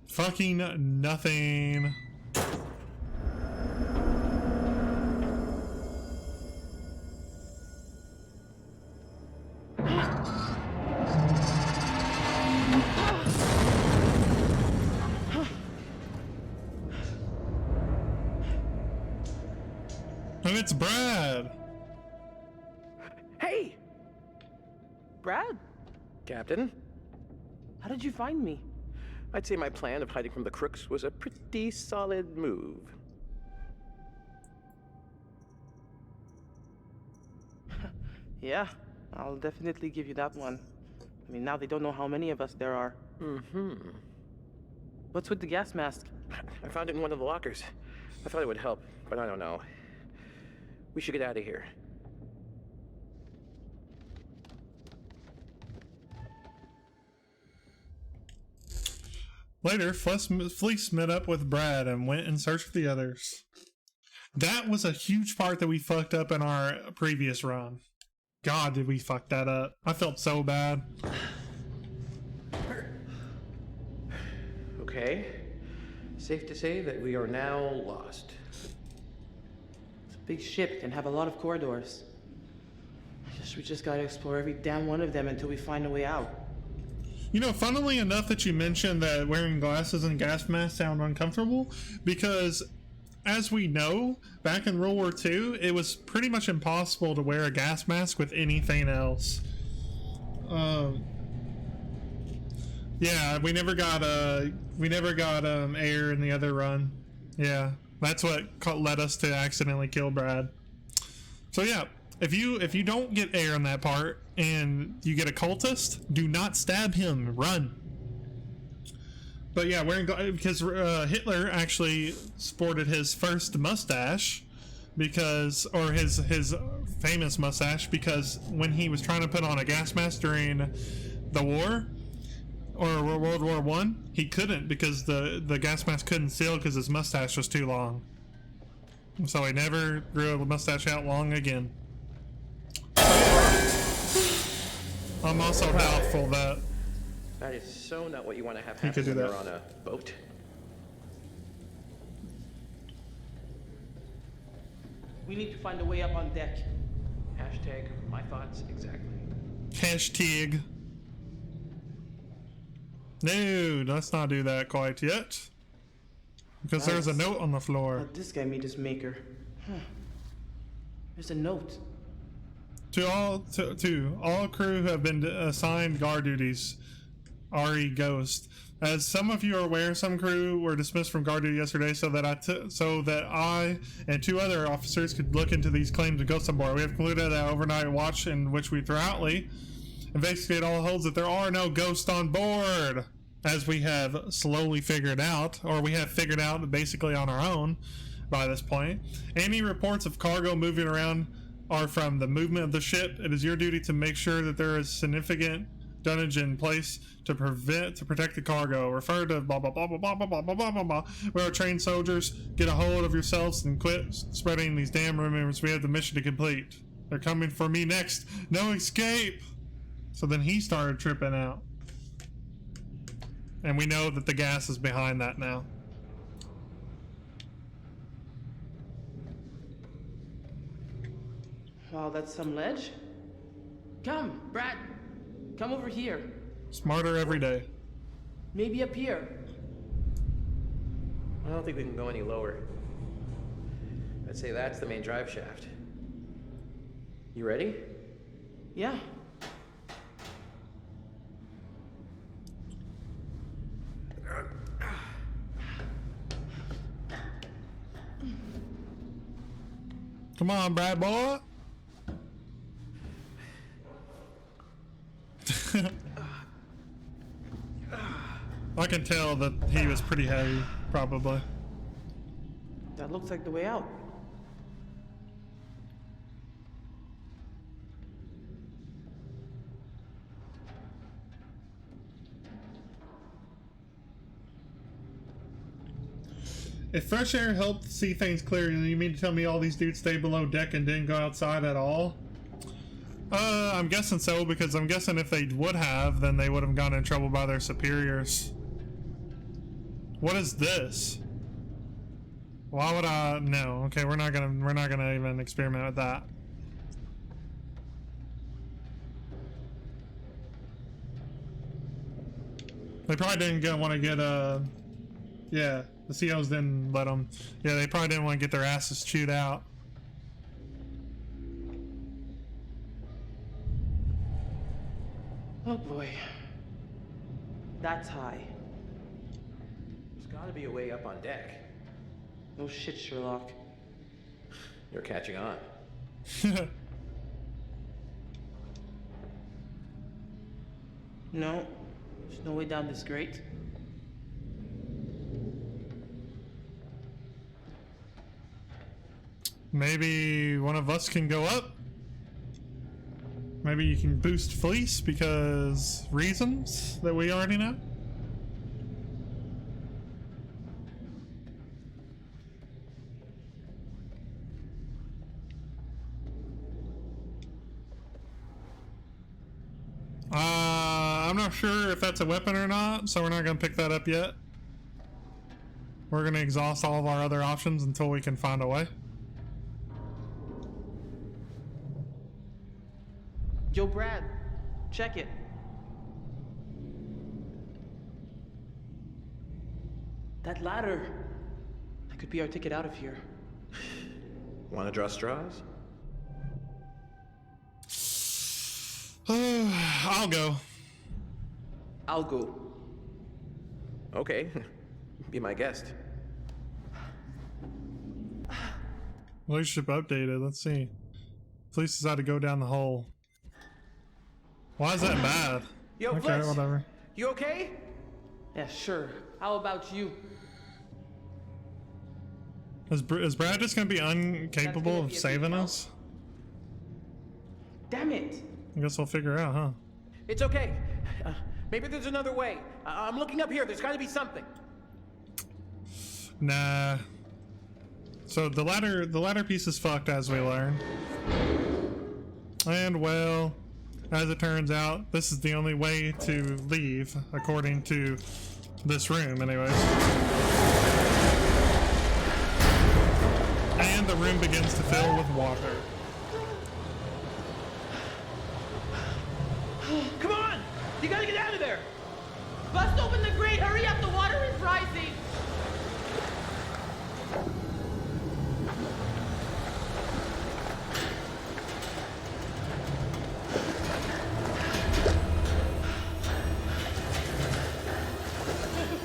Fucking nothing. And it's Brad. Hey! Brad? Captain? How did you find me? I'd say my plan of hiding from the crooks was a pretty solid move. Yeah, I'll definitely give you that one. I mean, now they don't know how many of us there are. Mm-hmm. What's with the gas mask? I found it in one of the lockers. I thought it would help, but I don't know. We should get out of here. Later, Fleece met up with Brad and went in search of the others. That was a huge part that we fucked up in our previous run. God, did we fuck that up. I felt so bad. Okay. Safe to say that we are now lost. It's a big ship, can have a lot of corridors. We just gotta explore every damn one of them until we find a way out. You know, funnily enough that you mentioned that wearing glasses and gas masks sound uncomfortable, because as we know, back in World War II, it was pretty much impossible to wear a gas mask with anything else. Yeah, we never got air in the other run. Yeah, that's what led us to accidentally kill Brad. So yeah, if you don't get air in that part and you get a cultist, do not stab him. Run. But yeah, because Hitler actually sported his first mustache or his famous mustache, because when he was trying to put on a gas mask during the war or World War I, he couldn't, because the gas mask couldn't seal because his mustache was too long. So he never grew a mustache out long again. I'm also doubtful that That is so not what you want to have happen when you're on a boat. We need to find a way up on deck. Hashtag my thoughts exactly. Hashtag. No, let's not do that quite yet. Because there's a note on the floor. This guy made his maker. There's a note. To all crew who have been assigned guard duties, RE Ghost. As some of you are aware, some crew were dismissed from guard duty yesterday so that I and two other officers could look into these claims of ghosts on board. We have concluded an overnight watch in which we thoroughly investigate all holds that there are no ghosts on board, as we have slowly figured out, or we have figured out basically on our own by this point. Any reports of cargo moving around are from the movement of the ship. It is your duty to make sure that there is significant dunnage in place to protect the cargo. Refer to blah blah blah blah blah blah blah blah blah blah. We are trained soldiers. Get a hold of yourselves and quit spreading these damn rumors. We have the mission to complete. They're coming for me next. No escape. So then he started tripping out, and we know that the gas is behind that now. Wow, that's some ledge. Come, Brad. Come over here. Smarter every day. Maybe up here. I don't think we can go any lower. I'd say that's the main drive shaft. You ready? Yeah. Come on, Brad boy. I can tell that he was pretty heavy, probably. That looks like the way out. If fresh air helped see things clearer, you mean to tell me all these dudes stayed below deck and didn't go outside at all? I'm guessing so, because I'm guessing if they would have, then they would have gotten in trouble by their superiors. What is this? Why would I? No. Okay, we're not gonna even experiment with that. They probably didn't want to get yeah, the COs didn't let them. Yeah, they probably didn't want to get their asses chewed out. Oh boy. That's high. There's gotta be a way up on deck. No shit, Sherlock. You're catching on. No, there's no way down this grate. Maybe one of us can go up? Maybe you can boost Fleece because reasons that we already know? I'm not sure if that's a weapon or not, so we're not gonna pick that up yet. We're gonna exhaust all of our other options until we can find a way. Yo, Brad, check it. That ladder. That could be our ticket out of here. Wanna draw straws? I'll go. I'll go. Okay, be my guest. Relationship updated, let's see. Police decided to go down the hole. Why is that bad? Yo, okay, Fletch, whatever. You okay? Yeah, sure. How about you? Is Brad just gonna be incapable of saving us? Damn it! I guess we'll figure it out, huh? It's okay. Maybe there's another way. I'm looking up here. There's gotta be something. Nah. So the ladder piece is fucked, as we learn. And well, as it turns out, this is the only way to leave, according to this room, anyways. And the room begins to fill with water. Come on! You gotta get out of there! Bust open the grate! Hurry up! The water is rising!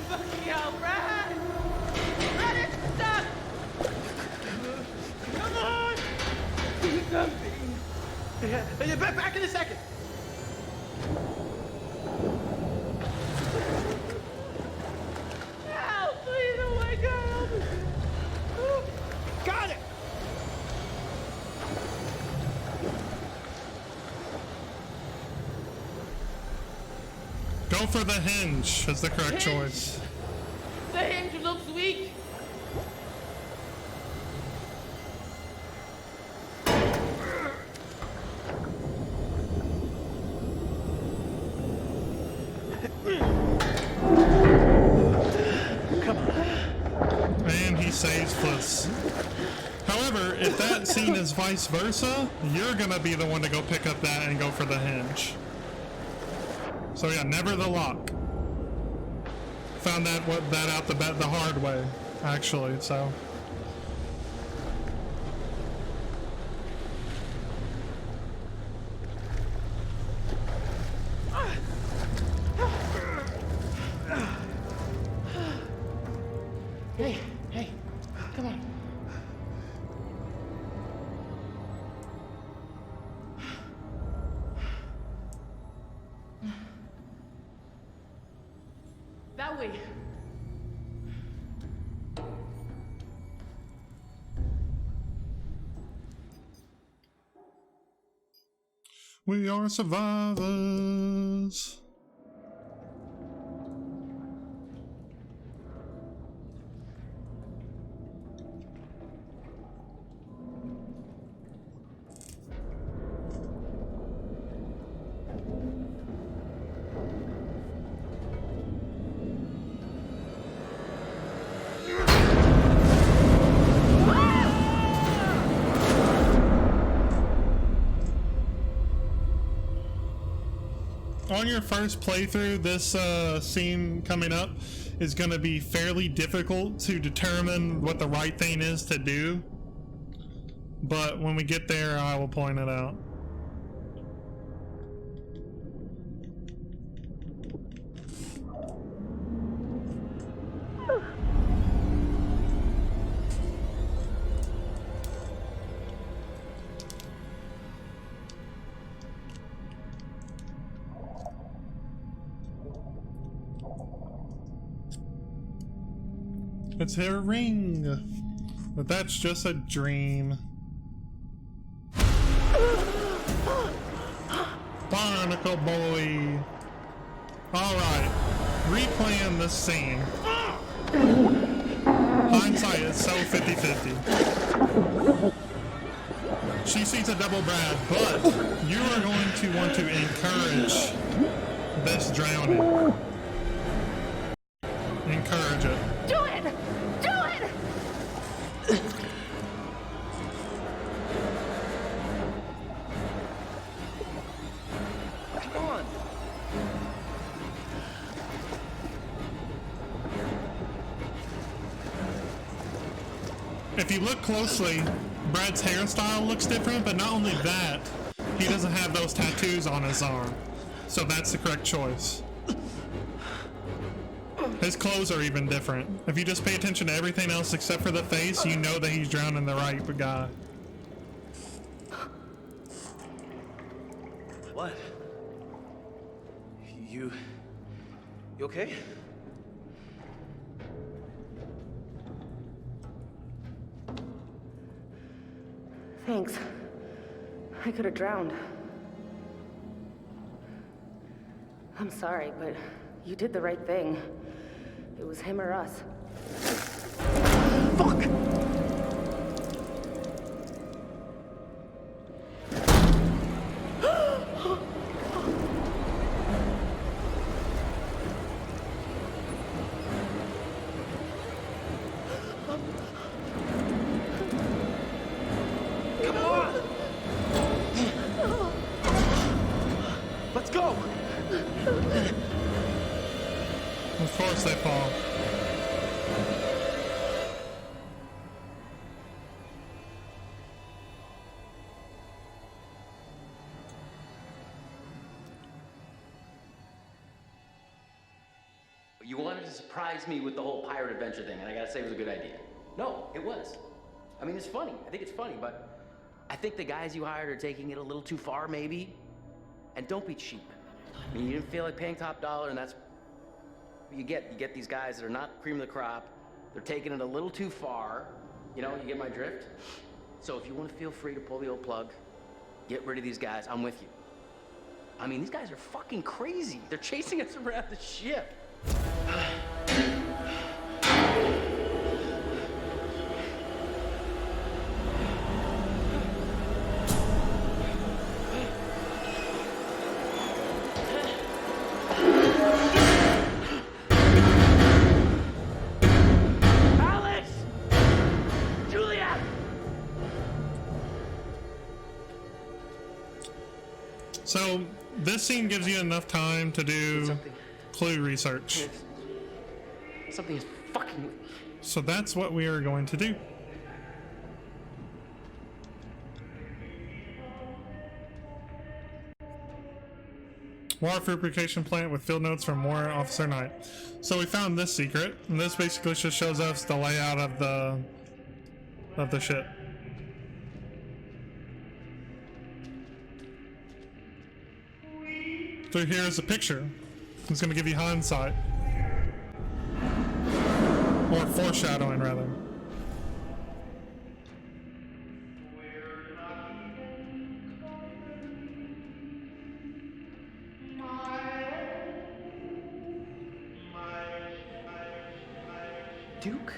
Fucking hell, Brad! Brad, it's stuck! Come on! Do something! Yeah, back in a second! Help, please! Oh my God! Help me. Got it! Go for the hinge is the correct choice. The hinge looks weak. And he saves Fliss. However, if that scene is vice versa, you're gonna be the one to go pick up that and go for the hinge. So yeah, never the lock. Found that out the hard way, actually. So. Hey, come on. we? We are survivors. On your first playthrough, this scene coming up is going to be fairly difficult to determine what the right thing is to do. But when we get there, I will point it out. It's her ring, but that's just a dream. Barnacle boy. Alright, replaying this scene. Hindsight is so 50-50. She sees a double Brad, but you are going to want to encourage this drowning. Encourage it. Do it! Do it! Come on. If you look closely, Brad's hairstyle looks different, but not only that, he doesn't have those tattoos on his arm. So that's the correct choice. His clothes are even different. If you just pay attention to everything else except for the face, you know that he's drowning the right guy. What? You okay? Thanks. I could have drowned. I'm sorry, but you did the right thing. It was him or us. Fuck! Come on! Let's go! Of course they fall. You wanted to surprise me with the whole pirate adventure thing, and I gotta say it was a good idea. No, it was. I mean, it's funny. I think it's funny, but I think the guys you hired are taking it a little too far, maybe. And don't be cheap. I mean, you didn't feel like paying top dollar, and that's what you get. You get these guys that are not cream of the crop. They're taking it a little too far. You know, you get my drift? So if you want to feel free to pull the old plug, get rid of these guys, I'm with you. I mean, these guys are fucking crazy. They're chasing us around the ship. Alex! Julia! So this scene gives you enough time to do clue research. Something is fucking... So that's what we are going to do. Water purification plant with field notes from Warrant Officer Knight. So we found this secret, and this basically just shows us the layout of the ship. So here's a picture. It's going to give you hindsight. Or foreshadowing, rather. Duke?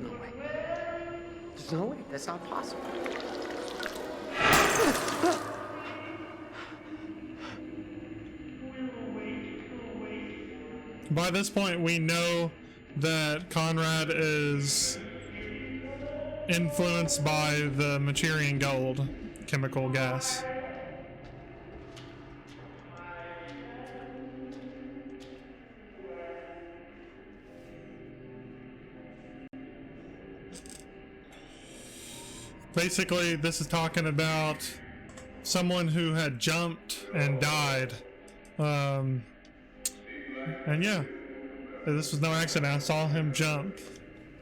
No way. There's no way. That's not possible. By this point, we know that Conrad is influenced by the Materian gold chemical gas. Basically, this is talking about someone who had jumped and died. And yeah, this was no accident. I saw him jump.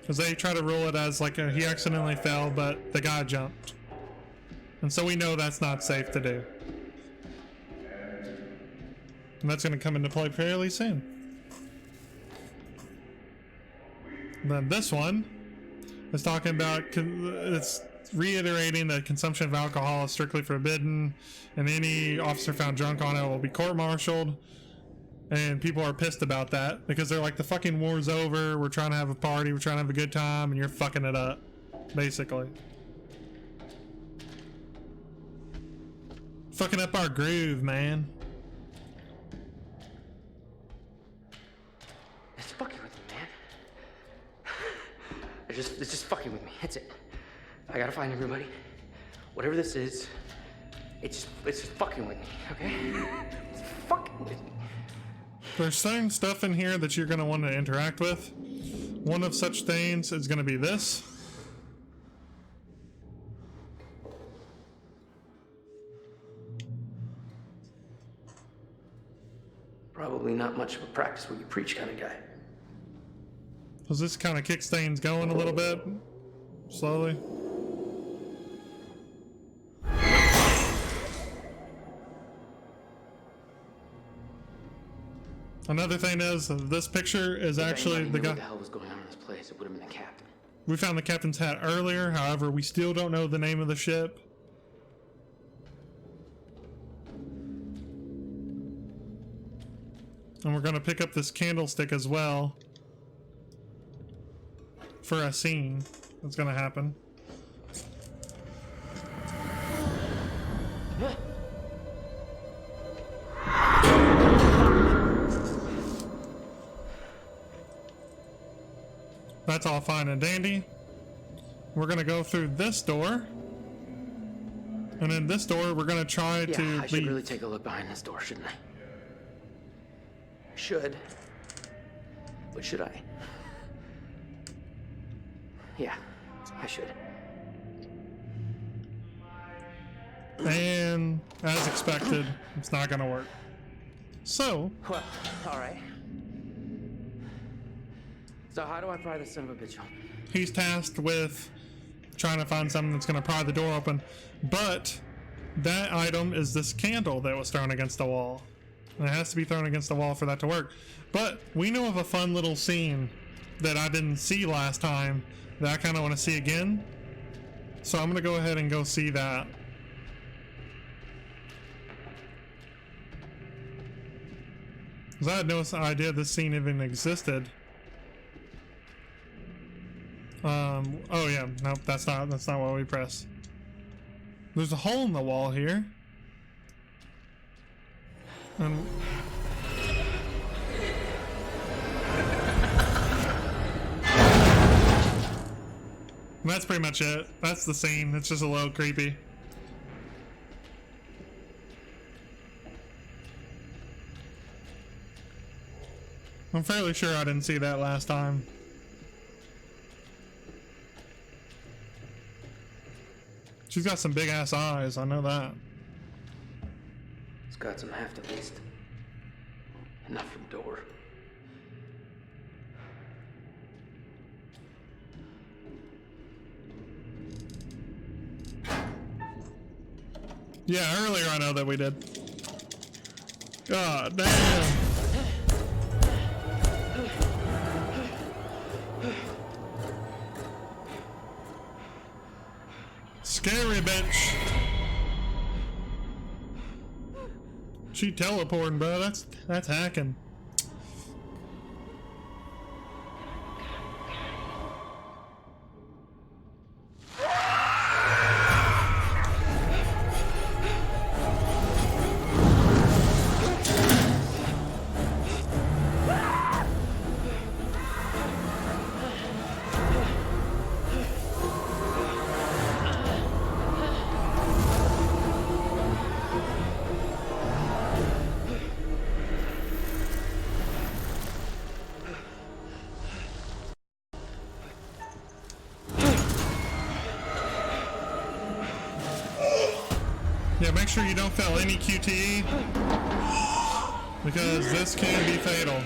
Because they try to rule it as like he accidentally fell, but the guy jumped. And so we know that's not safe to do. And that's going to come into play fairly soon. And then this one is talking about, it's reiterating that consumption of alcohol is strictly forbidden, and any officer found drunk on it will be court-martialed. And people are pissed about that because they're like, the fucking war's over, we're trying to have a party, we're trying to have a good time, and you're fucking it up, basically. Fucking up our groove, man. It's fucking with me, man. It's just fucking with me. That's it. I gotta find everybody. Whatever this is, it's just fucking with me, okay? It's fucking with me. There's certain stuff in here that you're going to want to interact with. One of such things is going to be this. Probably not much of a practice what you preach kind of guy. Because this kind of kicks things going a little bit. Slowly. Another thing is, this picture is actually the guy. What the hell was going on in this place? It would have been the captain. We found the captain's hat earlier, however, we still don't know the name of the ship. And we're going to pick up this candlestick as well for a scene that's going to happen. That's all fine and dandy. We're going to go through this door. And in this door, we're going to try to leave. I should really take a look behind this door, shouldn't I? Should. But should I? Yeah, I should. And as expected, it's not going to work. So. Well, all right. So how do I pry this son of a bitch open? He's tasked with trying to find something that's going to pry the door open. But that item is this candle that was thrown against the wall. And it has to be thrown against the wall for that to work. But we know of a fun little scene that I didn't see last time that I kind of want to see again. So I'm going to go ahead and go see that. Because I had no idea this scene even existed. Oh yeah, nope, that's not what we press. There's a hole in the wall here. And that's pretty much it. That's the scene. It's just a little creepy. I'm fairly sure I didn't see that last time. She's got some big ass eyes, I know that. It's got some heft at least. Enough for the door. Yeah, earlier I know that we did. God damn. Scary bitch. She teleporting, bro. That's hacking. Yeah, make sure you don't fail any QTE, because this can be fatal.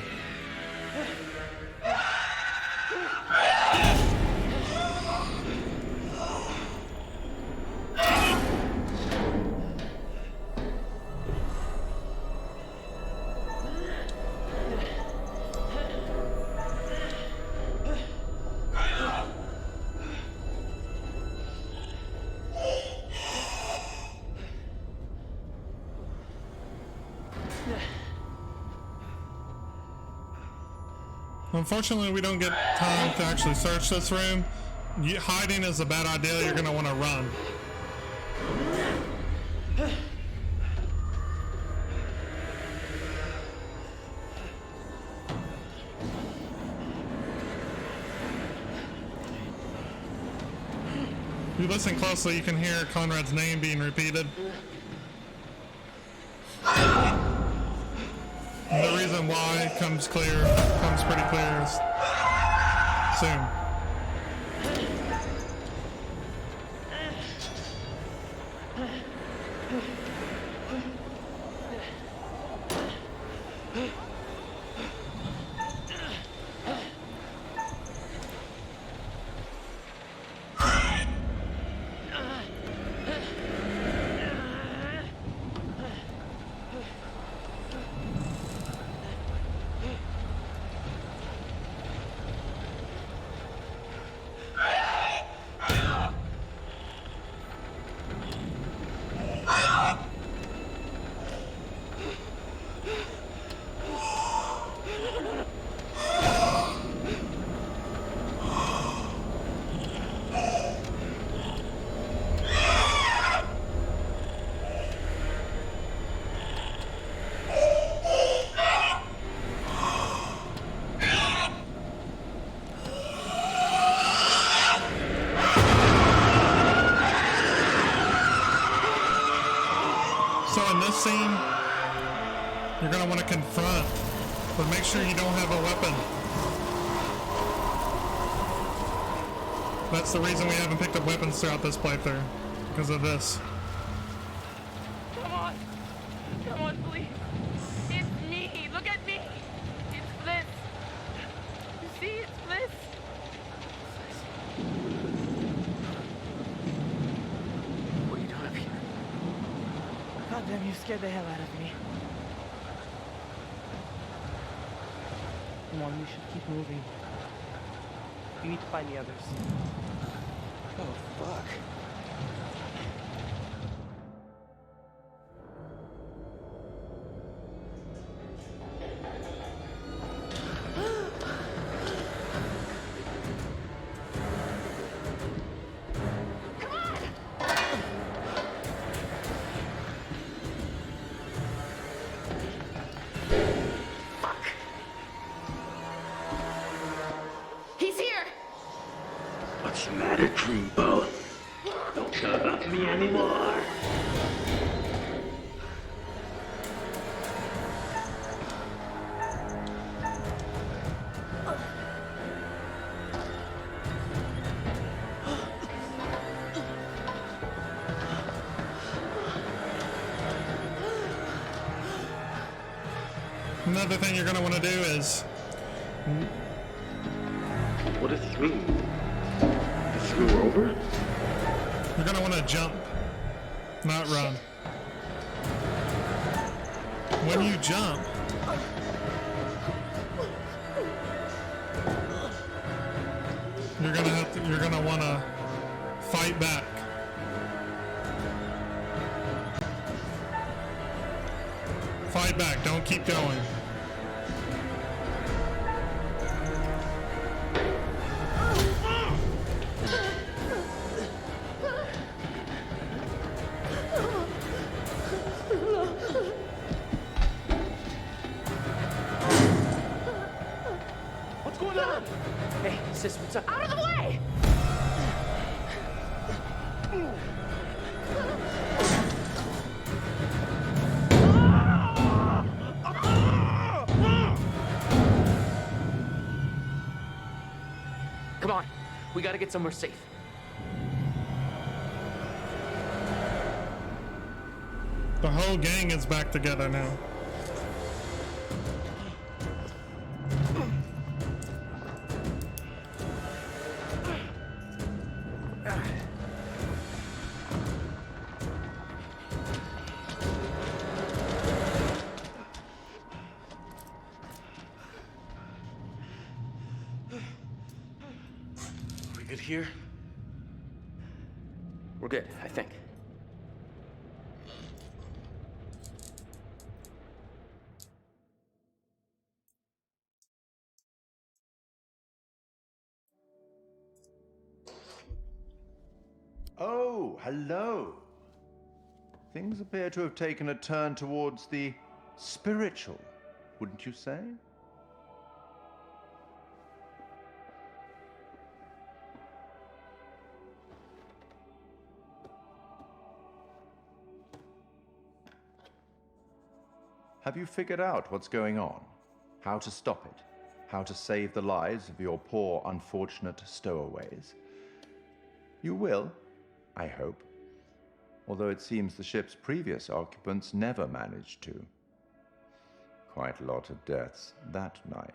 Unfortunately, we don't get time to actually search this room. Hiding is a bad idea. You're going to want to run. If you listen closely, you can hear Conrad's name being repeated. And the reason why comes pretty clear soon. Scene, you're going to want to confront, but make sure you don't have a weapon. That's the reason we haven't picked up weapons throughout this playthrough, because of this. Come on, please. It's me. Look at me. It's Bliss. You see, it's Bliss. What are you doing up here? God damn, you scared the hell out of me. Come on, we should keep moving. We need to find the others. Oh, fuck. What's the matter, Dreamboat? Don't talk about me anymore. Another thing you're going to want to do is... What does this mean? Is we were over? You're going to want to jump, not run. When you jump, you're going to want to fight back. right back. Don't keep going. What's going on? Hey, sis, what's up? Out of the way! Come on, we gotta get somewhere safe. The whole gang is back together now. We good here? We're good, I think. Oh, hello. Things appear to have taken a turn towards the spiritual, wouldn't you say? Have you figured out what's going on? How to stop it? How to save the lives of your poor, unfortunate stowaways? You will, I hope. Although it seems the ship's previous occupants never managed to. Quite a lot of deaths that night.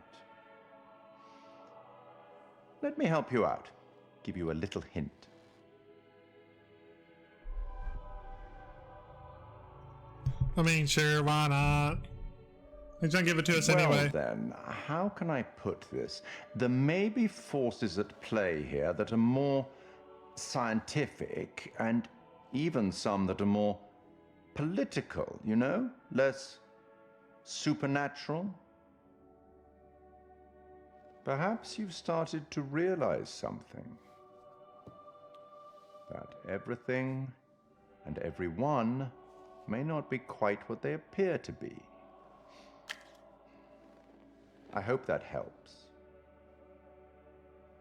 Let me help you out. Give you a little hint. I mean, sure, why not? He's gonna give it to us anyway. Well then, how can I put this? There may be forces at play here that are more scientific, and even some that are more political, you know? Less supernatural. Perhaps you've started to realize something. That everything and everyone may not be quite what they appear to be. I hope that helps.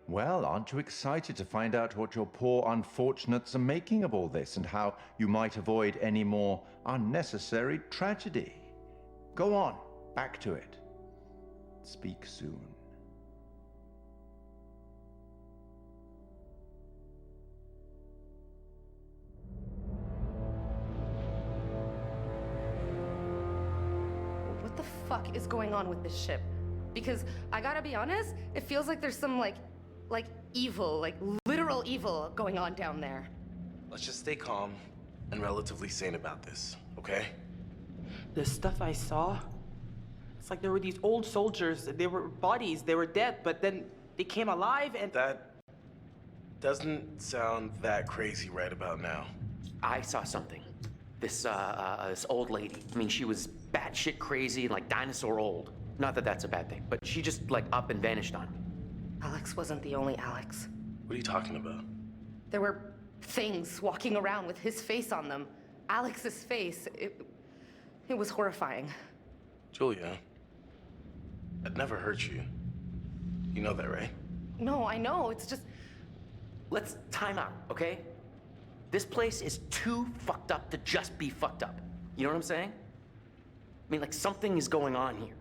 Well, aren't you excited to find out what your poor unfortunates are making of all this and how you might avoid any more unnecessary tragedy? Go on, back to it. Speak soon. What the fuck is going on with this ship? Because I gotta be honest, it feels like there's some like evil, like literal evil going on down there. Let's just stay calm and relatively sane about this, okay? The stuff I saw, it's like there were these old soldiers, they were bodies, they were dead, but then they came alive and... That doesn't sound that crazy right about now. I saw something. This old lady. I mean, she was batshit crazy and like dinosaur old. Not that that's a bad thing, but she just like up and vanished on me. Alex wasn't the only Alex. What are you talking about? There were things walking around with his face on them. Alex's face. It was horrifying. Julia, I'd never hurt you. You know that, right? No, I know. It's just... Let's time out, okay? This place is too fucked up to just be fucked up. You know what I'm saying? I mean, like, something is going on here.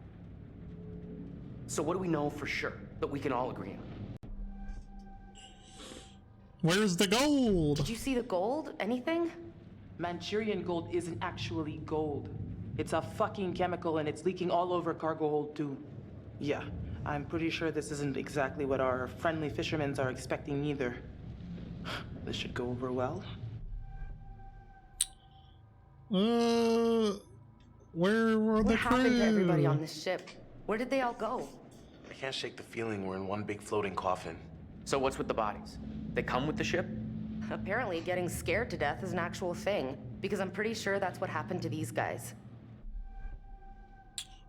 So what do we know for sure that we can all agree on? Where's the gold? Did you see the gold? Anything? Manchurian gold isn't actually gold. It's a fucking chemical and it's leaking all over cargo hold too. Yeah, I'm pretty sure this isn't exactly what our friendly fishermen are expecting either. This should go over well. Where were the crew? What happened to everybody on this ship? Where did they all go? I can't shake the feeling we're in one big floating coffin. So what's with the bodies? They come with the ship? Apparently getting scared to death is an actual thing, because I'm pretty sure that's what happened to these guys.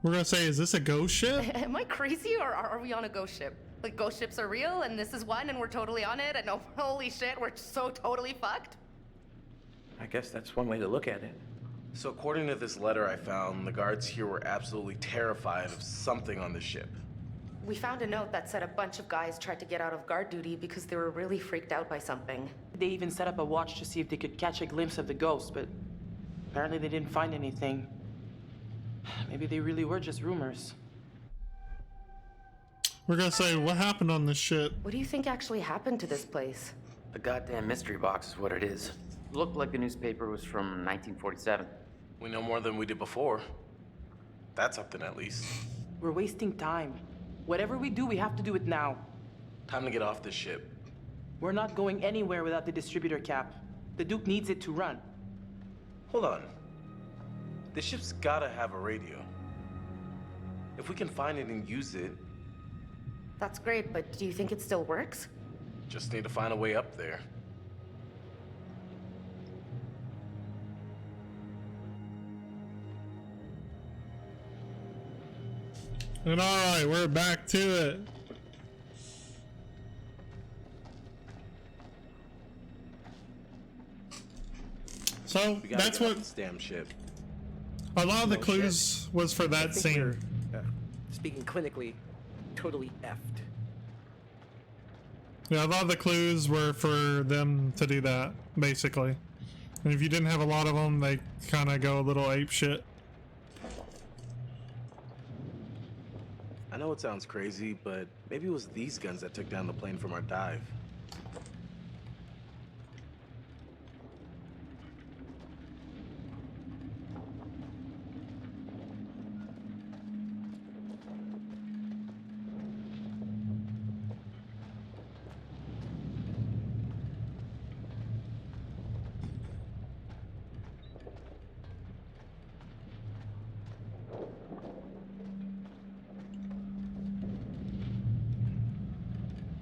We're gonna say, is this a ghost ship? Am I crazy, or are we on a ghost ship? Like, ghost ships are real, and this is one, and we're totally on it, and oh, holy shit, we're so totally fucked? I guess that's one way to look at it. So according to this letter I found, the guards here were absolutely terrified of something on the ship. We found a note that said a bunch of guys tried to get out of guard duty because they were really freaked out by something. They even set up a watch to see if they could catch a glimpse of the ghost, but apparently they didn't find anything. Maybe they really were just rumors. We're gonna say, what happened on this ship? What do you think actually happened to this place? The goddamn mystery box is what it is. Looked like the newspaper was from 1947. We know more than we did before. That's something at least. We're wasting time. Whatever we do, we have to do it now. Time to get off this ship. We're not going anywhere without the distributor cap. The Duke needs it to run. Hold on. This ship's gotta have a radio. If we can find it and use it... That's great, but do you think it still works? Just need to find a way up there. And alright, we're back to it. So that's what this damn ship. A lot of the clues was for that scene. Speaking clinically, totally effed. Yeah, a lot of the clues were for them to do that, basically. And if you didn't have a lot of them, they kind of go a little ape shit. I know it sounds crazy, but maybe it was these guns that took down the plane from our dive.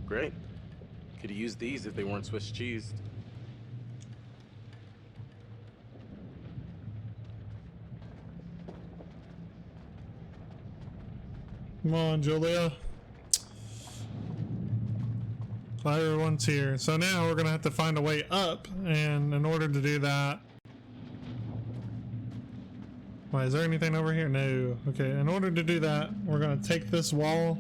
Great. Could have used these if they weren't Swiss cheesed. Come on, Julia. Everyone's here. So now we're gonna have to find a way up, and in order to do that... Wait, is there anything over here? No. Okay, in order to do that, we're gonna take this wall.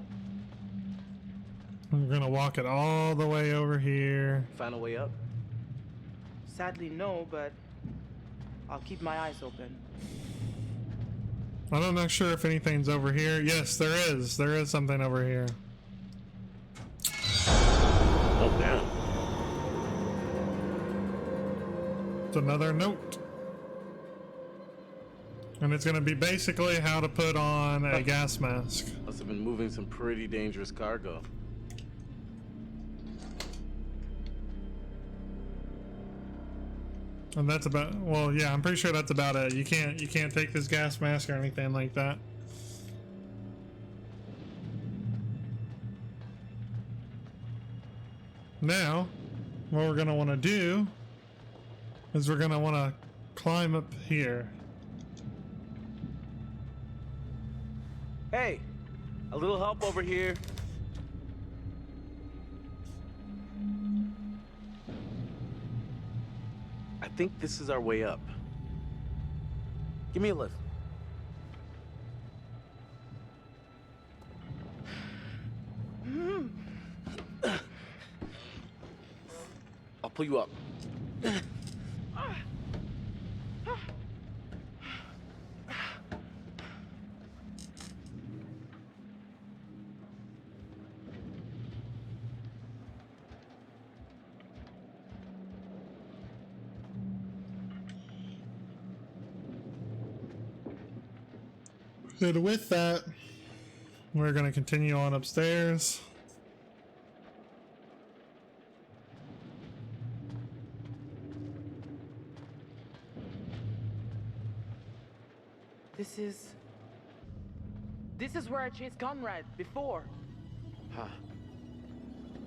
We're gonna walk it all the way over here. Find a way up? Sadly, no, but I'll keep my eyes open. I'm not sure if anything's over here. Yes, there is. There is something over here. Oh, damn. It's another note. And it's gonna be basically how to put on a gas mask. Must have been moving some pretty dangerous cargo. And that's about, well, yeah, I'm pretty sure that's about it. You can't take this gas mask or anything like that. Now, what we're gonna want to do is we're gonna want to climb up here. Hey, a little help over here. I think this is our way up. Give me a lift. I'll pull you up. And with that, we're going to continue on upstairs. This is where I chased Conrad before. Huh.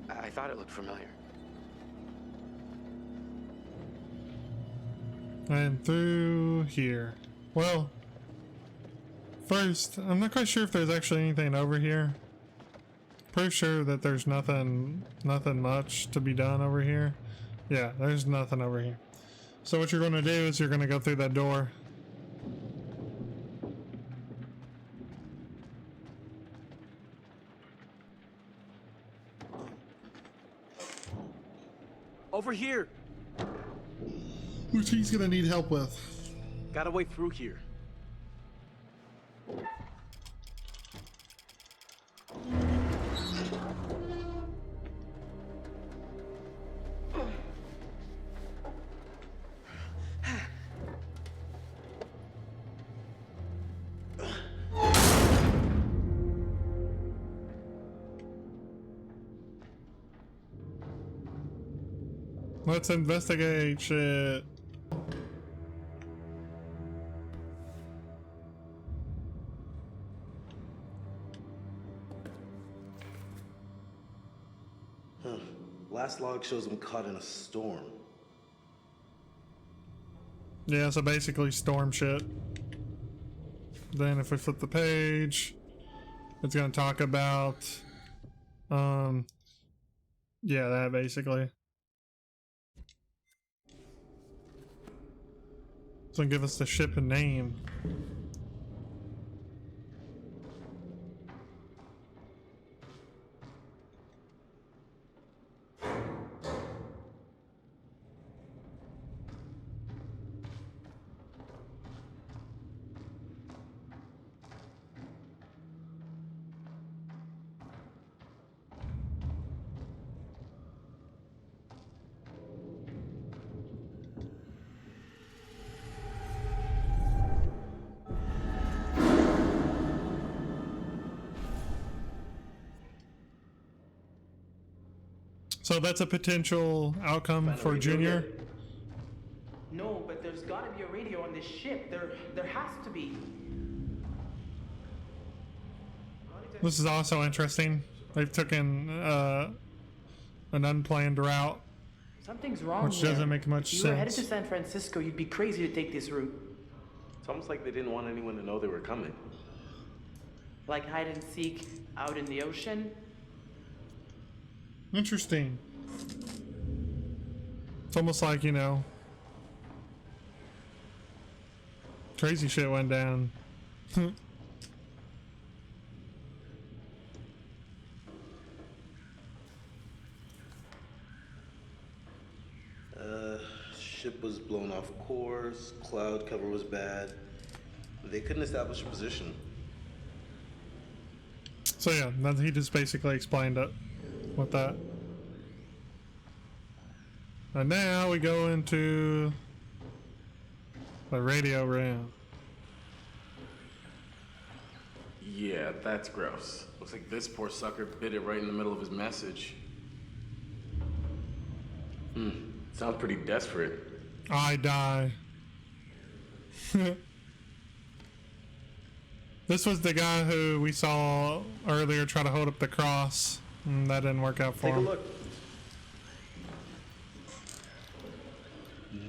I thought it looked familiar. And through here. Well, First, I'm not quite sure if there's actually anything over here. Pretty sure that there's nothing much to be done over here. Yeah, there's nothing over here. So what you're going to do is you're going to go through that door. Over here. Which he's going to need help with. Got a way through here. Let's investigate shit. Last log shows him caught in a storm. Yeah, so basically storm shit. Then if we flip the page, it's gonna talk about yeah, that basically. It's gonna give us the ship a name. So that's a potential outcome for Junior. No, but there's gotta be a radio on this ship. There has to be. This is also interesting. They've taken an unplanned route. Something's wrong Which here. doesn't make much If you were headed sense. to San Francisco, you'd be crazy to take this route. It's almost like they didn't want anyone to know they were coming. Like hide and seek out in the ocean. Interesting. It's almost like, you know, crazy shit went down. Ship was blown off course, cloud cover was bad. They couldn't establish a position. So yeah, then he just basically explained it with that. And now we go into the radio room. Yeah, that's gross. Looks like this poor sucker bit it right in the middle of his message. Sounds pretty desperate. I die. This was the guy who we saw earlier try to hold up the cross. That didn't work out for him. Take a look.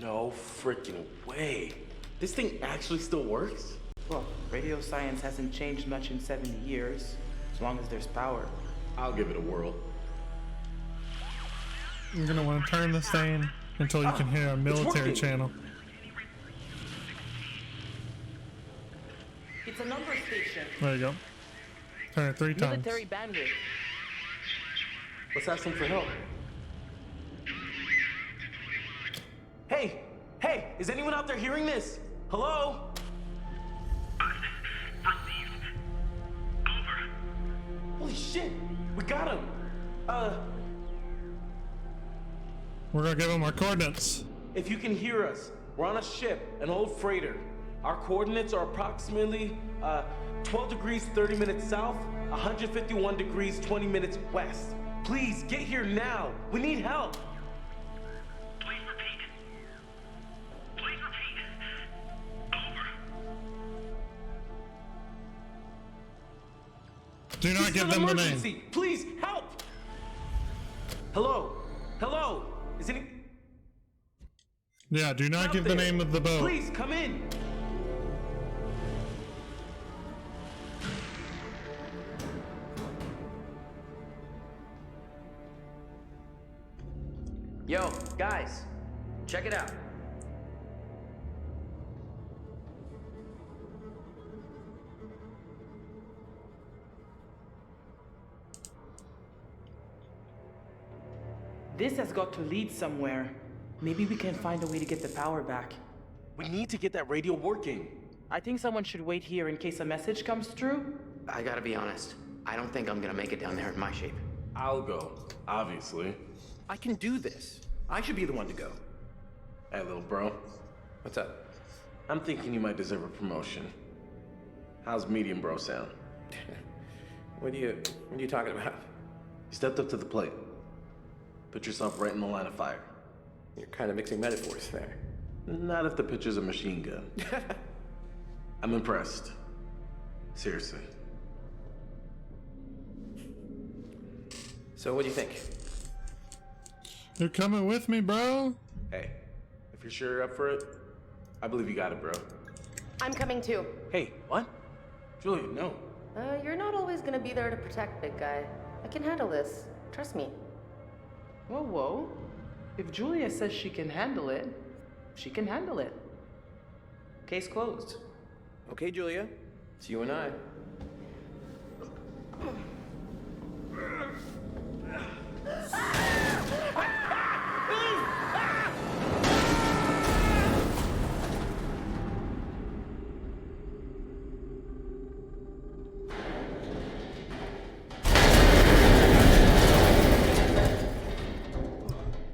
No freaking way. This thing actually still works? Well, radio science hasn't changed much in 70 years, as long as there's power. I'll give it a whirl. You're gonna want to turn this thing until you can hear a military channel. It's a number station. There you go. Turn it 3 times. Military bandwidth. Let's ask them for help. Hey! Hey! Is anyone out there hearing this? Hello? Holy shit! We got him! We're gonna give him our coordinates. If you can hear us, we're on a ship, an old freighter. Our coordinates are approximately 12 degrees 30 minutes south, 151 degrees 20 minutes west. Please, get here now. We need help. Please repeat. Please repeat. Over. Do not This give is an them the emergency. name. Please, help! Hello? Hello? Is any... Yeah, do not give the name of the boat. Please, come in. Guys, check it out. This has got to lead somewhere. Maybe we can find a way to get the power back. We need to get that radio working. I think someone should wait here in case a message comes through. I gotta be honest. I don't think I'm gonna make it down there in my shape. I'll go, obviously. I can do this. I should be the one to go. Hey, little bro. What's up? I'm thinking you might deserve a promotion. How's medium bro sound? What are you talking about? You stepped up to the plate. Put yourself right in the line of fire. You're kind of mixing metaphors there. Not if the pitcher's a machine gun. I'm impressed. Seriously. So what do you think? You're coming with me, bro? Hey, if you're sure you're up for it, I believe you got it, bro. I'm coming too. Hey, what? Julia, no. You're not always gonna be there to protect, big guy. I can handle this. Trust me. Whoa, whoa. If Julia says she can handle it, she can handle it. Case closed. Okay, Julia. It's you and I.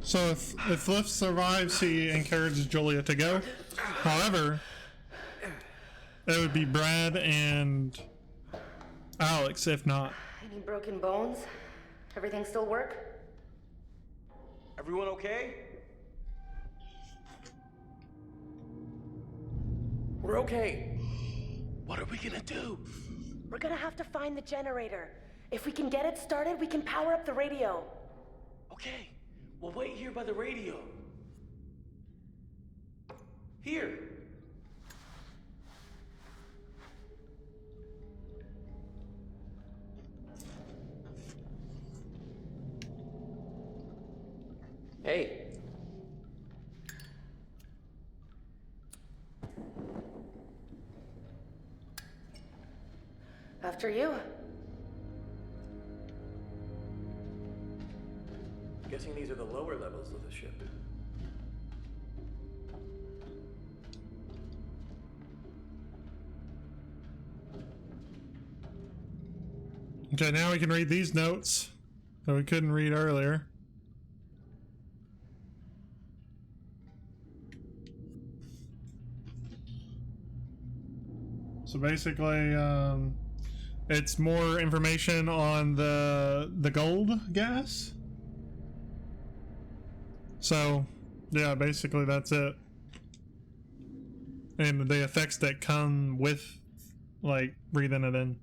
So if Lift survives, he encourages Julia to go. However, it would be Brad and Alex if not. Any broken bones? Everything still work? Everyone okay? We're okay. What are we gonna do? We're gonna have to find the generator. If we can get it started, we can power up the radio. Okay, we'll wait here by the radio. Here. Hey. After you. Guessing these are the lower levels of the ship. Okay, now we can read these notes that we couldn't read earlier. So basically, it's more information on the gold gas. So, yeah, basically that's it. And the effects that come with, like, breathing it in.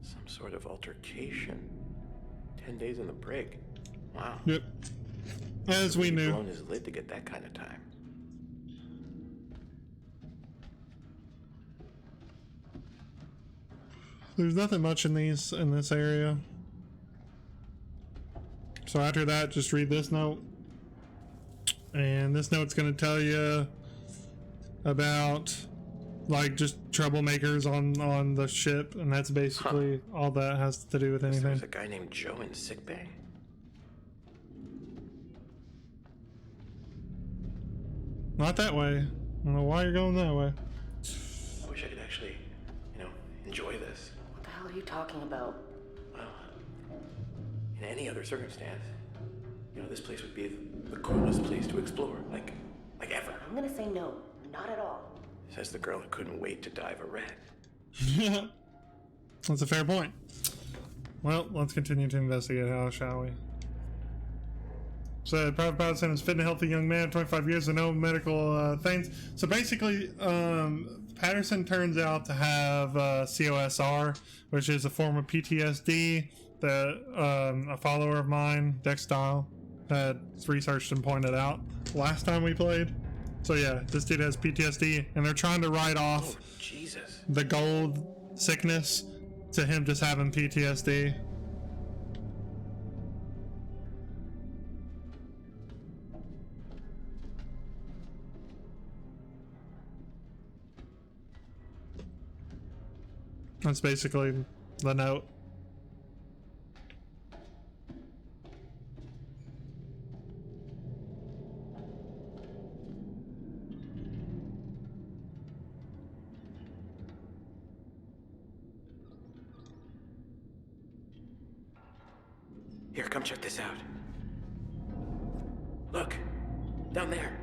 Some sort of altercation. 10 days in the brig. Wow. Yep. As we knew. Blown his lid to get that kind of time. There's nothing much in this area. So after that, just read this note. And this note's going to tell you about, like, just troublemakers on the ship, and that's basically all that has to do with anything. There's a guy named Joe in sickbay. Not that way. I don't know why you're going that way. I wish I could actually, enjoy this. What the hell are you talking about? Well, in any other circumstance, this place would be the coolest place to explore, like ever. I'm gonna say no. Not at all. Says the girl who couldn't wait to dive a rat. Yeah. That's a fair point. Well, let's continue to investigate, shall we? So, Private Patterson is fit and healthy young man, 25 years with no medical things. So basically, Patterson turns out to have COSR, which is a form of PTSD that a follower of mine, Dextile, had researched and pointed out last time we played. So yeah, this dude has PTSD, and they're trying to write off Jesus. the gold sickness to him just having PTSD. That's basically the note. Here, come check this out. Look, down there.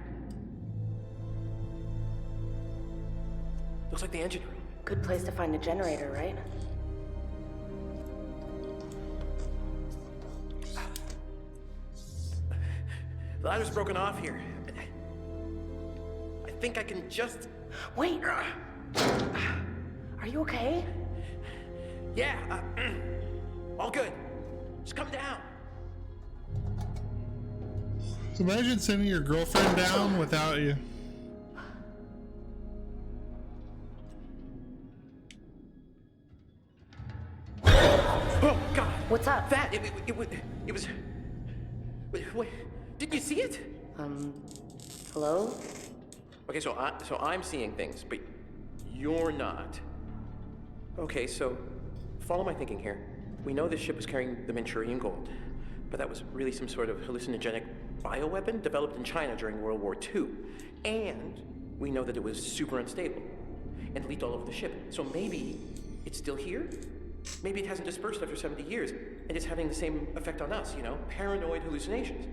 Looks like the engine room. Good place to find a generator, right? The ladder's broken off here. I think I can just... Wait! Are you okay? Yeah, all good. Just come down. Imagine sending your girlfriend down without you. Oh, God. What's up? That, it was... Wait, didn't you see it? Hello? Okay, so I'm seeing things, but you're not. Okay, so follow my thinking here. We know this ship was carrying the Manchurian gold, but that was really some sort of hallucinogenic bioweapon developed in China during World War II. And we know that it was super unstable and leaked all over the ship. So maybe it's still here? Maybe it hasn't dispersed after 70 years and it's having the same effect on us, you know? Paranoid hallucinations.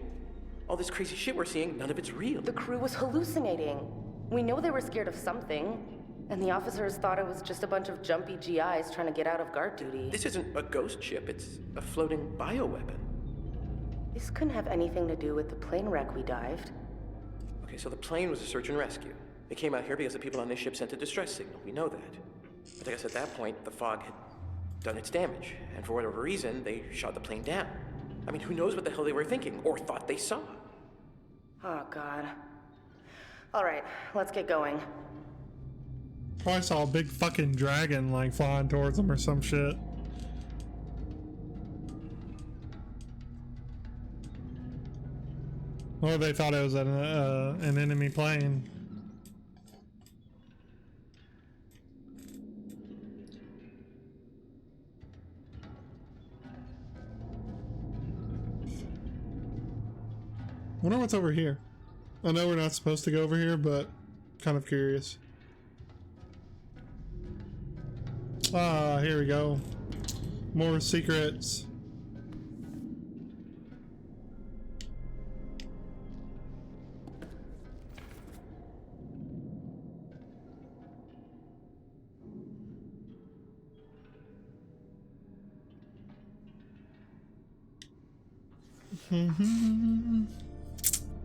All this crazy shit we're seeing, none of it's real. The crew was hallucinating. We know they were scared of something. And the officers thought it was just a bunch of jumpy GIs trying to get out of guard duty. This isn't a ghost ship, it's a floating bioweapon. This couldn't have anything to do with the plane wreck we dived. Okay, so the plane was a search and rescue. They came out here because the people on this ship sent a distress signal. We know that. But I guess at that point, the fog had done its damage. And for whatever reason, they shot the plane down. I mean, who knows what the hell they were thinking or thought they saw? Oh, God. All right, let's get going. Probably saw a big fucking dragon like flying towards them or some shit. Or they thought it was an enemy plane. Wonder what's over here. I know we're not supposed to go over here, but kind of curious. Ah, here we go. More secrets.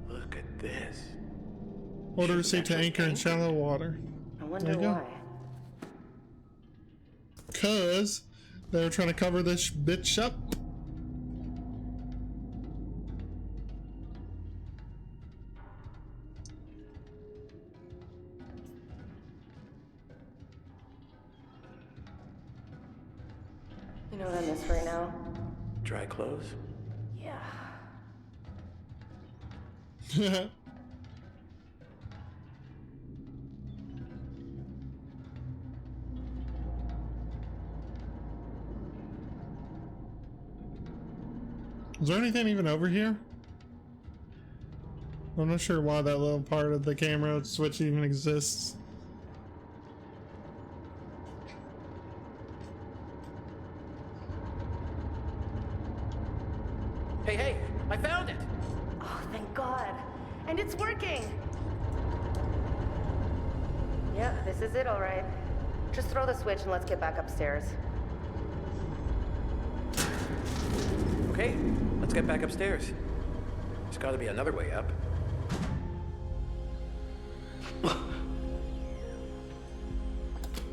Look at this. Order receipt to anchor in shallow water. I wonder why. Cause they were trying to cover this bitch up. You know what I miss right now? Dry clothes? Yeah. Is there anything even over here? I'm not sure why that little part of the camera switch even exists. Hey, I found it! Oh, thank God. And it's working! Yep, this is it, all right. Just throw the switch and let's get back upstairs. Okay, let's get back upstairs. There's gotta be another way up.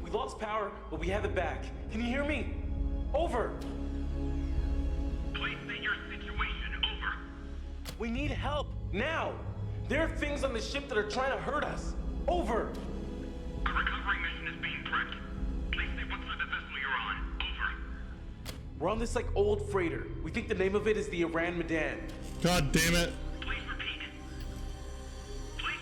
We lost power, but we have it back. Can you hear me? Over. Please state your situation. Over. We need help now. There are things on the ship that are trying to hurt us. Over. A recovery mission is being prepped. Please stay put to the vessel you're on. Over. We're on this like old freighter. We think the name of it is the Iran Medan. God damn it. Please repeat. Please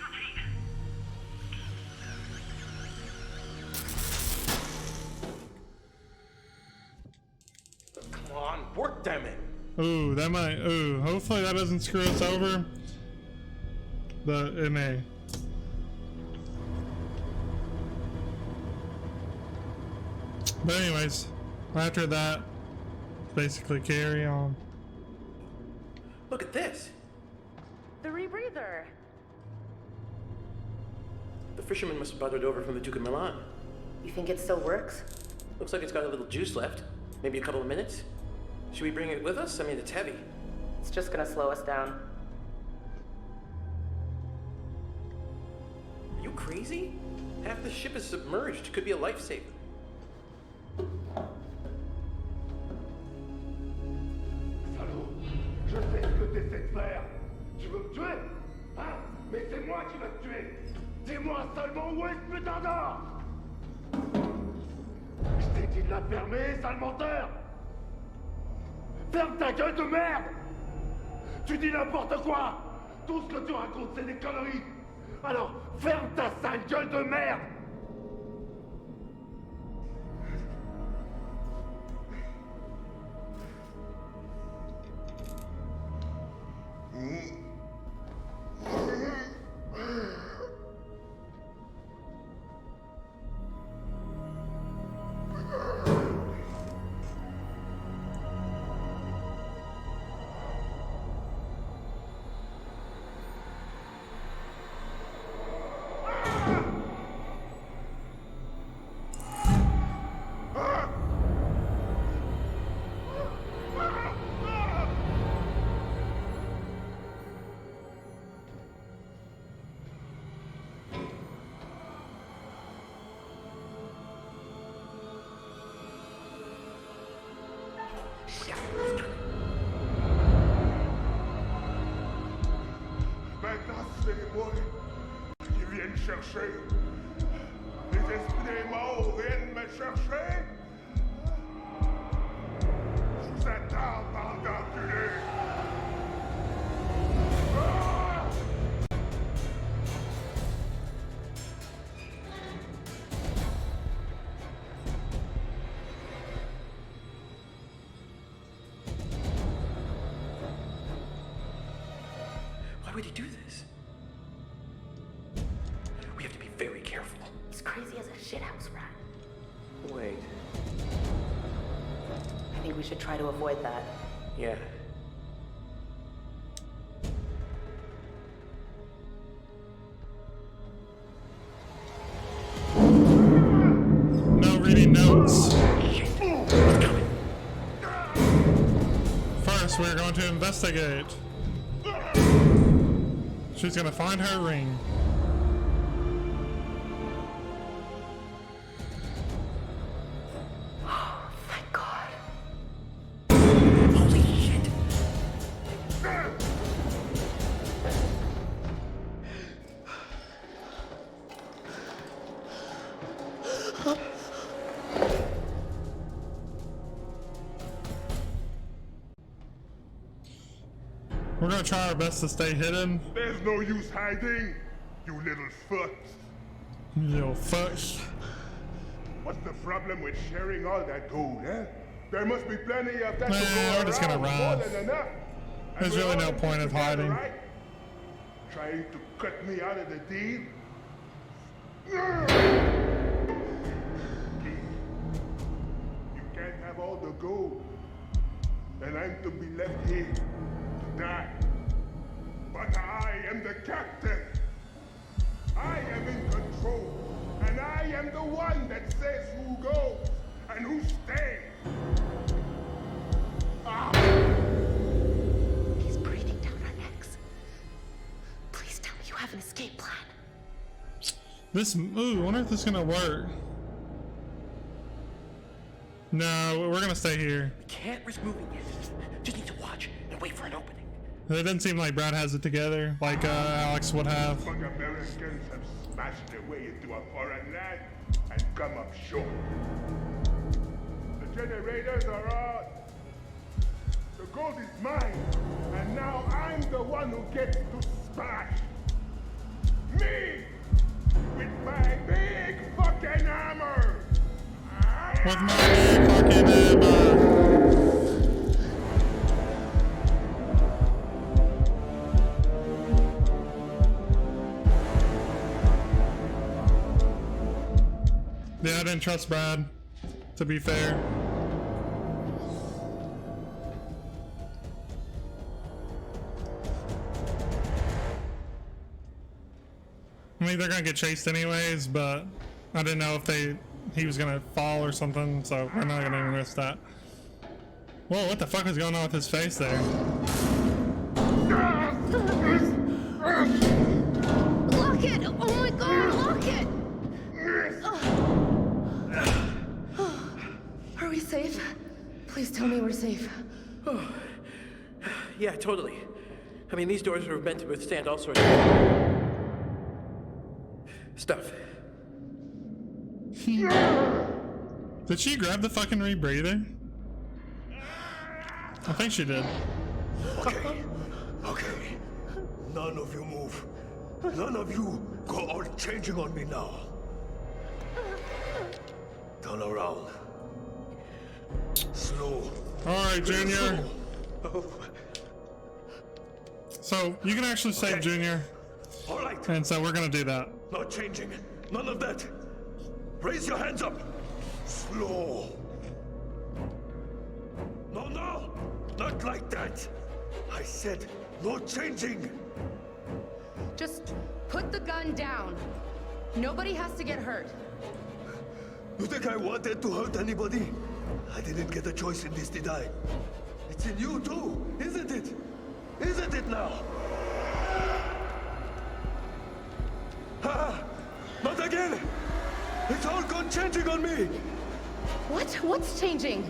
repeat. Come on, work them in. Ooh, that might. Ooh, hopefully that doesn't screw us over. But it may. But anyways, after that, basically carry on. Look at this. The rebreather. The fisherman must have brought it over from the Duke of Milan. You think it still works? Looks like it's got a little juice left. Maybe a couple of minutes. Should we bring it with us? I mean, it's heavy. It's just gonna slow us down. Are you crazy? Half the ship is submerged. Could be a lifesaver. Salaud, je sais ce que t'essaies de faire. Tu veux me tuer? Hein? Mais c'est moi qui vais te tuer. Dis-moi seulement où est ce putain d'or? Je t'ai dit de la fermer, sale menteur! Ferme ta gueule de merde! Tu dis n'importe quoi! Tout ce que tu racontes, c'est des conneries! Alors, ferme ta sale gueule de merde! Maintenant, c'est moi qui viennent chercher. Les esprits morts viennent me chercher. Je vous attends, bande d'enculés. Ah! Why would he do this? We have to be very careful. He's crazy as a shithouse rat. Wait. I think we should try to avoid that. Yeah. No reading notes. First, we're going to investigate. She's gonna find her ring. Thank God. Holy shit. We're gonna try our best to stay hidden. There's no use hiding, you little fuck. Little fucks. What's the problem with sharing all that gold, eh? There must be plenty of that to We're go just gonna around, run. more than enough. There's And we're really all no in point this of together, hiding. right? Trying to cut me out of the deal? You can't have all the gold. And I'm to be left here to die. But I am the captain. I am in control. And I am the one that says who goes and who stays. Ah! He's breathing down our necks. Please tell me you have an escape plan. This, ooh, I wonder if this is gonna work. No, we're gonna stay here. We can't risk moving yet. Just need to watch and wait for an opening. It doesn't seem like Brad has it together, like Alex would have. But Americans have smashed their way into a foreign land and come up short. The generators are on. gold is mine, and now I'm the one who gets to smash. Me! With my big fucking hammer! With my big fucking hammer! Yeah, I didn't trust Brad, to be fair. I mean, they're gonna get chased anyways, but I didn't know if he was gonna fall or something, so we're not gonna even risk that. Whoa, what the fuck is going on with his face there? Lock it! Oh my god, lock it! Are we safe? Please tell me we're safe. Oh. Yeah, totally. I mean, these doors are meant to withstand all sorts of stuff. Did she grab the fucking rebreather? I think she did. Okay. Okay. None of you move. None of you go all changing on me now. Turn around. Slow. Alright, Junior. So, you can actually save Junior. Alright. And so we're gonna do that. Not changing. None of that. Raise your hands up. Slow. No, no. Not like that. I said no changing. Just put the gun down. Nobody has to get hurt. You think I wanted to hurt anybody? I didn't get a choice in this, did I? It's in you too, isn't it? Isn't it now? Ah! Not again! It's all gone changing on me! What? What's changing?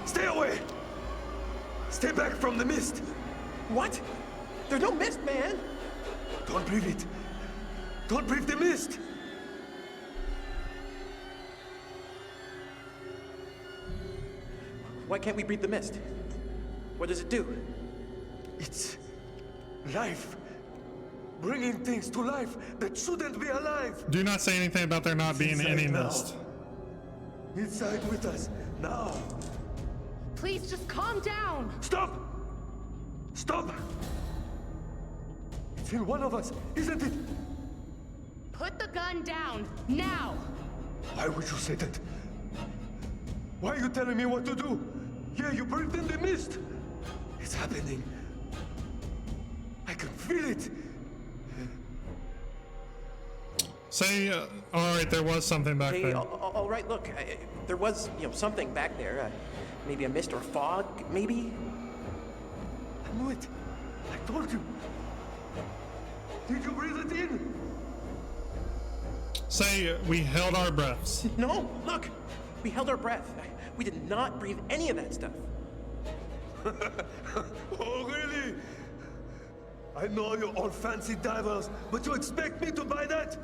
Stay away! Stay back from the mist! What? There's no mist, man! Don't breathe it! Don't breathe the mist! Why can't we breathe the mist? What does it do? It's life. Bringing things to life that shouldn't be alive. Do not say anything about there not being any mist. Inside with us, now. Please just calm down. Stop! Stop! It's in one of us, isn't it? Put the gun down, now! Why would you say that? Why are you telling me what to do? Yeah, you breathed in the mist. It's happening. I can feel it. Say, alright, there was something back Hey, there. all right, look, there was, something back there. Maybe a mist or fog, maybe? I knew it. I told you. Did you breathe it in? Say, we held our breaths. No, look, we held our breath. We did not breathe any of that stuff. Oh, really? I know you're all fancy divers, but you expect me to buy that?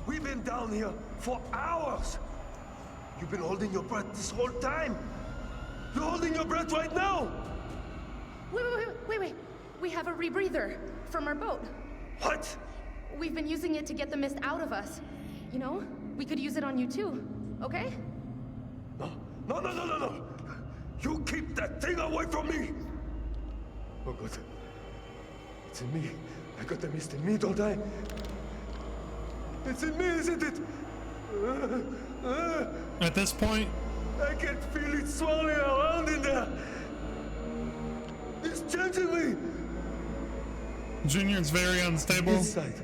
We've been down here for hours. You've been holding your breath this whole time. You're holding your breath right now. Wait. We have a rebreather from our boat. What? We've been using it to get the mist out of us. You know, we could use it on you too, okay? No. You keep that thing away from me. Oh, God. It's in me. I got the mist in me, don't I? It's in me, isn't it? At this point, I can feel it swirling around in there. It's changing me. Junior's very unstable. Inside.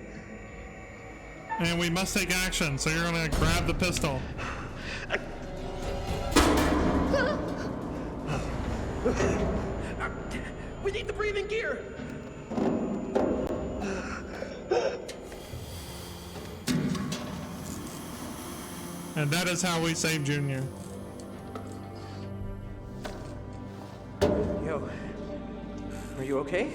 And we must take action, so you're gonna grab the pistol. We need the breathing gear. And that is how we save Junior. Yo, are you okay?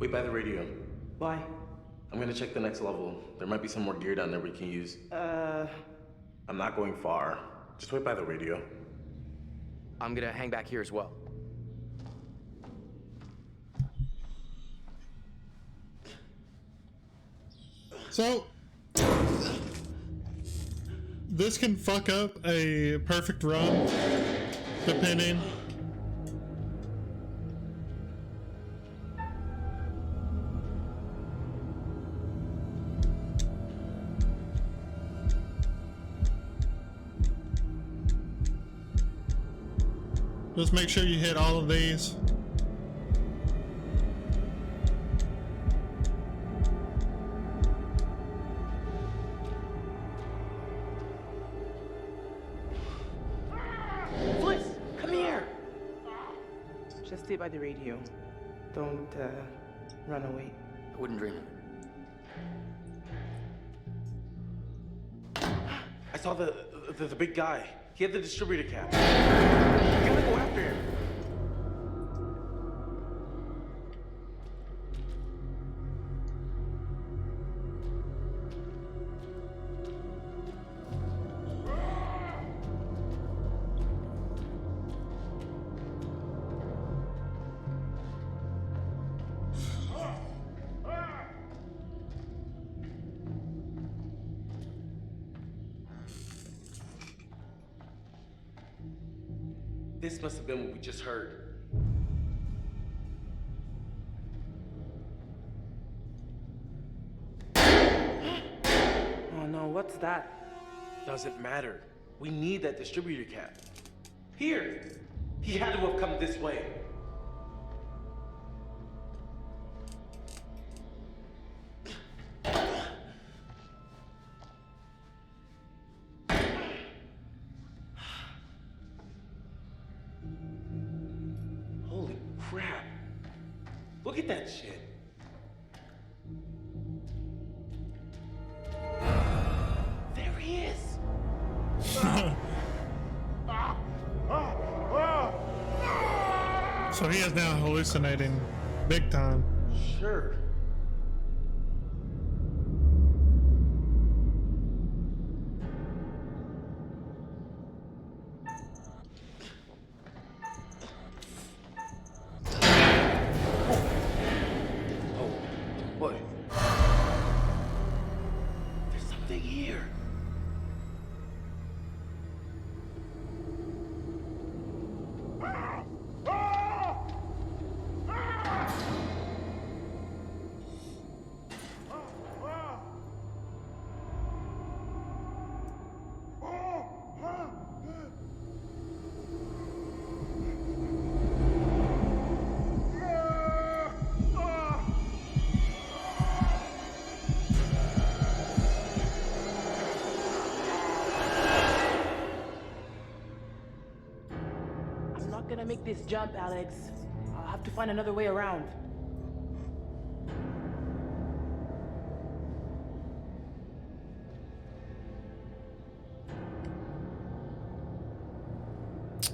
Wait by the radio. Why? I'm gonna check the next level. There might be some more gear down there we can use. I'm not going far. Just wait by the radio. I'm gonna hang back here as well. So, this can fuck up a perfect run, depending. Just make sure you hit all of these. Bliss, come here! Just stay by the radio. Don't, run away. I wouldn't dream of it. I saw the big guy. He had the distributor cap. We gotta go after him. This must have been what we just heard. Oh no, what's that? Doesn't matter. We need that distributor cap. Here! He had to have come this way. Holy crap. Look at that shit. There he is. So he is now hallucinating big time. Sure. What? There's something here. I'm not gonna make this jump, Alex. I'll have to find another way around.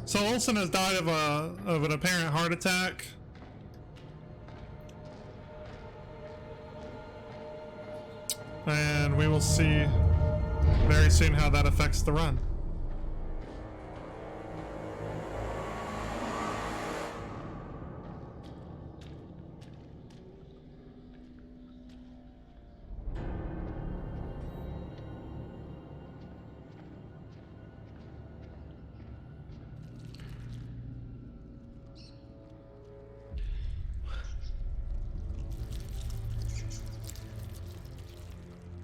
So Olsen has died of an apparent heart attack. And we will see very soon how that affects the run.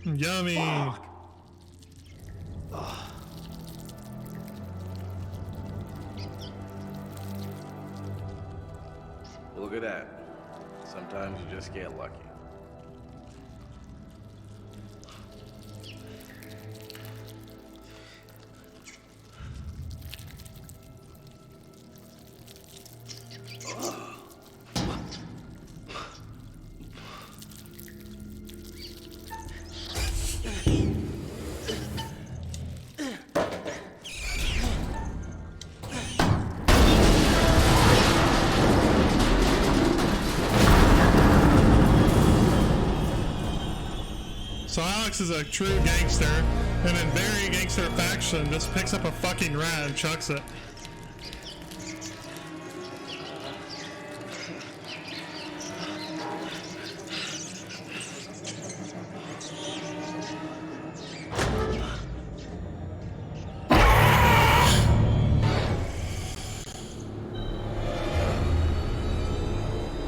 Yummy. Look at that. Sometimes you just get lucky. Alex is a true gangster, and in very gangster faction, just picks up a fucking rat and chucks it.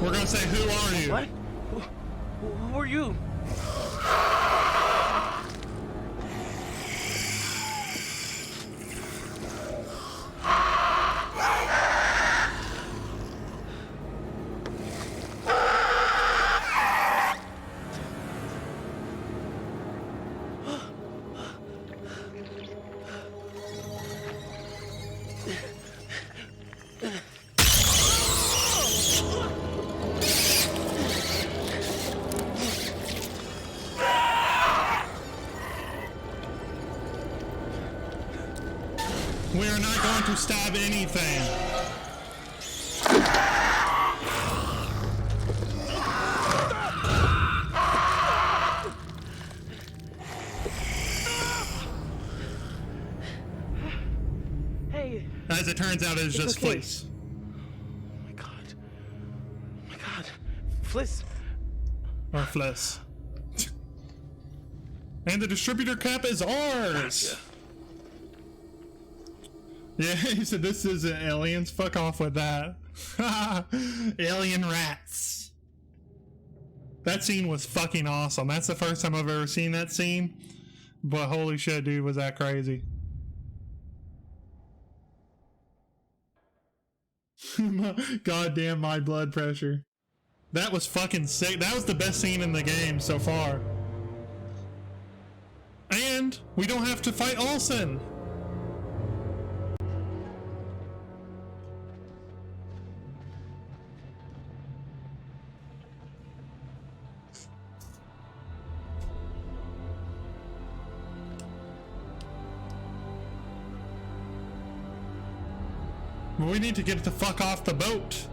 We're gonna say, who are you? What? Who are you? We are not going to stab anything. Hey. As it turns out, it's just okay. fleece. Oh my god. Oh my god. Fliss. Or fliss. And the distributor cap is ours! Gotcha. Yeah, he said this isn't aliens. Fuck off with that. Alien rats. That scene was fucking awesome. That's the first time I've ever seen that scene. But holy shit, dude, was that crazy. Goddamn my blood pressure. That was fucking sick. That was the best scene in the game so far. And we don't have to fight Olsen. We need to get the fuck off the boat.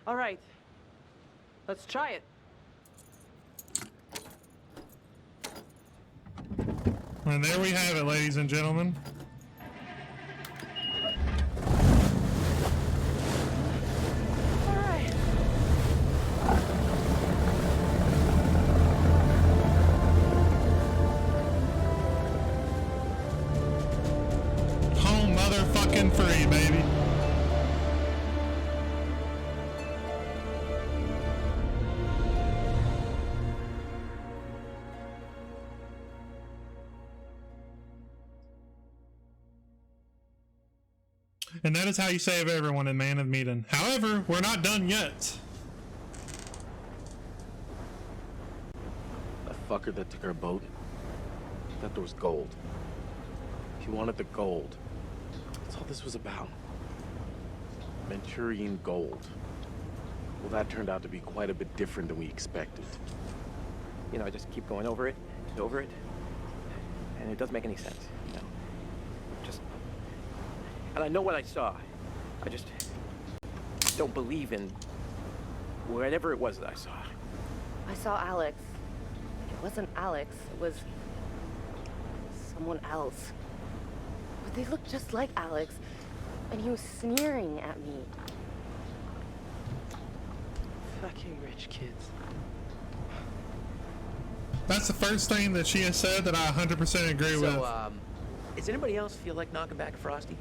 All right. Let's try it. And there we have it, ladies and gentlemen. Home motherfucking free, baby. And that is how you save everyone in Man of Medan. However, we're not done yet. That fucker that took our boat, I thought there was gold. He wanted the gold. That's all this was about. Manchurian gold. Well, that turned out to be quite a bit different than we expected. You know, I just keep going over it, and it doesn't make any sense, you know. And I know what I saw. I just don't believe in whatever it was that I saw. I saw Alex. It wasn't Alex, it was someone else. But they looked just like Alex, and he was sneering at me. Fucking rich kids. That's the first thing that she has said that I 100% agree with. So, does anybody else feel like knocking back Frosty?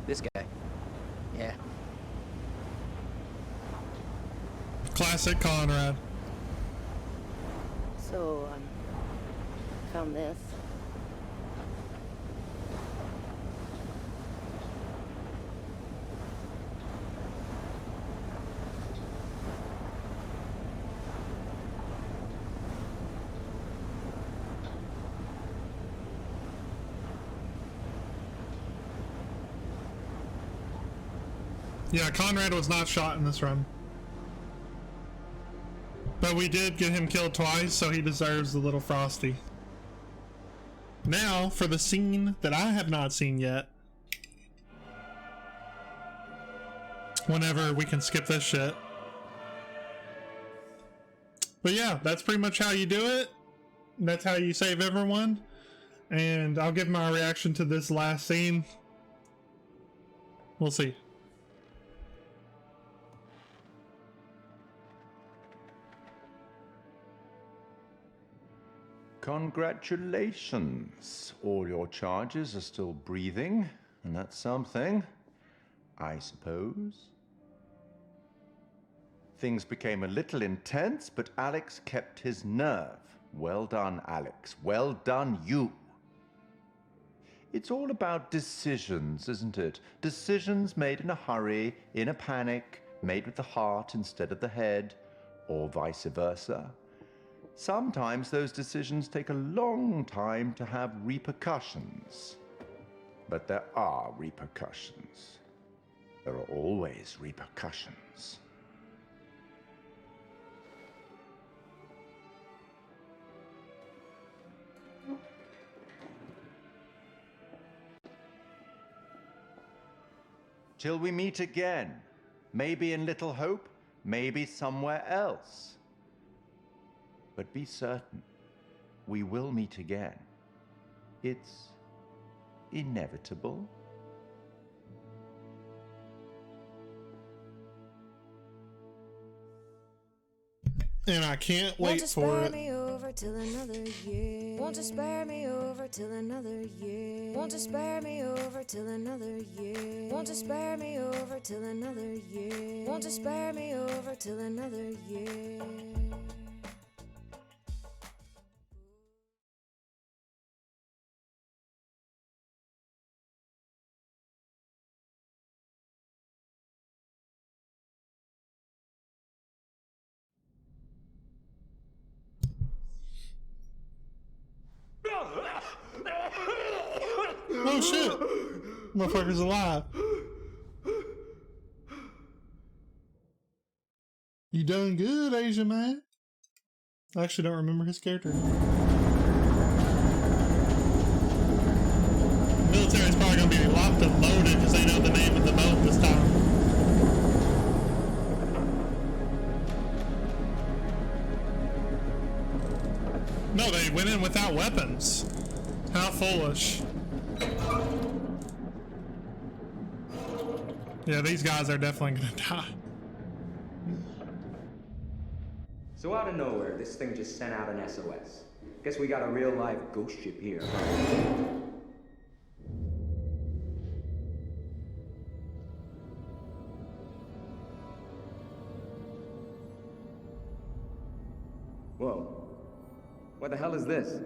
This guy. Yeah. Classic Conrad. So, found this. Yeah, Conrad was not shot in this run. But we did get him killed twice, so he deserves the little Frosty. Now for the scene that I have not seen yet. Whenever we can skip this shit. But yeah, that's pretty much how you do it. That's how you save everyone. And I'll give my reaction to this last scene. We'll see. Congratulations. All your charges are still breathing, and that's something, I suppose. Things became a little intense, but Alex kept his nerve. Well done, Alex. Well done, you. It's all about decisions, isn't it? Decisions made in a hurry, in a panic, made with the heart instead of the head, or vice versa. Sometimes those decisions take a long time to have repercussions. But there are repercussions. There are always repercussions. Till we meet again. Maybe in Little Hope, maybe somewhere else. But be certain, we will meet again. It's inevitable. And I can't wait for it. Me over till another year. Won't you spare me over till another year? Won't you spare me over till another year? Won't you spare me over till another year? Won't you spare me over till another year? Oh shit! Motherfucker's alive. You done good, Asian man. I actually don't remember his character. Military's probably gonna be locked and loaded because they know the name of the boat this time. No, they went in without weapons. How foolish. Yeah, these guys are definitely gonna die. So out of nowhere, this thing just sent out an SOS. Guess we got a real live ghost ship here. Whoa. What the hell is this?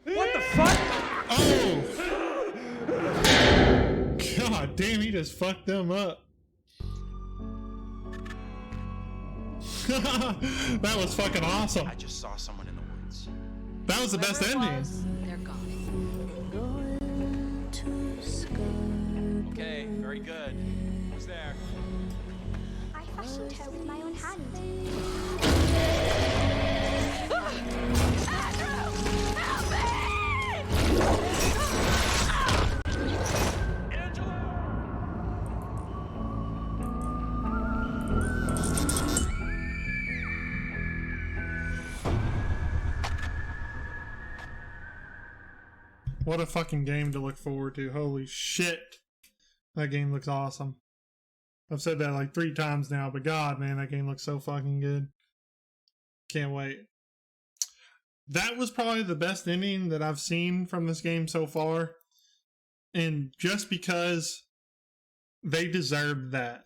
What the fuck? Oh! God damn, he just fucked them up. That was fucking awesome. I just saw someone in the woods. That was the best ending. They're gone. Okay, very good. Who's there? I fashioned her with my own hand. What a fucking game to look forward to. Holy shit. That game looks awesome. I've said that like 3 times now, but God, man, that game looks so fucking good. Can't wait. That was probably the best ending that I've seen from this game so far. And just because they deserved that.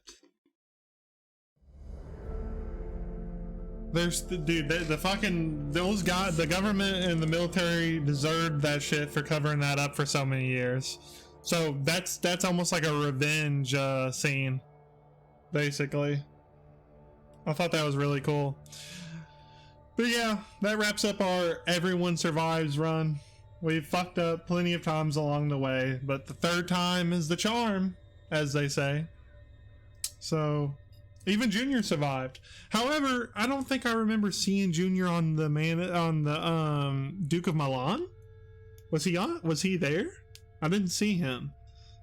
There's dude, the fucking those guys, the government and the military deserved that shit for covering that up for so many years. So that's almost like a revenge scene, basically. I thought that was really cool. But yeah, that wraps up our Everyone Survives run. We've fucked up plenty of times along the way, but the third time is the charm, as they say. So, even Junior survived. However, I don't think I remember seeing Junior on the Duke of Milan. Was he there? I didn't see him.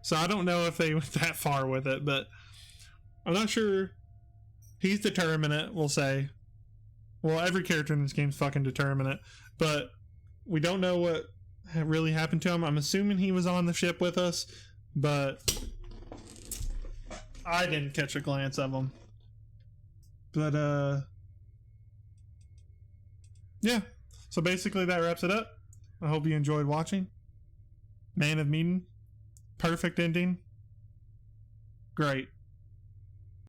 So I don't know if they went that far with it, but I'm not sure. He's determinate, we'll say. Well, every character in this game is fucking determinate, but we don't know what really happened to him. I'm assuming he was on the ship with us, but I didn't catch a glance of him. But, yeah. So basically that wraps it up. I hope you enjoyed watching. Man of Medan. Perfect ending. Great.